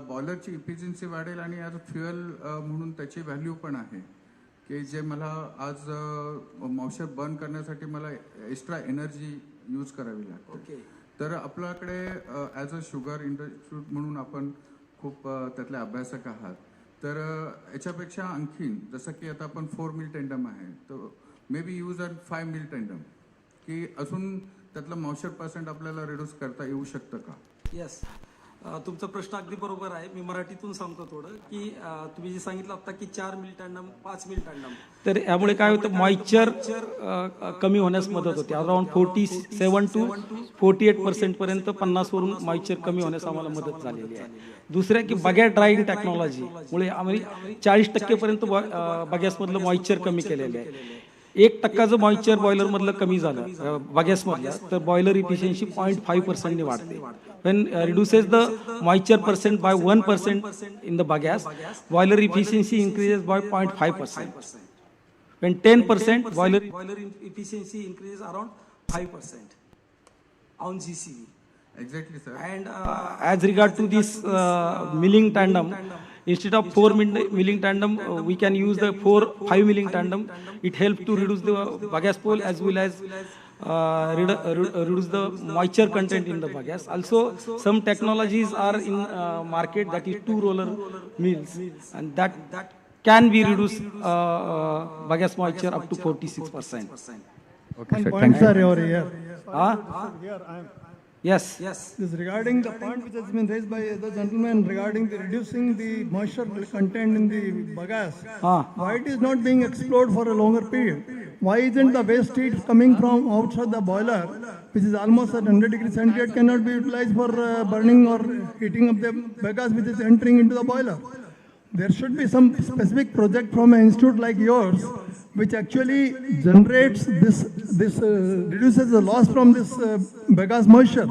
बॉयलरची इफिशियन्सी वाढेल आणि ॲज फ्युएल म्हणून त्याची व्हॅल्यू पण आहे की जे मला आज मॉइश्चर बर्न करण्यासाठी मला एक्स्ट्रा एनर्जी यूज करावी लागते. तर आपल्याकडे ॲज अ शुगर इंस्टिट्यूट म्हणून आपण खूप त्यातले अभ्यासक आहात. तर याच्यापेक्षा आणखीन जसं की आता आपण 4 मिल टेंडम आहे तर may be use a 5 mill tandem की अजून त्यातलं मॉइश्चर पर्सेंट आपल्याला रिड्यूस करता येऊ शकतं का? येस. तुमचा प्रश्न अगदी बरोबर आहे. मी मराठीतून सांगतो थोडं की तुम्ही जे सांगितलं आता की 4 मिली टँडम 5 मिली टँडम, तर यामुळे काय होतं, मॉइश्चर कमी होण्यास मदत होते. अराउंड 47 to 48% पर्यंत 50 वरून मॉइश्चर कमी होण्यास आम्हाला मदत झालेली आहे. दुसरं की बगॅस ड्रायिंग टेक्नॉलॉजीमुळे आम्ही 40% पर्यंत बगॅसमधलं मॉइश्चर कमी केलेलं आहे. 1% जर मॉइश्चर बॉयलरमधलं कमी झालं बगॅसमधलं, तर बॉयलर इफिशियन्सी 0.5% ने वाढते. When reduces the moisture percent by 1% in the bagasse, boiler efficiency increases by 0.5%. When 10%, boiler efficiency increases around 5% on GCV. Exactly, sir. And as regard to this milling tandem, instead of 4 milling tandem, we can use the 5 milling tandem. It helps to reduce the bagasse pole as well as reduce the moisture content in the bagasse. Also, some technologies are in market, that is 2 roller mills, and that can be reduced bagasse moisture up to 46%. Okay, sir. Points are over here. Yes. This regarding the point which has been raised by the gentleman regarding the reducing the moisture content in the bagasse. Why it is not being explored for a longer period? Why isn't the waste heat coming from outside the boiler, which is almost at 100 degrees centigrade, cannot be utilized for burning or heating of the bagasse which is entering into the boiler? There should be some specific project from an institute like yours which actually generates this reduces the loss from this bagasse moisture.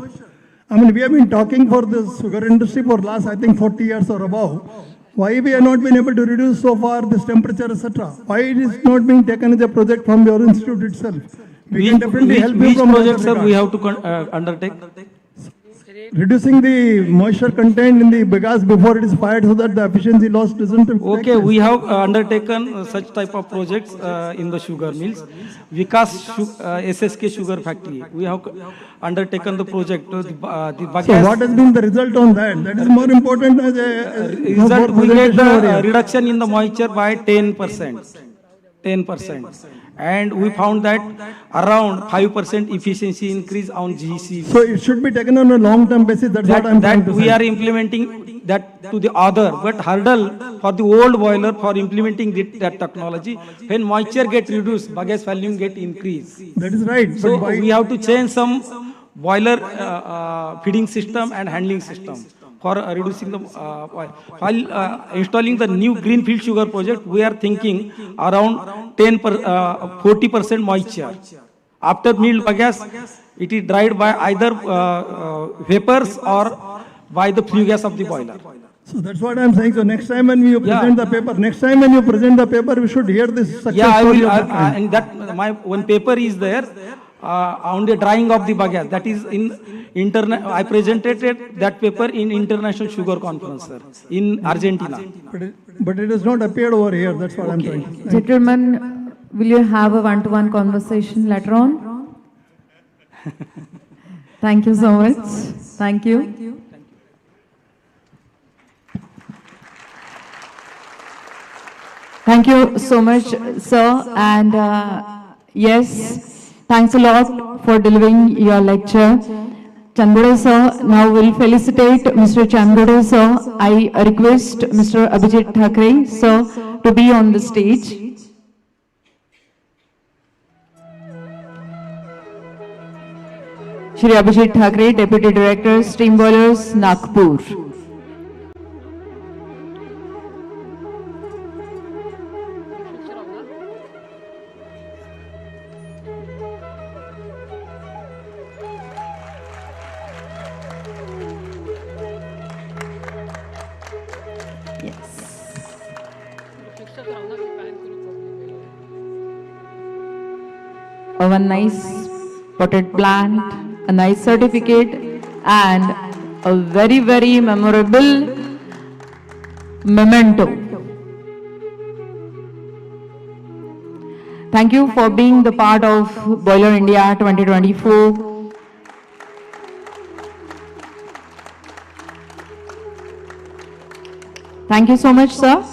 I mean, we have been talking for the sugar industry for last, I think, 40 years or above. Why we have not been able to reduce so far this temperature, etc.? Why it is not being taken as a project from your institute itself? We can definitely help you from project, sir, we have to undertake? Reducing the moisture content in the bagasse before it is fired so that the efficiency loss doesn't take Okay, place. we have undertaken such type of projects in the sugar mills. Vikas SSK sugar factory, we have undertaken the project. The bagasse. So what has been the result on that? That is more important as a result. We get the reduction in the moisture by 10%. 10%. And we found that around 5% efficiency increase on GC. So it should be taken on a long-term basis. That's what I'm trying to say. We are implementing that to the other, but hurdle for the old boiler for implementing that technology. When moisture get reduced, bagasse volume get increased. That is right. So we have to change some boiler feeding system and handling system for reducing the while installing the new greenfield sugar project. We are thinking around 40% moisture. After milled bagasse, it is dried by either vapors or by the flue gas of the boiler. So that's what I'm saying. So next time when you present the paper, we should hear this success Yeah, I story will. of that. And that my one paper is there on the drying of the bagasse. That is in I presented that paper in International Sugar Conference, sir, in Argentina. But it has not appeared over here. That's what I'm trying to say. Gentlemen, will you have a one-to-one conversation later on? Thank you so much. Thank you. Thank you so much, sir. And yes, thanks a lot for delivering your lecture. Chandore sir, now will felicitate Mr. Chandore sir. I request Mr. Abhijit Thackeray sir to be on the stage. Shri Abhijit Thackeray, Deputy Director, Steam Boilers, Nagpur. A nice potted plant, a nice certificate, and a very, very memorable memento. Thank you for being the part of Boiler India 2024. Thank you so much, sir.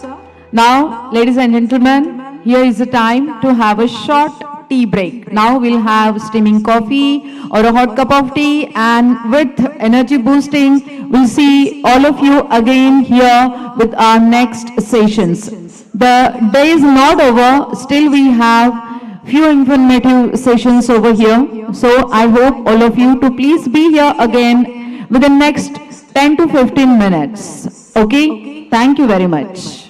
Now, ladies and gentlemen, here is the time to have a short tea break. Now we'll have steaming coffee or a hot cup of tea, and with energy boosting, we'll see all of you again here with our next sessions. The day is not over, still we have few informative sessions over here. So I hope all of you to please be here again within next 10 to 15 minutes. Okay? Thank you very much.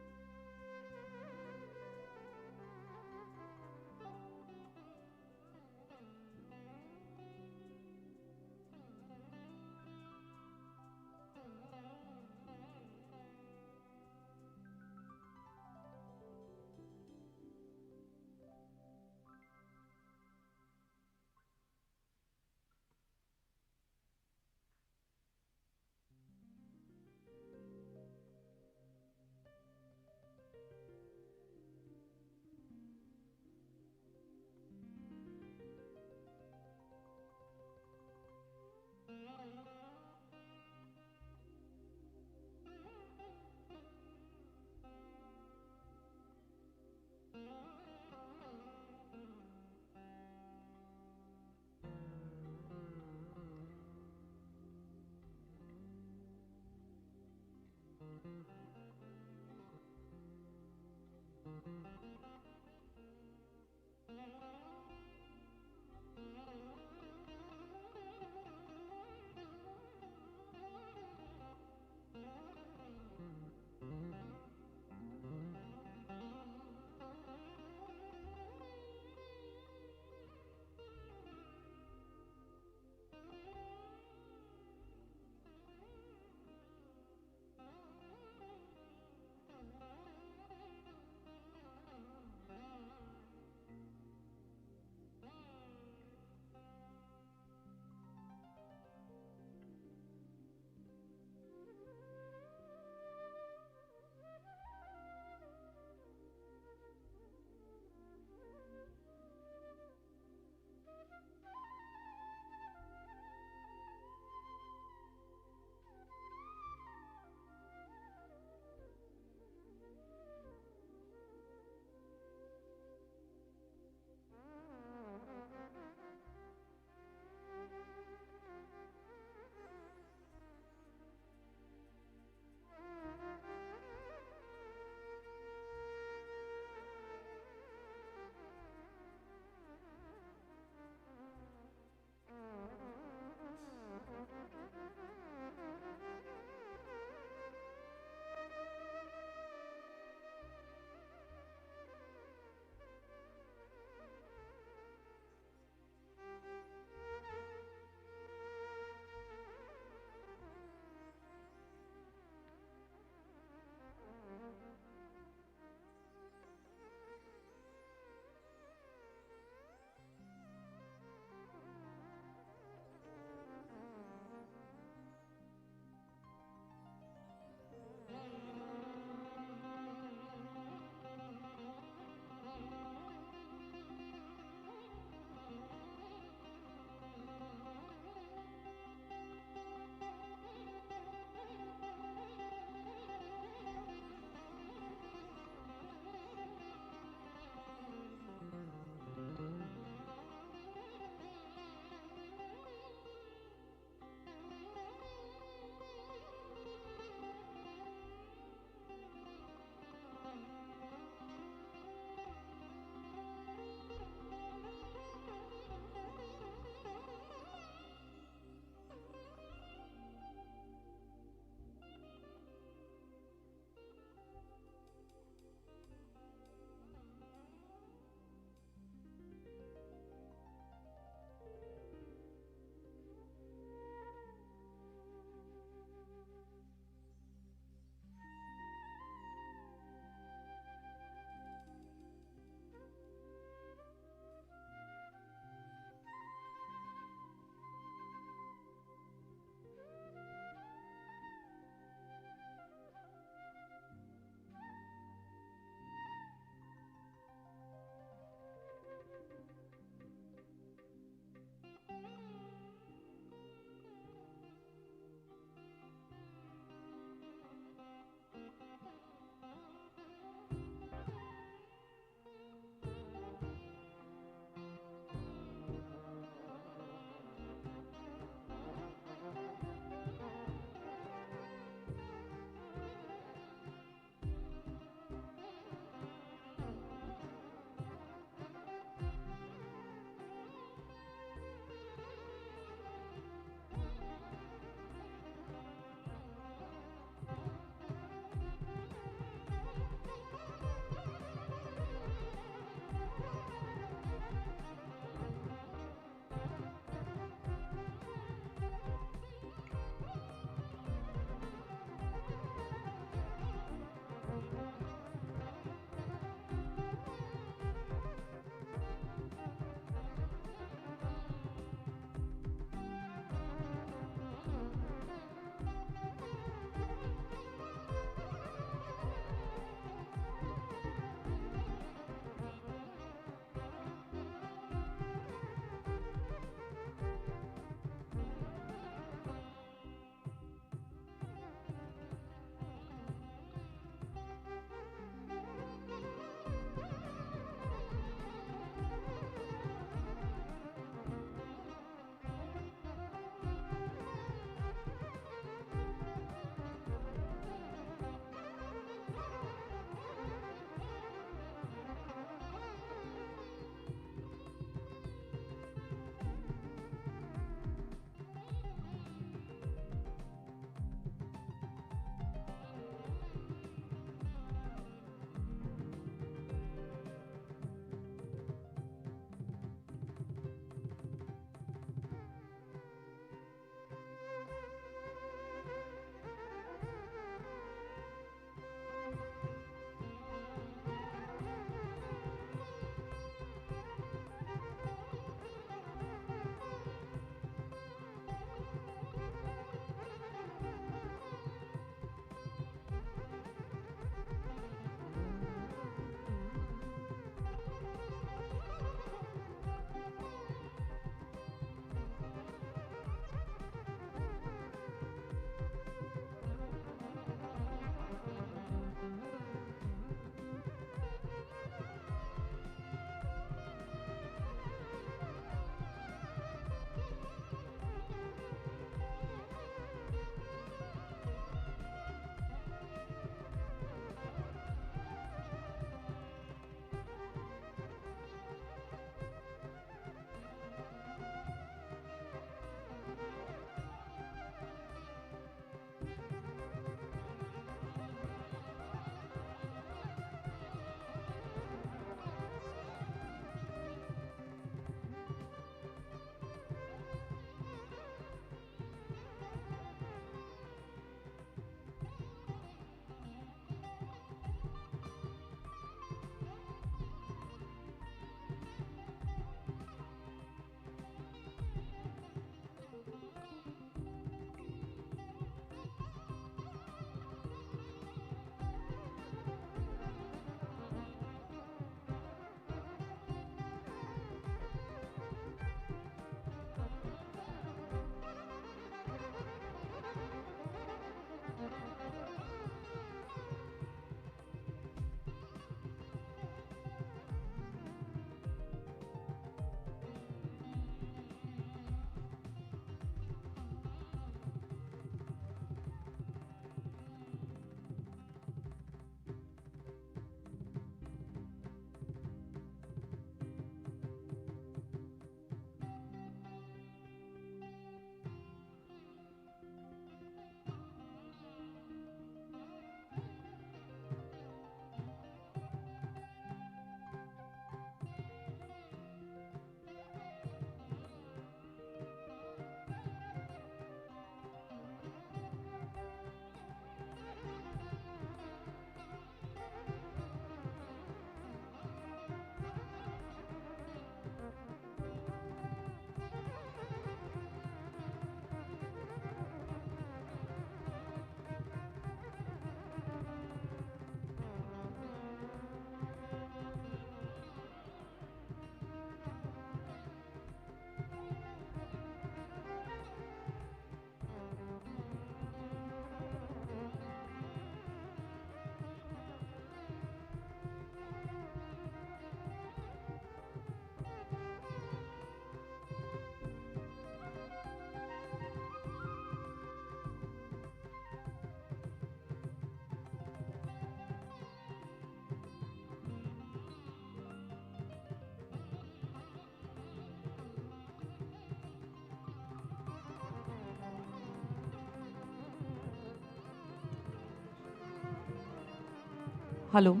Hello.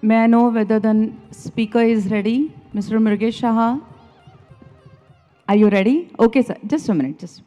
May I know whether the speaker is ready? Mr. Mrugesh Shaha? Are you ready? Okay, sir. Just a minute. Just.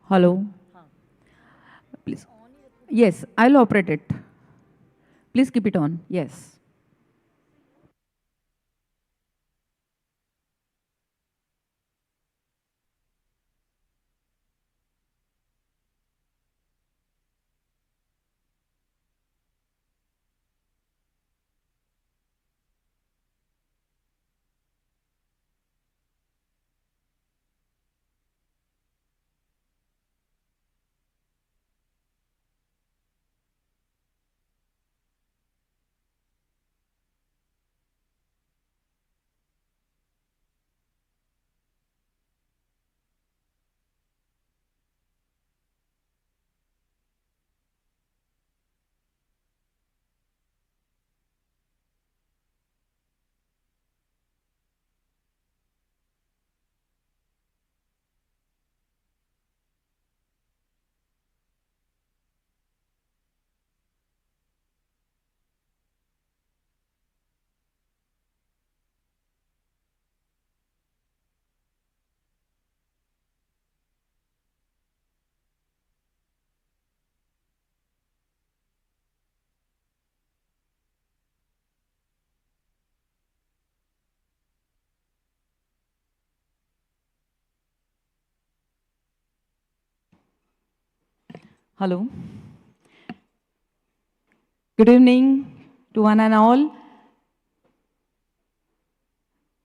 Hello. Please. Yes, I'll operate it. Please keep it on. Yes. Hello. Good evening to one and all.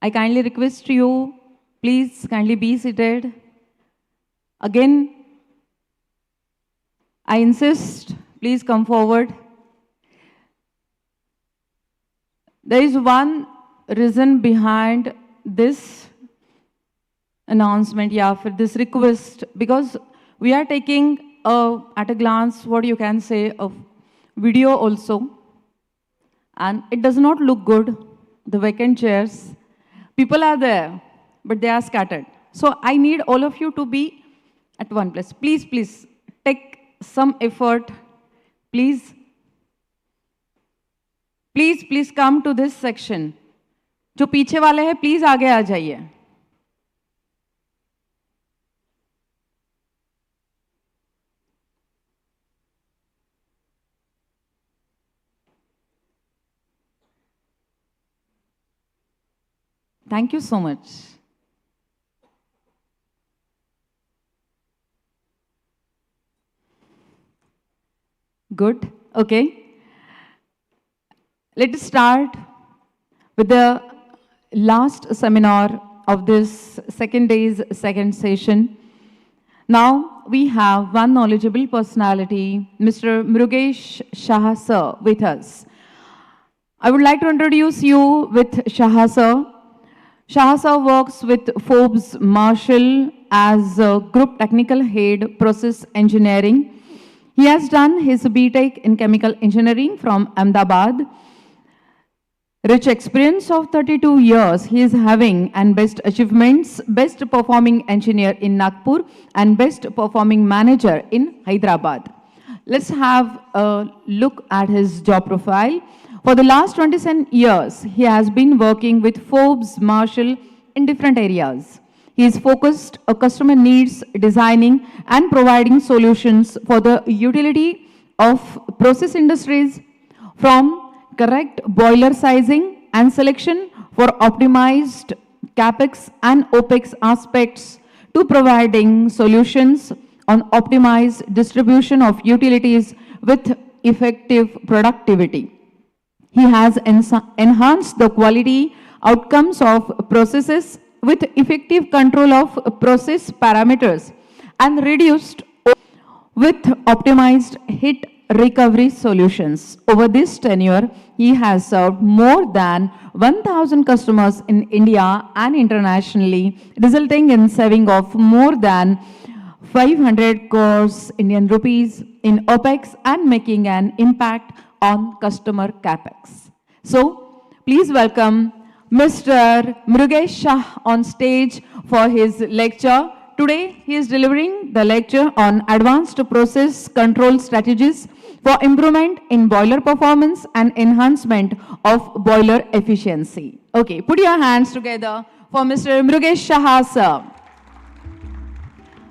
I kindly request you, please kindly be seated. Again, I insist, please come forward. There is one reason behind this announcement, yeah, for this request, because we are taking at a glance what you can say of video also, and it does not look good, the vacant chairs. People are there, but they are scattered. So I need all of you to be at one place. Please, please, take some effort. Please. Please, please come to this section. जो पीछे वाले हैं, please आगे आ जाइए. Thank you so much. Good. Okay. Let us start with the last seminar of this second day's second session. Now we have one knowledgeable personality, Mr. Mrugesh Shah sir, with us. I would like to introduce you with Shah sir. Shah sir works with Forbes Marshall as Group Technical Head Process Engineering. He has done his BTech in Chemical Engineering from Ahmedabad. Rich experience of 32 years he is having, and best achievements, best performing engineer in Nagpur and best performing manager in Hyderabad. Let's have a look at his job profile. For the last 27 years, he has been working with Forbes Marshall in different areas. He is focused on customer needs, designing and providing solutions for the utility of process industries, from correct boiler sizing and selection for optimized CapEx and OpEx aspects to providing solutions on optimized distribution of utilities with effective productivity. He has enhanced the quality outcomes of processes with effective control of process parameters and reduced with optimized heat recovery solutions. Over this tenure, he has served more than 1,000 customers in India and internationally, resulting in saving of more than 500 crores Indian rupees in OpEx and making an impact on customer CapEx. So, please welcome Mr. Mrugesh Shah on stage for his lecture. Today, he is delivering the lecture on advanced process control strategies for improvement in boiler performance and enhancement of boiler efficiency. Okay, put your hands together for Mr. Mrugesh Shah, sir.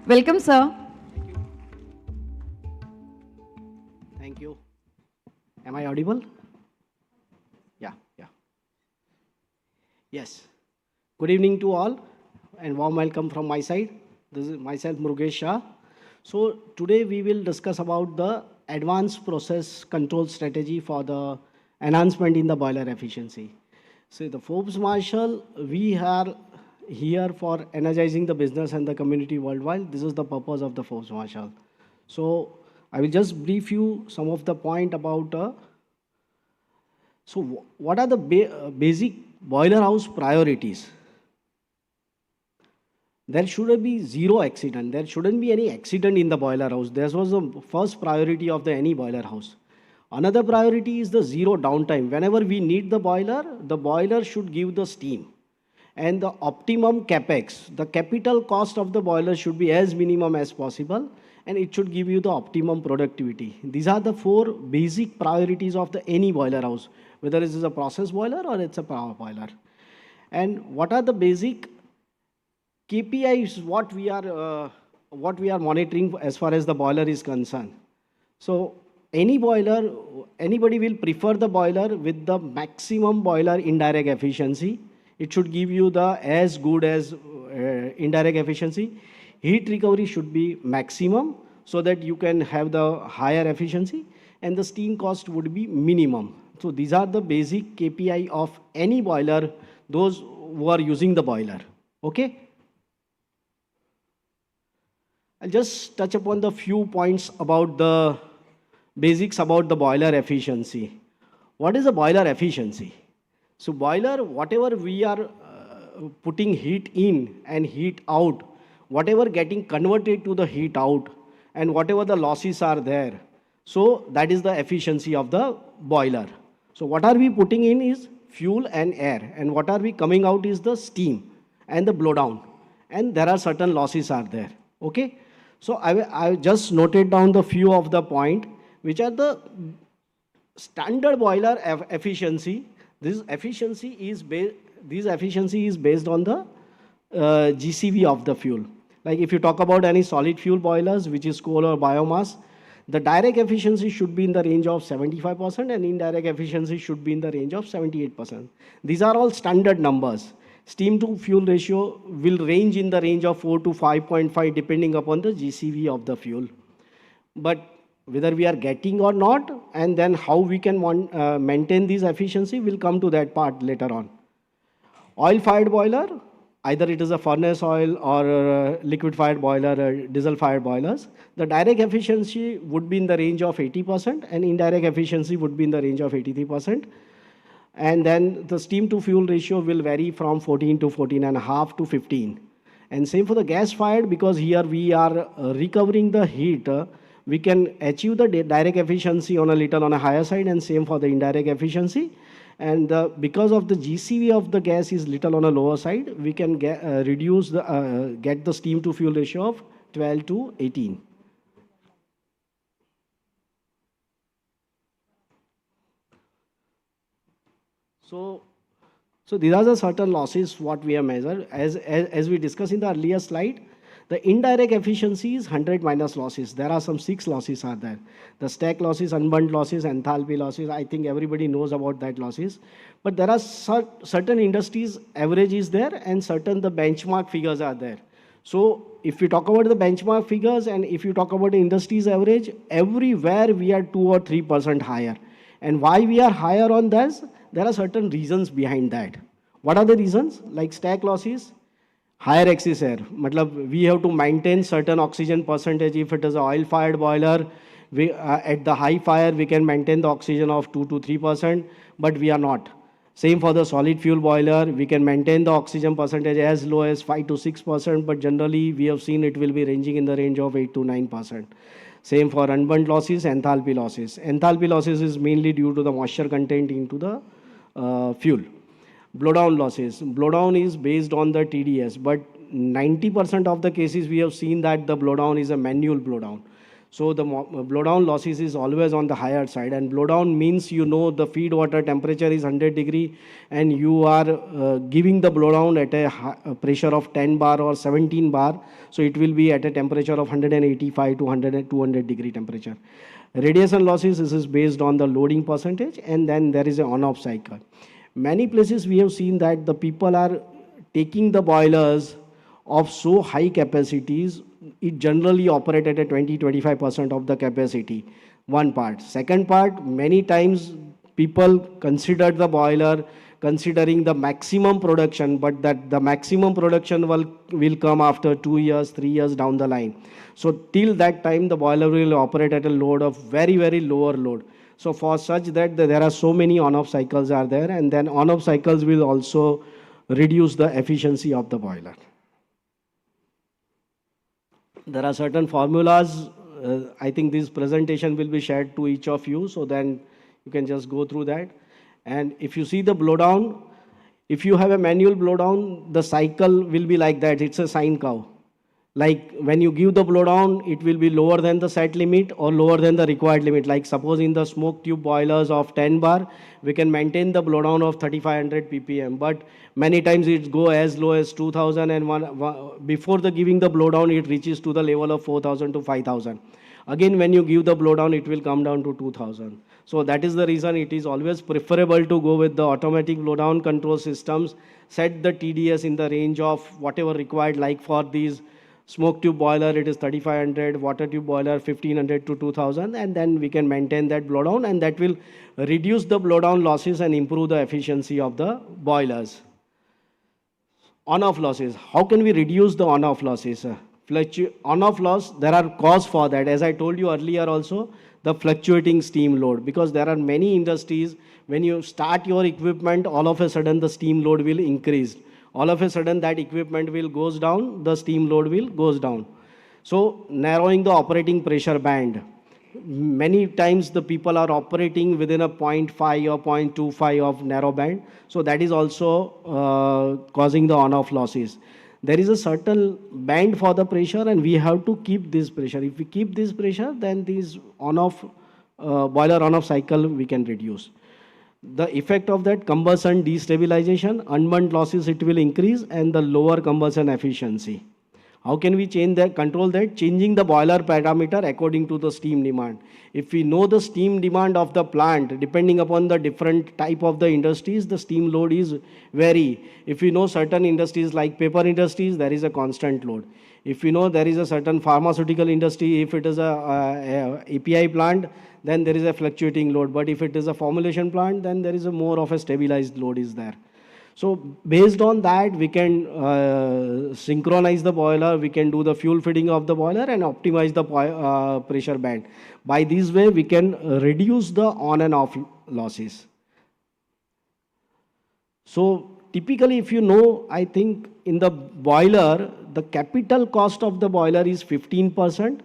Welcome, sir. Thank you. Am I audible? Yeah. Yes. Good evening to all and warm welcome from my side. This is myself, Mrugesh Shah. So today we will discuss about the advanced process control strategy for the enhancement in the boiler efficiency. So the Forbes Marshall, we are here for energizing the business and the community worldwide. This is the purpose of the Forbes Marshall. So I will just brief you some of the point about so what are the basic boiler house priorities? There should be zero accident. There shouldn't be any accident in the boiler house. This was the first priority of any boiler house. Another priority is the zero downtime. Whenever we need the boiler should give the steam. And the optimum capex, the capital cost of the boiler should be as minimum as possible, and it should give you the optimum productivity. These are the four basic priorities of any boiler house, whether it is a process boiler or it's a power boiler. And what are the basic KPIs what we are monitoring as far as the boiler is concerned? So any boiler, anybody will prefer the boiler with the maximum boiler indirect efficiency. It should give you the as good as indirect efficiency. Heat recovery should be maximum so that you can have the higher efficiency, and the steam cost would be minimum. So these are the basic KPI of any boiler, those who are using the boiler. Okay? I'll just touch upon the few points about the basics about the boiler efficiency. What is a boiler efficiency? So boiler, whatever we are putting heat in and heat out, whatever getting converted to the heat out, and whatever the losses are there, so that is the efficiency of the boiler. So what are we putting in is fuel and air, and what are we coming out is the steam and the blowdown, and there are certain losses are there. Okay? So I just noted down the few of the point, which are the standard boiler efficiency. This efficiency is based on the GCV of the fuel. Like if you talk about any solid fuel boilers, which is coal or biomass, the direct efficiency should be in the range of 75% and indirect efficiency should be in the range of 78%. These are all standard numbers. Steam to fuel ratio will range in the range of 4 to 5.5 depending upon the GCV of the fuel. But whether we are getting or not, and then how we can maintain this efficiency, we'll come to that part later on. Oil-fired boiler, either it is a furnace oil or a liquid-fired boiler or diesel-fired boilers, the direct efficiency would be in the range of 80% and indirect efficiency would be in the range of 83%. And then the steam to fuel ratio will vary from 14 to 14.5 to 15. And same for the gas-fired, because here we are recovering the heat, we can achieve the direct efficiency on a little on a higher side, and same for the indirect efficiency. And because of the GCV of the gas is little on a lower side, we can get the steam to fuel ratio of 12 to 18. So these are the certain losses what we have measured. As we discussed in the earlier slide, the indirect efficiency is 100 minus losses. There are some 6 losses are there. The stack losses, unburnt losses, enthalpy losses. I think everybody knows about that losses. But there are certain industries average is there, and certain the benchmark figures are there. So if you talk about the benchmark figures and if you talk about the industry's average, everywhere we are 2 or 3% higher. And why we are higher on this? There are certain reasons behind that. What are the reasons? Like stack losses, higher excess air. Matlab, we have to maintain certain oxygen percentage. If it is an oil-fired boiler, at the high fire, we can maintain the oxygen of 2 to 3%, but we are not. Same for the solid fuel boiler, we can maintain the oxygen percentage as low as 5 to 6%, but generally we have seen it will be ranging in the range of 8 to 9%. Same for unburnt losses, enthalpy losses. Enthalpy losses is mainly due to the moisture content into the fuel. Blowdown losses. Blowdown is based on the TDS, but 90% of the cases we have seen that the blowdown is a manual blowdown. So the blowdown losses is always on the higher side, and blowdown means the feed water temperature is 100 degree and you are giving the blowdown at a pressure of 10 bar or 17 bar. So it will be at a temperature of 185 to 200 degree temperature. Radiation losses, this is based on the loading percentage, and then there is an on-off cycle. Many places we have seen that the people are taking the boilers of so high capacities, it generally operate at a 20-25% of the capacity. One part. Second part, many times people consider the boiler considering the maximum production, but that the maximum production will come after 2 years, 3 years down the line. So till that time, the boiler will operate at a load of very, very lower load. So for such that there are so many on-off cycles are there, and then on-off cycles will also reduce the efficiency of the boiler. There are certain formulas. I think this presentation will be shared to each of you, so then you can just go through that. And if you see the blowdown, if you have a manual blowdown, the cycle will be like that. It's a sine curve. Like when you give the blowdown, it will be lower than the set limit or lower than the required limit. Like suppose in the smoke tube boilers of 10 bar, we can maintain the blowdown of 3500 ppm. But many times it go as low as 2000, and before the giving the blowdown, it reaches to the level of 4000 to 5000. Again, when you give the blowdown, it will come down to 2000. So that is the reason it is always preferable to go with the automatic blowdown control systems. Set the TDS in the range of whatever required, like for these smoke tube boiler, it is 3500, water tube boiler 1500 to 2000, and then we can maintain that blowdown, and that will reduce the blowdown losses and improve the efficiency of the boilers. On-off losses. How can we reduce the on-off losses? On-off loss, there are causes for that. As I told you earlier also, the fluctuating steam load, because there are many industries, when you start your equipment, all of a sudden the steam load will increase. All of a sudden that equipment will goes down, the steam load will goes down. So narrowing the operating pressure band. Many times the people are operating within a 0.5 or 0.25 of narrow band. So that is also causing the on-off losses. There is a certain band for the pressure, and we have to keep this pressure. If we keep this pressure, then these on-off boiler on-off cycle we can reduce. The effect of that combustion destabilization, unburnt losses, it will increase, and the lower combustion efficiency. How can we change that, control that? Changing the boiler parameter according to the steam demand. If we know the steam demand of the plant, depending upon the different type of the industries, the steam load is vary. If we know certain industries like paper industries, there is a constant load. If we know there is a certain pharmaceutical industry, if it is a API plant, then there is a fluctuating load. But if it is a formulation plant, then there is a more of a stabilized load is there. So based on that, we can synchronize the boiler, we can do the fuel feeding of the boiler and optimize the pressure band. By this way, we can reduce the on and off losses. So typically, if you know, I think in the boiler, the capital cost of the boiler is 15%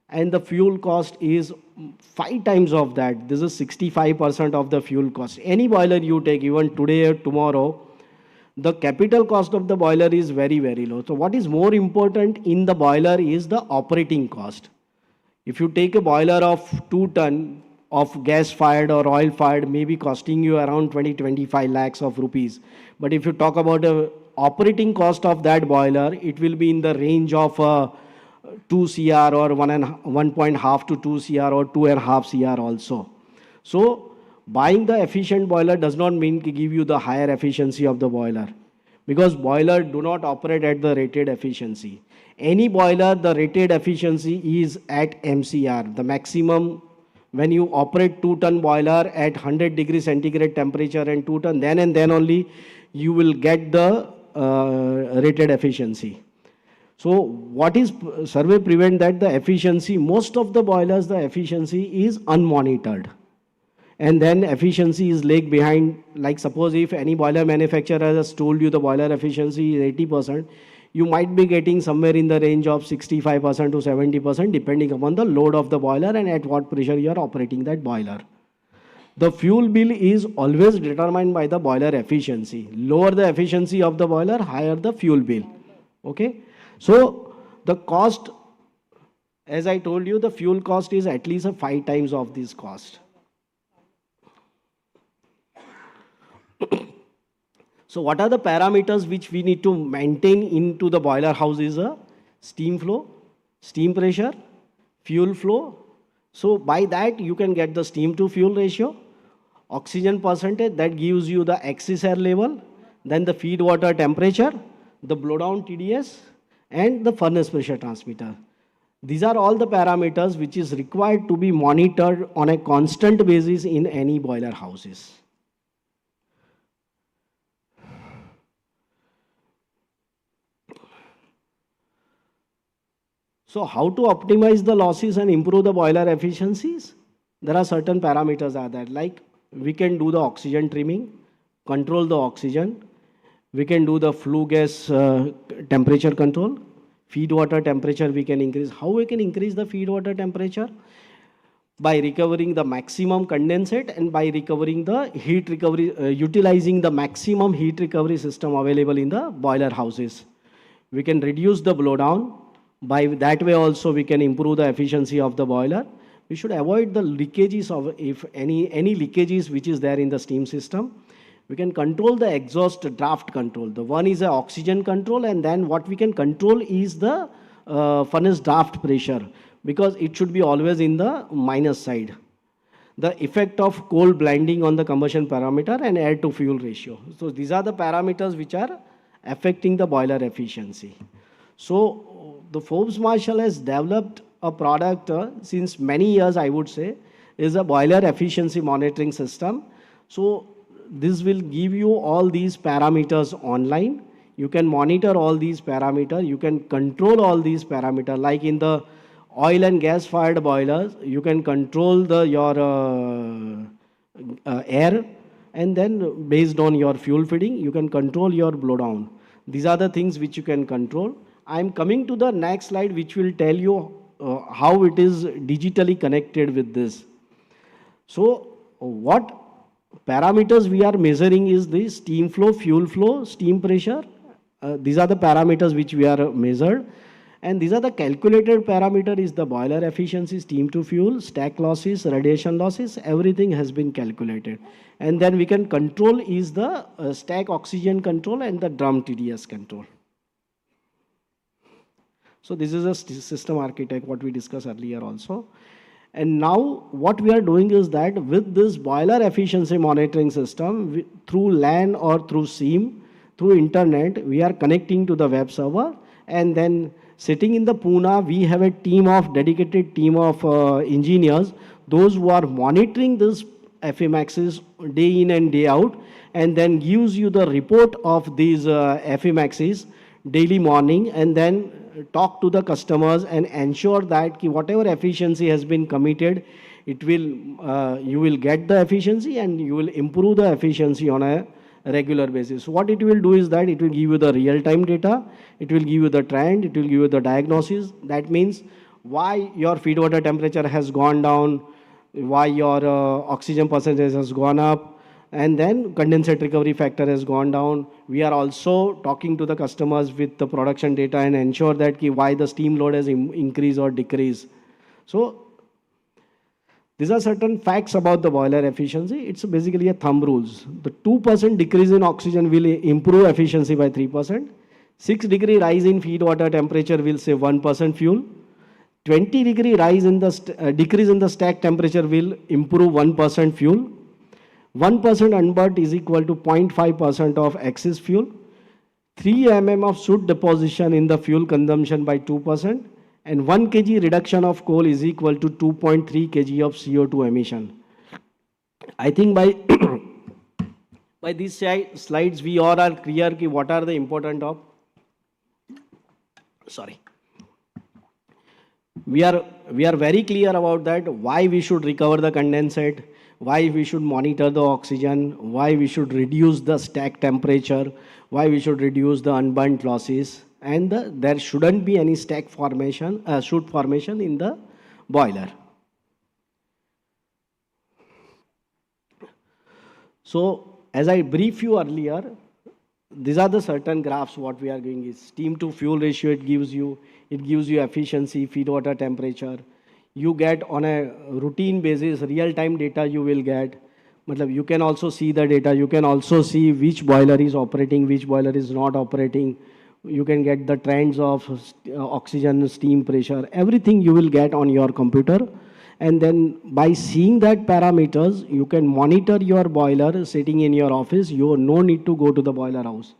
and the fuel cost is 5 times of that. This is 65% of the fuel cost. Any boiler you take, even today or tomorrow, the capital cost of the boiler is very, very low. So what is more important in the boiler is the operating cost. If you take a boiler of 2 ton of gas fired or oil fired, maybe costing you around 20-25 lakhs of rupees. But if you talk about the operating cost of that boiler, it will be in the range of 2 CR or 1.5 to 2 CR or 2.5 CR also. So buying the efficient boiler does not mean to give you the higher efficiency of the boiler, because boiler do not operate at the rated efficiency. Any boiler, the rated efficiency is at MCR. The maximum, when you operate 2 ton boiler at 100 degrees centigrade temperature and 2 ton, then and then only you will get the rated efficiency. So what is survey prevent that the efficiency, most of the boilers, the efficiency is unmonitored. And then efficiency is lagged behind. Like suppose if any boiler manufacturer has told you the boiler efficiency is 80%, you might be getting somewhere in the range of 65% to 70% depending upon the load of the boiler and at what pressure you are operating that boiler. The fuel bill is always determined by the boiler efficiency. Lower the efficiency of the boiler, higher the fuel bill. Okay. So the cost, as I told you, the fuel cost is at least 5 times of this cost. So what are the parameters which we need to maintain into the boiler house is a steam flow, steam pressure, fuel flow. So by that you can get the steam to fuel ratio, oxygen percentage, that gives you the excess air level, then the feed water temperature, the blowdown TDS and the furnace pressure transmitter. These are all the parameters which is required to be monitored on a constant basis in any boiler houses. So how to optimize the losses and improve the boiler efficiencies? There are certain parameters are there, like we can do the oxygen trimming, control the oxygen. We can do the flue gas temperature control. Feed water temperature we can increase. How we can increase the feed water temperature? By recovering the maximum condensate and by recovering the heat recovery, utilizing the maximum heat recovery system available in the boiler houses. We can reduce the blowdown. By that way also we can improve the efficiency of the boiler. We should avoid the leakages of, if any leakages which is there in the steam system. We can control the exhaust draft control. The one is the oxygen control, and then what we can control is the furnace draft pressure, because it should be always in the minus side. The effect of coal blending on the combustion parameter and air to fuel ratio. So these are the parameters which are affecting the boiler efficiency. So the Forbes Marshall has developed a product since many years, I would say, is a boiler efficiency monitoring system. So this will give you all these parameters online. You can monitor all these parameters. You can control all these parameters. Like in the oil and gas fired boilers, you can control your air, and then based on your fuel feeding, you can control your blowdown. These are the things which you can control. I'm coming to the next slide, which will tell you how it is digitally connected with this. So what parameters we are measuring is the steam flow, fuel flow, steam pressure. These are the parameters which we are measured. And these are the calculated parameter is the boiler efficiency, steam to fuel, stack losses, radiation losses, everything has been calculated. And then we can control is the stack oxygen control and the drum TDS control. So this is a system architect, what we discussed earlier also. And now what we are doing is that with this boiler efficiency monitoring system, through LAN or through SIEM, through internet, we are connecting to the web server, and then sitting in the Pune, we have a dedicated team of engineers, those who are monitoring this FMXs day in and day out, and then gives you the report of these FMXs daily morning, and then talk to the customers and ensure that whatever efficiency has been committed, it will you will get the efficiency and you will improve the efficiency on a regular basis. So what it will do is that it will give you the real-time data, it will give you the trend, it will give you the diagnosis. That means why your feed water temperature has gone down, why your oxygen percentage has gone up, and then condensate recovery factor has gone down. We are also talking to the customers with the production data and ensure that why the steam load has increased or decreased. So these are certain facts about the boiler efficiency. It's basically a thumb rules. The 2% decrease in oxygen will improve efficiency by 3%. 6-degree rise in feed water temperature will save 1% fuel. 20-degree rise in the decrease in the stack temperature will improve 1% fuel. 1% unburnt is equal to 0.5% of excess fuel. 3 mm of soot deposition in the fuel consumption by 2%. And 1 kg reduction of coal is equal to 2.3 kg of CO2 emission. I think by by these slides we all are clear what are the important of. Sorry. We are very clear about that, why we should recover the condensate, why we should monitor the oxygen, why we should reduce the stack temperature, why we should reduce the unburnt losses, and there shouldn't be any stack formation, soot formation in the boiler. So as I briefed you earlier, these are the certain graphs what we are doing is steam to fuel ratio. It gives you efficiency, feed water temperature. You get on a routine basis, real-time data you will get. You can also see the data. You can also see which boiler is operating, which boiler is not operating. You can get the trends of oxygen, steam pressure, everything you will get on your computer. And then by seeing that parameters, you can monitor your boiler sitting in your office. You no need to go to the boiler house.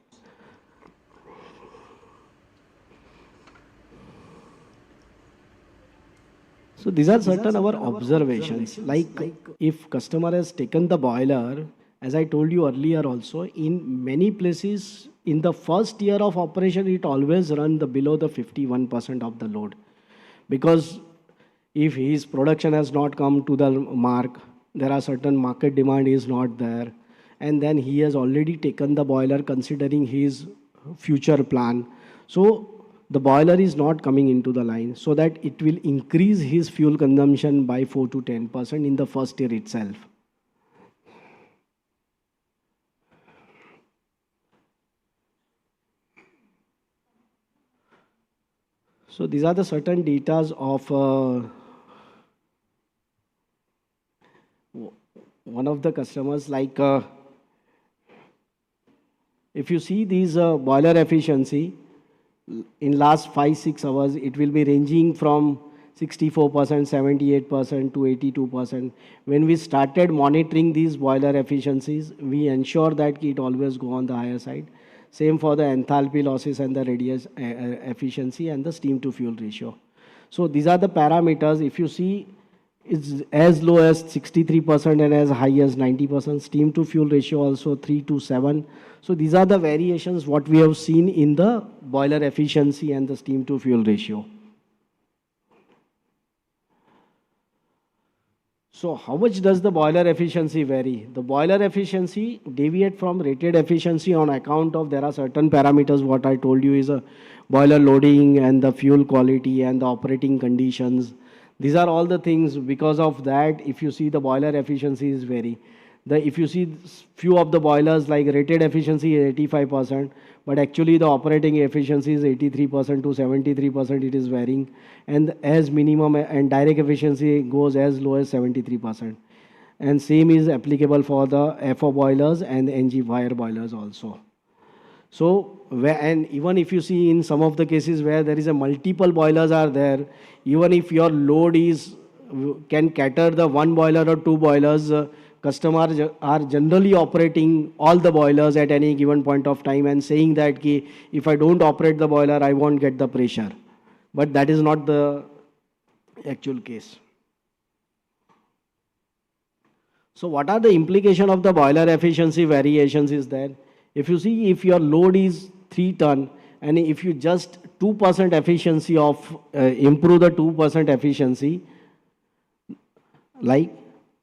So these are certain our observations. Like if customer has taken the boiler, as I told you earlier also, in many places in the first year of operation, it always runs below the 51% of the load. Because if his production has not come to the mark, there are certain market demand is not there. And then he has already taken the boiler considering his future plan. So the boiler is not coming into the line, so that it will increase his fuel consumption by 4 to 10% in the first year itself. So these are the certain details of one of the customers. Like if you see these boiler efficiency, in last 5-6 hours, it will be ranging from 64%, 78% to 82%. When we started monitoring these boiler efficiencies, we ensure that it always go on the higher side. Same for the enthalpy losses and the radius efficiency and the steam to fuel ratio. So these are the parameters. If you see, it's as low as 63% and as high as 90%. Steam to fuel ratio also 3 to 7. So these are the variations what we have seen in the boiler efficiency and the steam to fuel ratio. So how much does the boiler efficiency vary? The boiler efficiency deviate from rated efficiency on account of there are certain parameters. What I told you is a boiler loading and the fuel quality and the operating conditions. These are all the things. Because of that, if you see the boiler efficiency is vary. If you see few of the boilers like rated efficiency is 85%, but actually the operating efficiency is 83% to 73%, it is varying. And as minimum and direct efficiency goes as low as 73%. And same is applicable for the FO boilers and NG fire boilers also. So, and even if you see in some of the cases where there is a multiple boilers are there, even if your load is can cater the one boiler or two boilers, customers are generally operating all the boilers at any given point of time and saying that ki, if I don't operate the boiler, I won't get the pressure. But that is not the actual case. So what are the implications of the boiler efficiency variations is there? If you see, if your load is 3 ton and if you just 2% efficiency of, improve the 2% efficiency, like,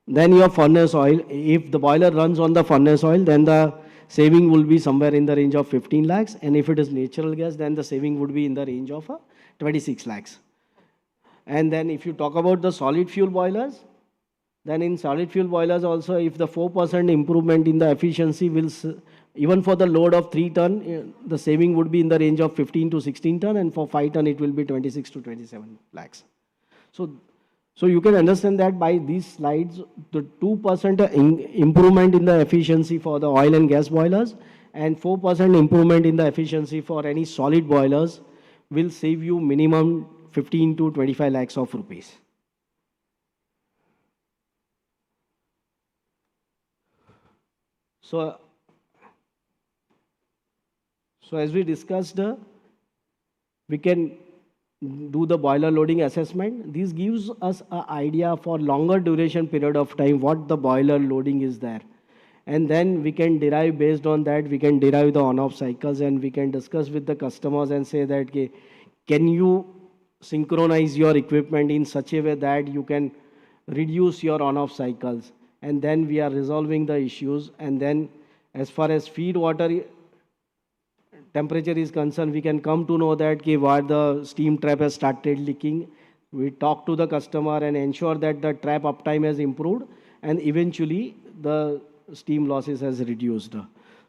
then your furnace oil, if the boiler runs on the furnace oil, then the saving will be somewhere in the range of 15 lakhs. And if it is natural gas, then the saving would be in the range of 26 lakhs. And then if you talk about the solid fuel boilers, then in solid fuel boilers also, if the 4% improvement in the efficiency will, even for the load of 3 ton, the saving would be in the range of 15 to 16 ton, and for 5 ton, it will be 26 to 27 lakhs. So you can understand that by these slides, the 2% improvement in the efficiency for the oil and gas boilers and 4% improvement in the efficiency for any solid boilers will save you minimum 15 to 25 lakhs of rupees. So as we discussed, we can do the boiler loading assessment. This gives us an idea for longer duration period of time what the boiler loading is there. And then we can derive, based on that, we can derive the on-off cycles, and we can discuss with the customers and say that, can you synchronize your equipment in such a way that you can reduce your on-off cycles. And then we are resolving the issues. And then as far as feed water temperature is concerned, we can come to know that why the steam trap has started leaking. We talk to the customer and ensure that the trap uptime has improved, and eventually the steam losses has reduced.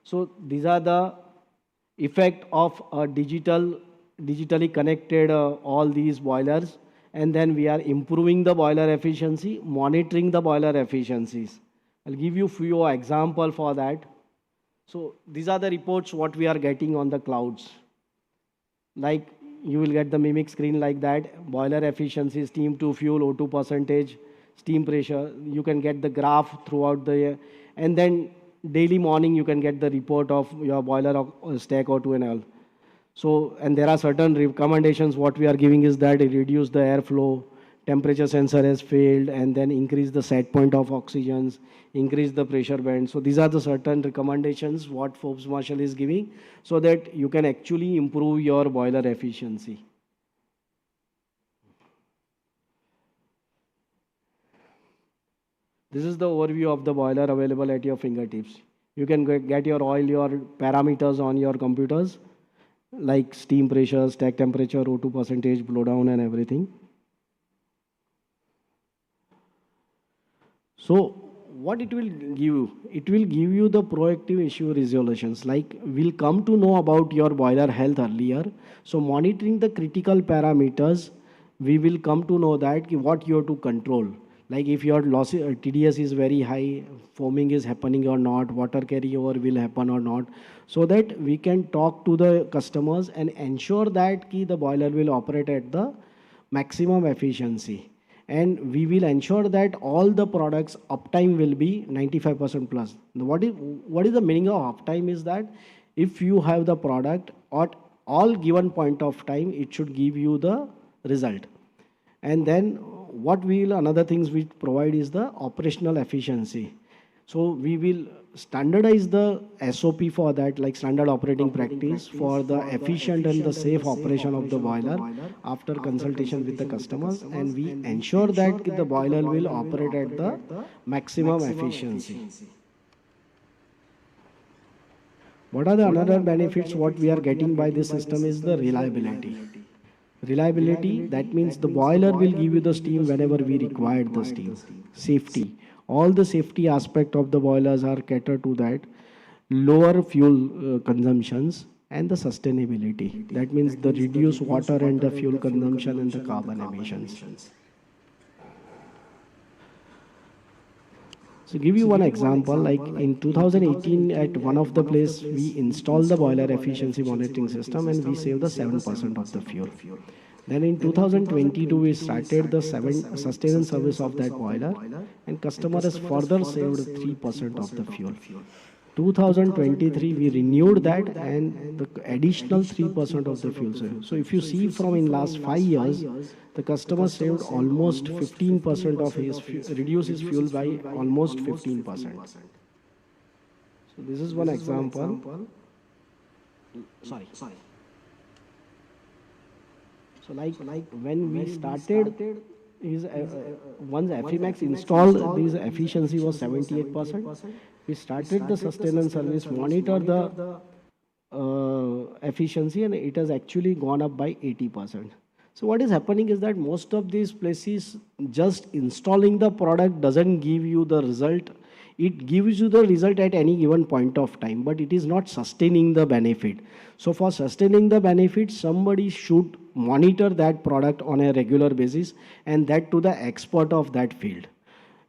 So these are the effect of a digitally connected all these boilers. And then we are improving the boiler efficiency, monitoring the boiler efficiencies. I'll give you few example for that. So these are the reports what we are getting on the clouds. Like you will get the mimic screen like that, boiler efficiency, steam to fuel, O2 percentage, steam pressure. You can get the graph throughout the year. And then daily morning you can get the report of your boiler stack O2 and all. So, and there are certain recommendations what we are giving is that it reduce the airflow, temperature sensor has failed, and then increase the set point of oxygens, increase the pressure band. So these are the certain recommendations what Forbes Marshall is giving so that you can actually improve your boiler efficiency. This is the overview of the boiler available at your fingertips. You can get your oil, your parameters on your computers, like steam pressure, stack temperature, O2 percentage, blowdown, and everything. So what it will give you? It will give you the proactive issue resolutions. Like we'll come to know about your boiler health earlier. So monitoring the critical parameters, we will come to know that what you have to control. Like if your loss TDS is very high, foaming is happening or not, water carryover will happen or not, so that we can talk to the customers and ensure that the boiler will operate at the maximum efficiency. And we will ensure that all the products uptime will be 95% plus. What is the meaning of uptime is that if you have the product at all given point of time, it should give you the result. And then another things we provide is the operational efficiency. So we will standardize the SOP for that, like standard operating practice for the efficient and the safe operation of the boiler after consultation with the customers, and we ensure that the boiler will operate at the maximum efficiency. What are the another benefits what we are getting by this system is the reliability. Reliability, that means the boiler will give you the steam whenever we require the steam. Safety. All the safety aspect of the boilers are catered to that. Lower fuel consumptions and the sustainability. That means the reduced water and the fuel consumption and the carbon emissions. So So give you one example, like in 2018 at one of the place we installed the boiler efficiency monitoring system and we saved the 7% of the fuel. Then in 2022 we started the sustenance service of that boiler and customer has further saved 3% of the fuel. 2023 we renewed that and the additional 3% of the fuel save. So if you see from in last 5 years, the customer saved almost 15% of his, reduced his fuel by almost 15%. So this is one example. Sorry. So like when we started, once FEMAX installed, this efficiency was 78%. We started the sustenance service, monitor the efficiency, and it has actually gone up by 80%. So what is happening is that most of these places, just installing the product doesn't give you the result. It gives you the result at any given point of time, but it is not sustaining the benefit. So for sustaining the benefit, somebody should monitor that product on a regular basis, and that to the expert of that field.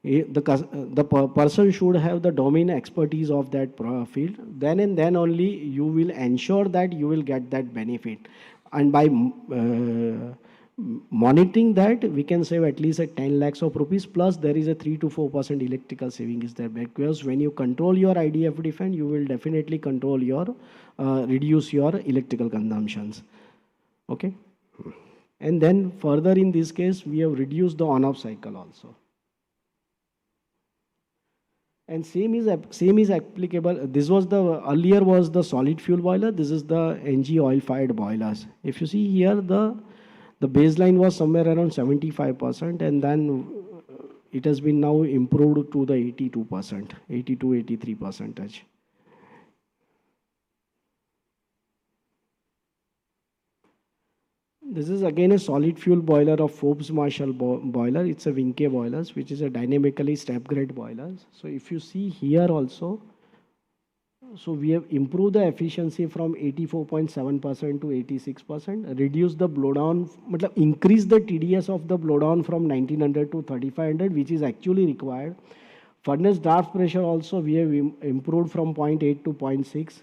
The person should have the domain expertise of that field. Then and then only you will ensure that you will get that benefit. And by monitoring that, we can save at least 10 lakhs of rupees, plus there is a 3 to 4% electrical saving is there, because when you control your IDF defend, you will definitely control your reduce your electrical consumptions. Okay. And then further in this case, we have reduced the on-off cycle also. And same is applicable. This was the earlier was the solid fuel boiler. This is the NG oil fired boilers. If you see here, the baseline was somewhere around 75%, and then it has been now improved to the 82%, 82-83%. This is again a solid fuel boiler of Forbes Marshall boiler. It's a Vinke boilers, which is a dynamically step grade boilers. So if you see here also, so we have improved the efficiency from 84.7% to 86%, reduced the blowdown, increased the TDS of the blowdown from 1900 to 3500, which is actually required. Furnace draft pressure also we have improved from 0.8 to 0.6,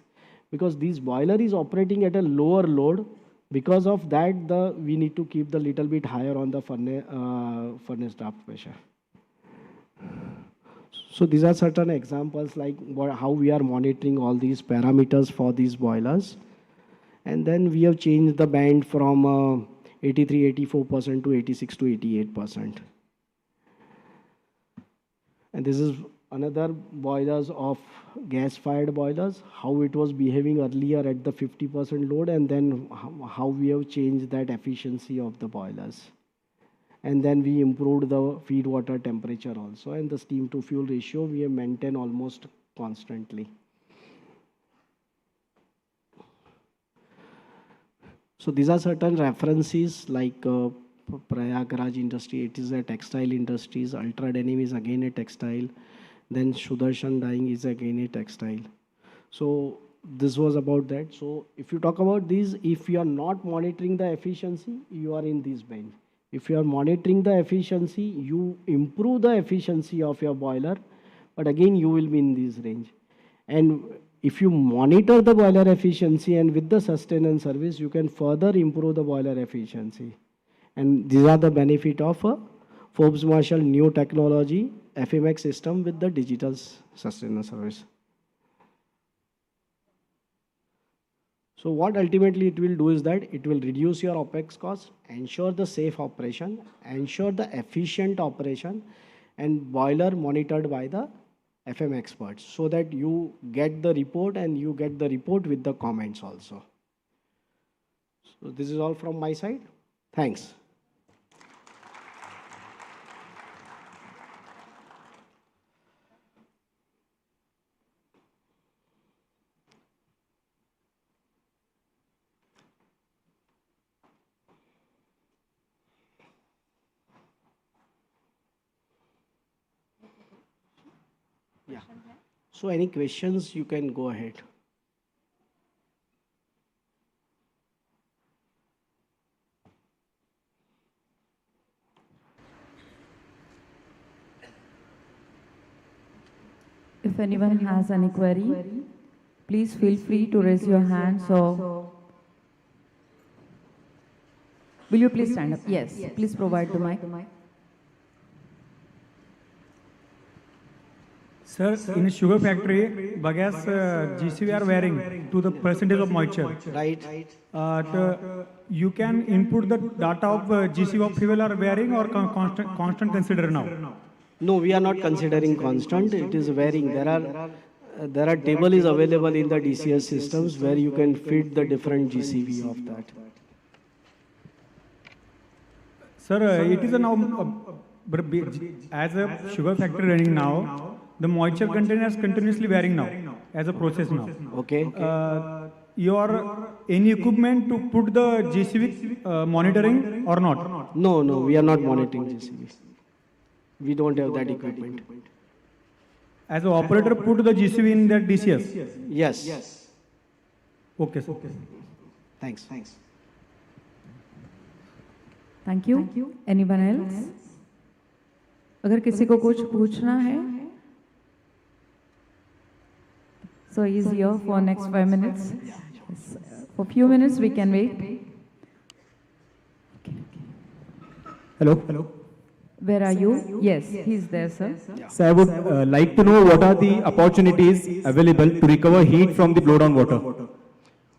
because this boiler is operating at a lower load. Because of that, we need to keep the little bit higher on the furnace draft pressure. So these are certain examples like how we are monitoring all these parameters for these boilers. And then we have changed the band from 83-84% to 86 to 88%. And this is another boilers of gas-fired boilers, how it was behaving earlier at the 50% load, and then how we have changed that efficiency of the boilers. And then we improved the feed water temperature also, and the steam to fuel ratio we have maintained almost constantly. So these are certain references like Prayagraj industry, it is a textile industries, Ultra Denim is again a textile, then Sudarshan dyeing is again a textile. So this was about that. So if you talk about these, if you are not monitoring the efficiency, you are in this band. If you are monitoring the efficiency, you improve the efficiency of your boiler, but again you will be in this range. And if you monitor the boiler efficiency and with the sustenance service, you can further improve the boiler efficiency. And these are the benefit of a Forbes Marshall new technology FMX system with the digital sustenance service. So what ultimately it will do is that it will reduce your OPEX cost, ensure the safe operation, ensure the efficient operation, and boiler monitored by the FM experts, so that you get the report and you get the report with the comments also. So this is all from my side. Thanks. Yeah. So any questions, you can go ahead. If anyone has any query, please feel free to raise your hand. So, will you please stand up? Yes, please provide the mic. Sir, in a sugar factory, bagasse GCV are varying to the percentage of moisture. Right. You can input the data of GCV of fuel are varying or constant consider now? No, we are not considering constant. It is varying. There are table is available in the DCS systems where you can fit the different GCV of that. Sir, it is a now as a sugar factory running now. The moisture content is continuously varying now as a process now. Okay. Your any equipment to put the GCV monitoring or not? No, we are not monitoring GCV. We don't have that equipment. As an operator, put the GCV in that DCS? Yes. Okay, sir. Thanks. Thank you. Anyone else? अगर किसी को कुछ पूछना है, so he's here for next 5 minutes. Yes. For few minutes we can wait. Hello. Where are you? Yes, he's there, sir. So I would like to know what are the opportunities available to recover heat from the blowdown water.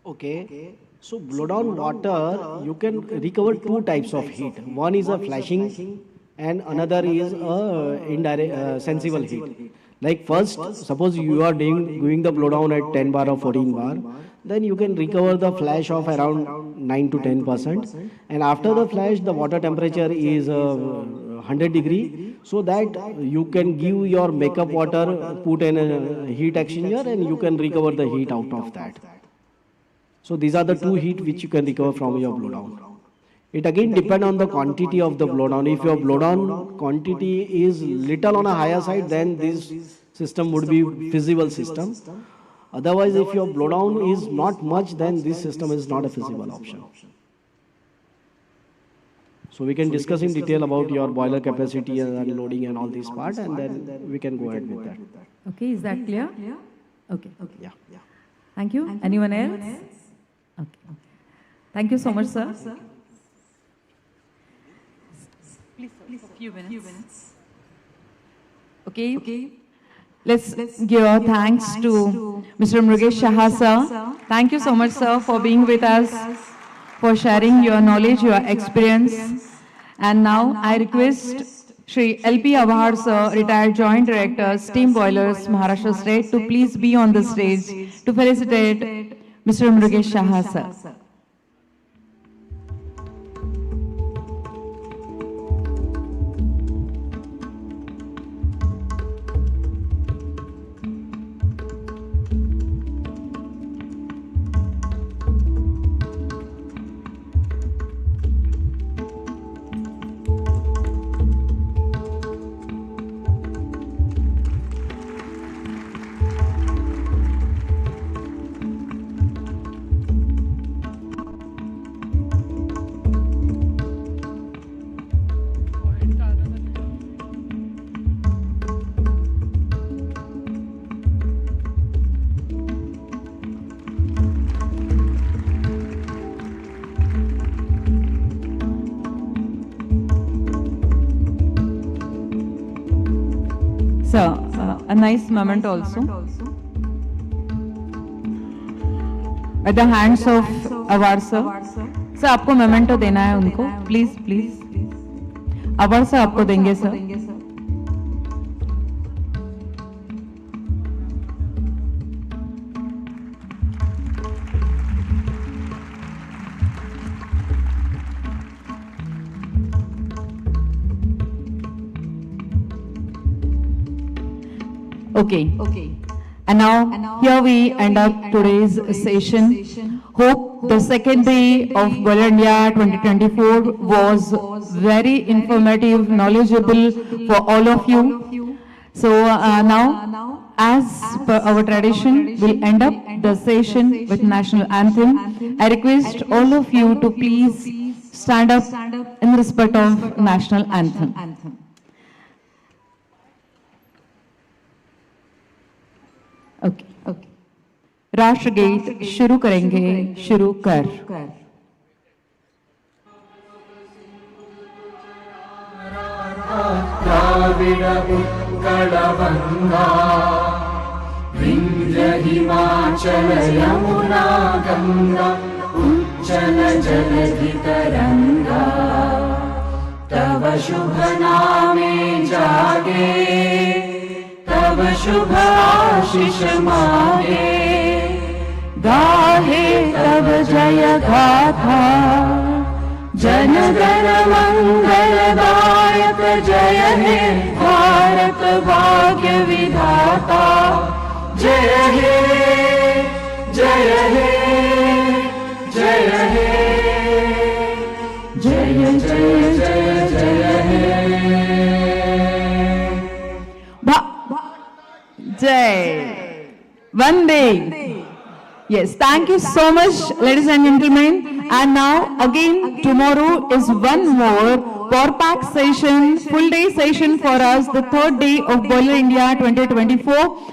Okay. So blowdown water, you can recover two types of heat. One is a flashing and another is a indirect sensible heat. Like first, suppose you are doing the blowdown at 10 bar or 14 bar, then you can recover the flash of around 9 to 10%. And after the flash, the water temperature is 100 degree, so that you can give your makeup water, put in a heat exchanger and you can recover the heat out of that. So these are the two heat which you can recover from your blowdown. It again depends on the quantity of the blowdown. If your blowdown quantity is little on a higher side, then this system would be feasible system. Otherwise, if your blowdown is not much, then this system is not a feasible option. So we can discuss in detail about your boiler capacity and loading and all these parts, and then we can go ahead with that. Okay, is that clear? Okay. Yeah. Thank you. Anyone else? Okay. Thank you so much, sir. Please, a few minutes. Okay. Let's give our thanks to Mr. Mrugesh Shah, sir. Thank you so much, sir, for being with us, for sharing your knowledge, your experience. And now I request Shri L.P. Abhar, sir, retired Joint Director, Steam Boilers, Maharashtra State, to please be on the stage to felicitate Mr. Mrugesh Shah, sir. A nice moment also. At the hands of Awar sir. Sir, आपको memento देना है उनको. Please. Awar sir आपको देंगे sir. Okay. And now here we end up today's session. Hope the second day of Boiler India 2024 was very informative, knowledgeable for all of you. So now, as per our tradition, we'll end up the session with national anthem. I request all of you to please stand up in respect of national anthem. Okay राष्ट्रगीत शुरू करेंगे, शुरू कर। द्राविड उत्कल गंगा विंध्य हिमाचल यमुना गंगा उज्जल जलधि तरंगा तव शुभ नामे जागे तव शुभ आशीष मागे गाहे तव जय गाथा जन गण मंगलदायक जय हे भारत भाग्य विधाता जय हे जय हे जय हे जय जय जय जय हे जय वंदे। Yes, thank you so much, ladies and gentlemen. And now, again, tomorrow is one more power pack session, full day session for us, the third day of Boiler India 2024.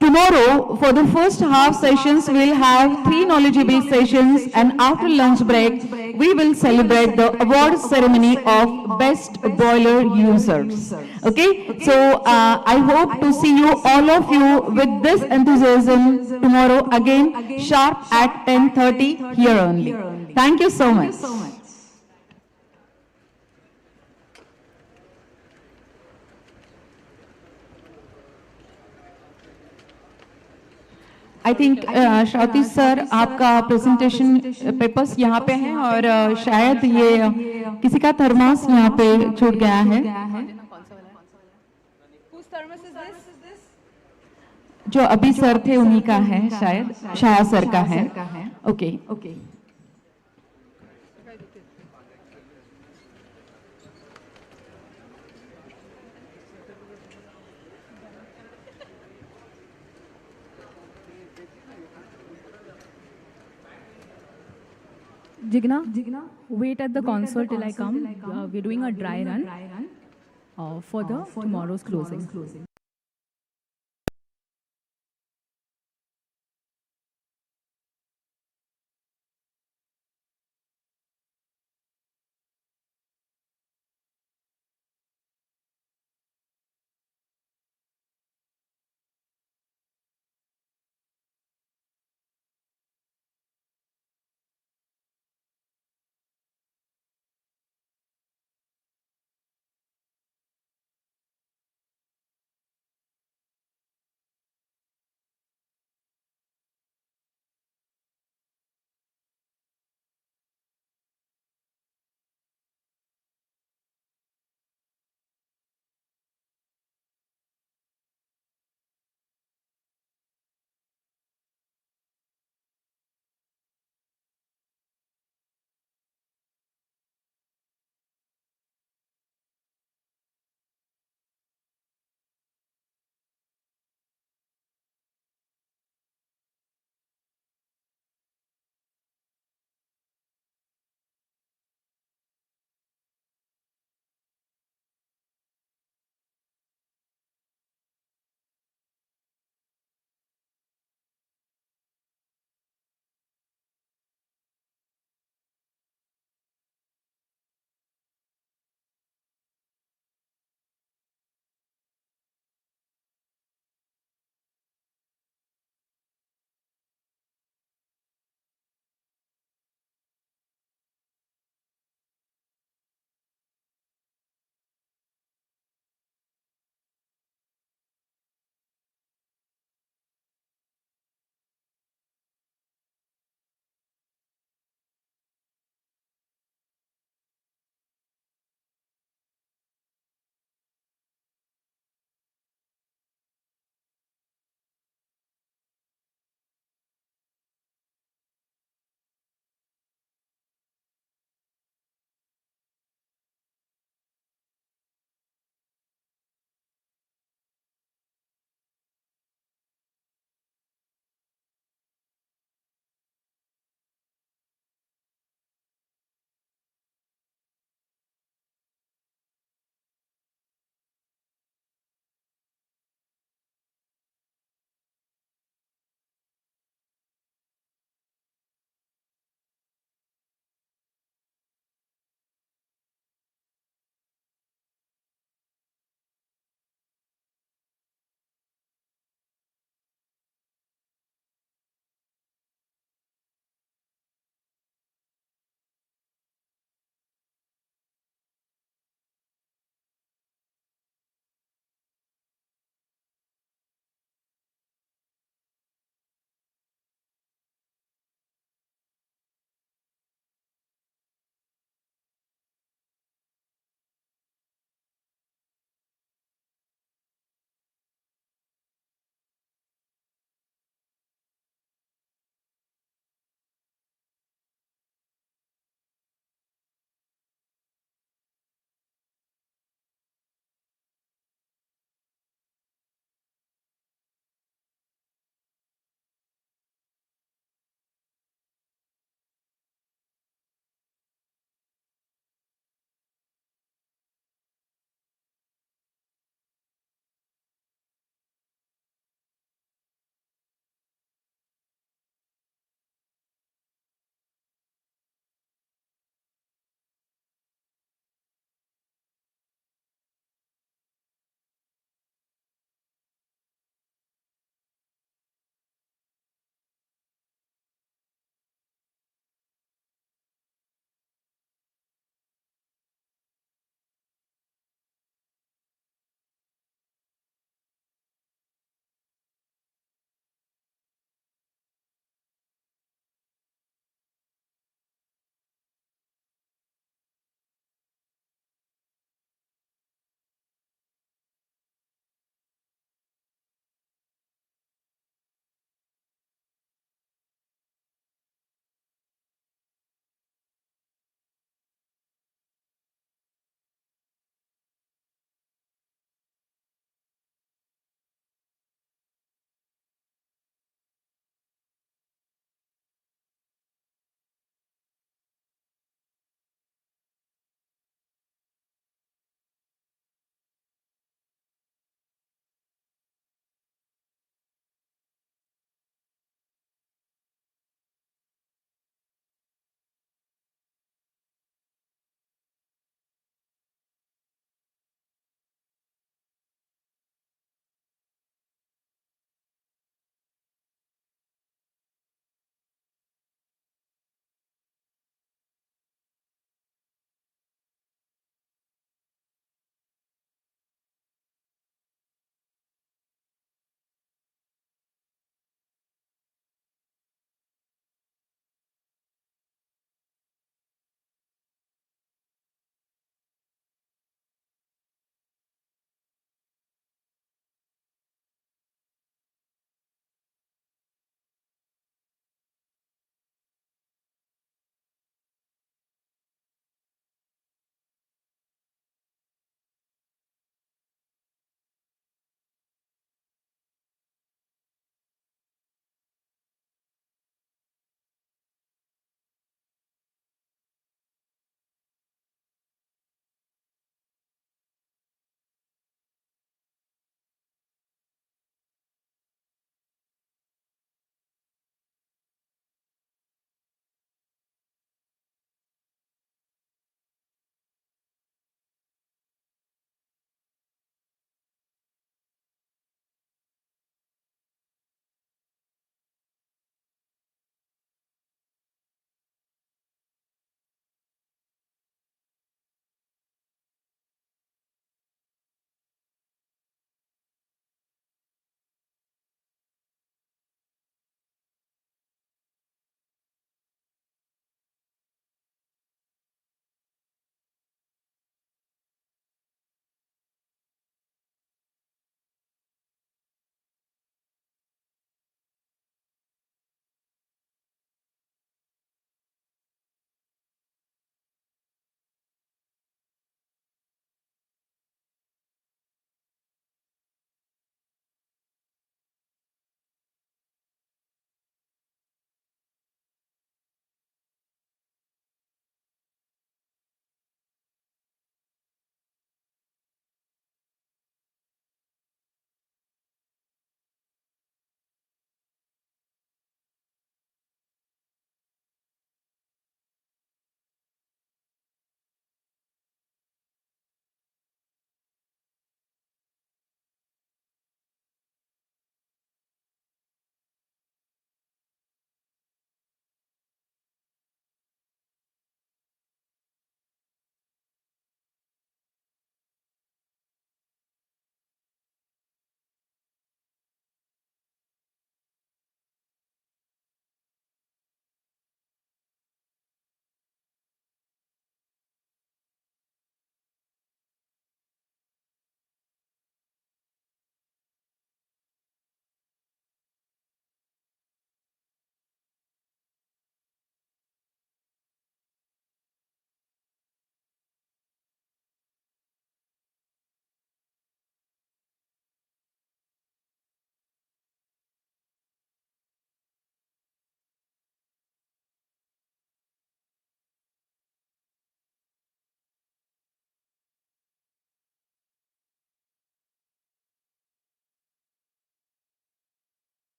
Tomorrow, for the first half sessions, we'll have 3 knowledge-based sessions, and after lunch break, we will celebrate the award ceremony of best boiler users. Okay, so I hope to see you, all of you, with this enthusiasm tomorrow again, sharp at 10:30 here only. Thank you so much. I think Shravati sir, आपका presentation papers यहाँ पे हैं और शायद ये किसी का thermos यहाँ पे छूट गया है। जो अभी सर थे उन्हीं का है, शायद शाया सर का है। Okay okay Jigna, wait at the console till I come. We're doing a dry run for the tomorrow's closing.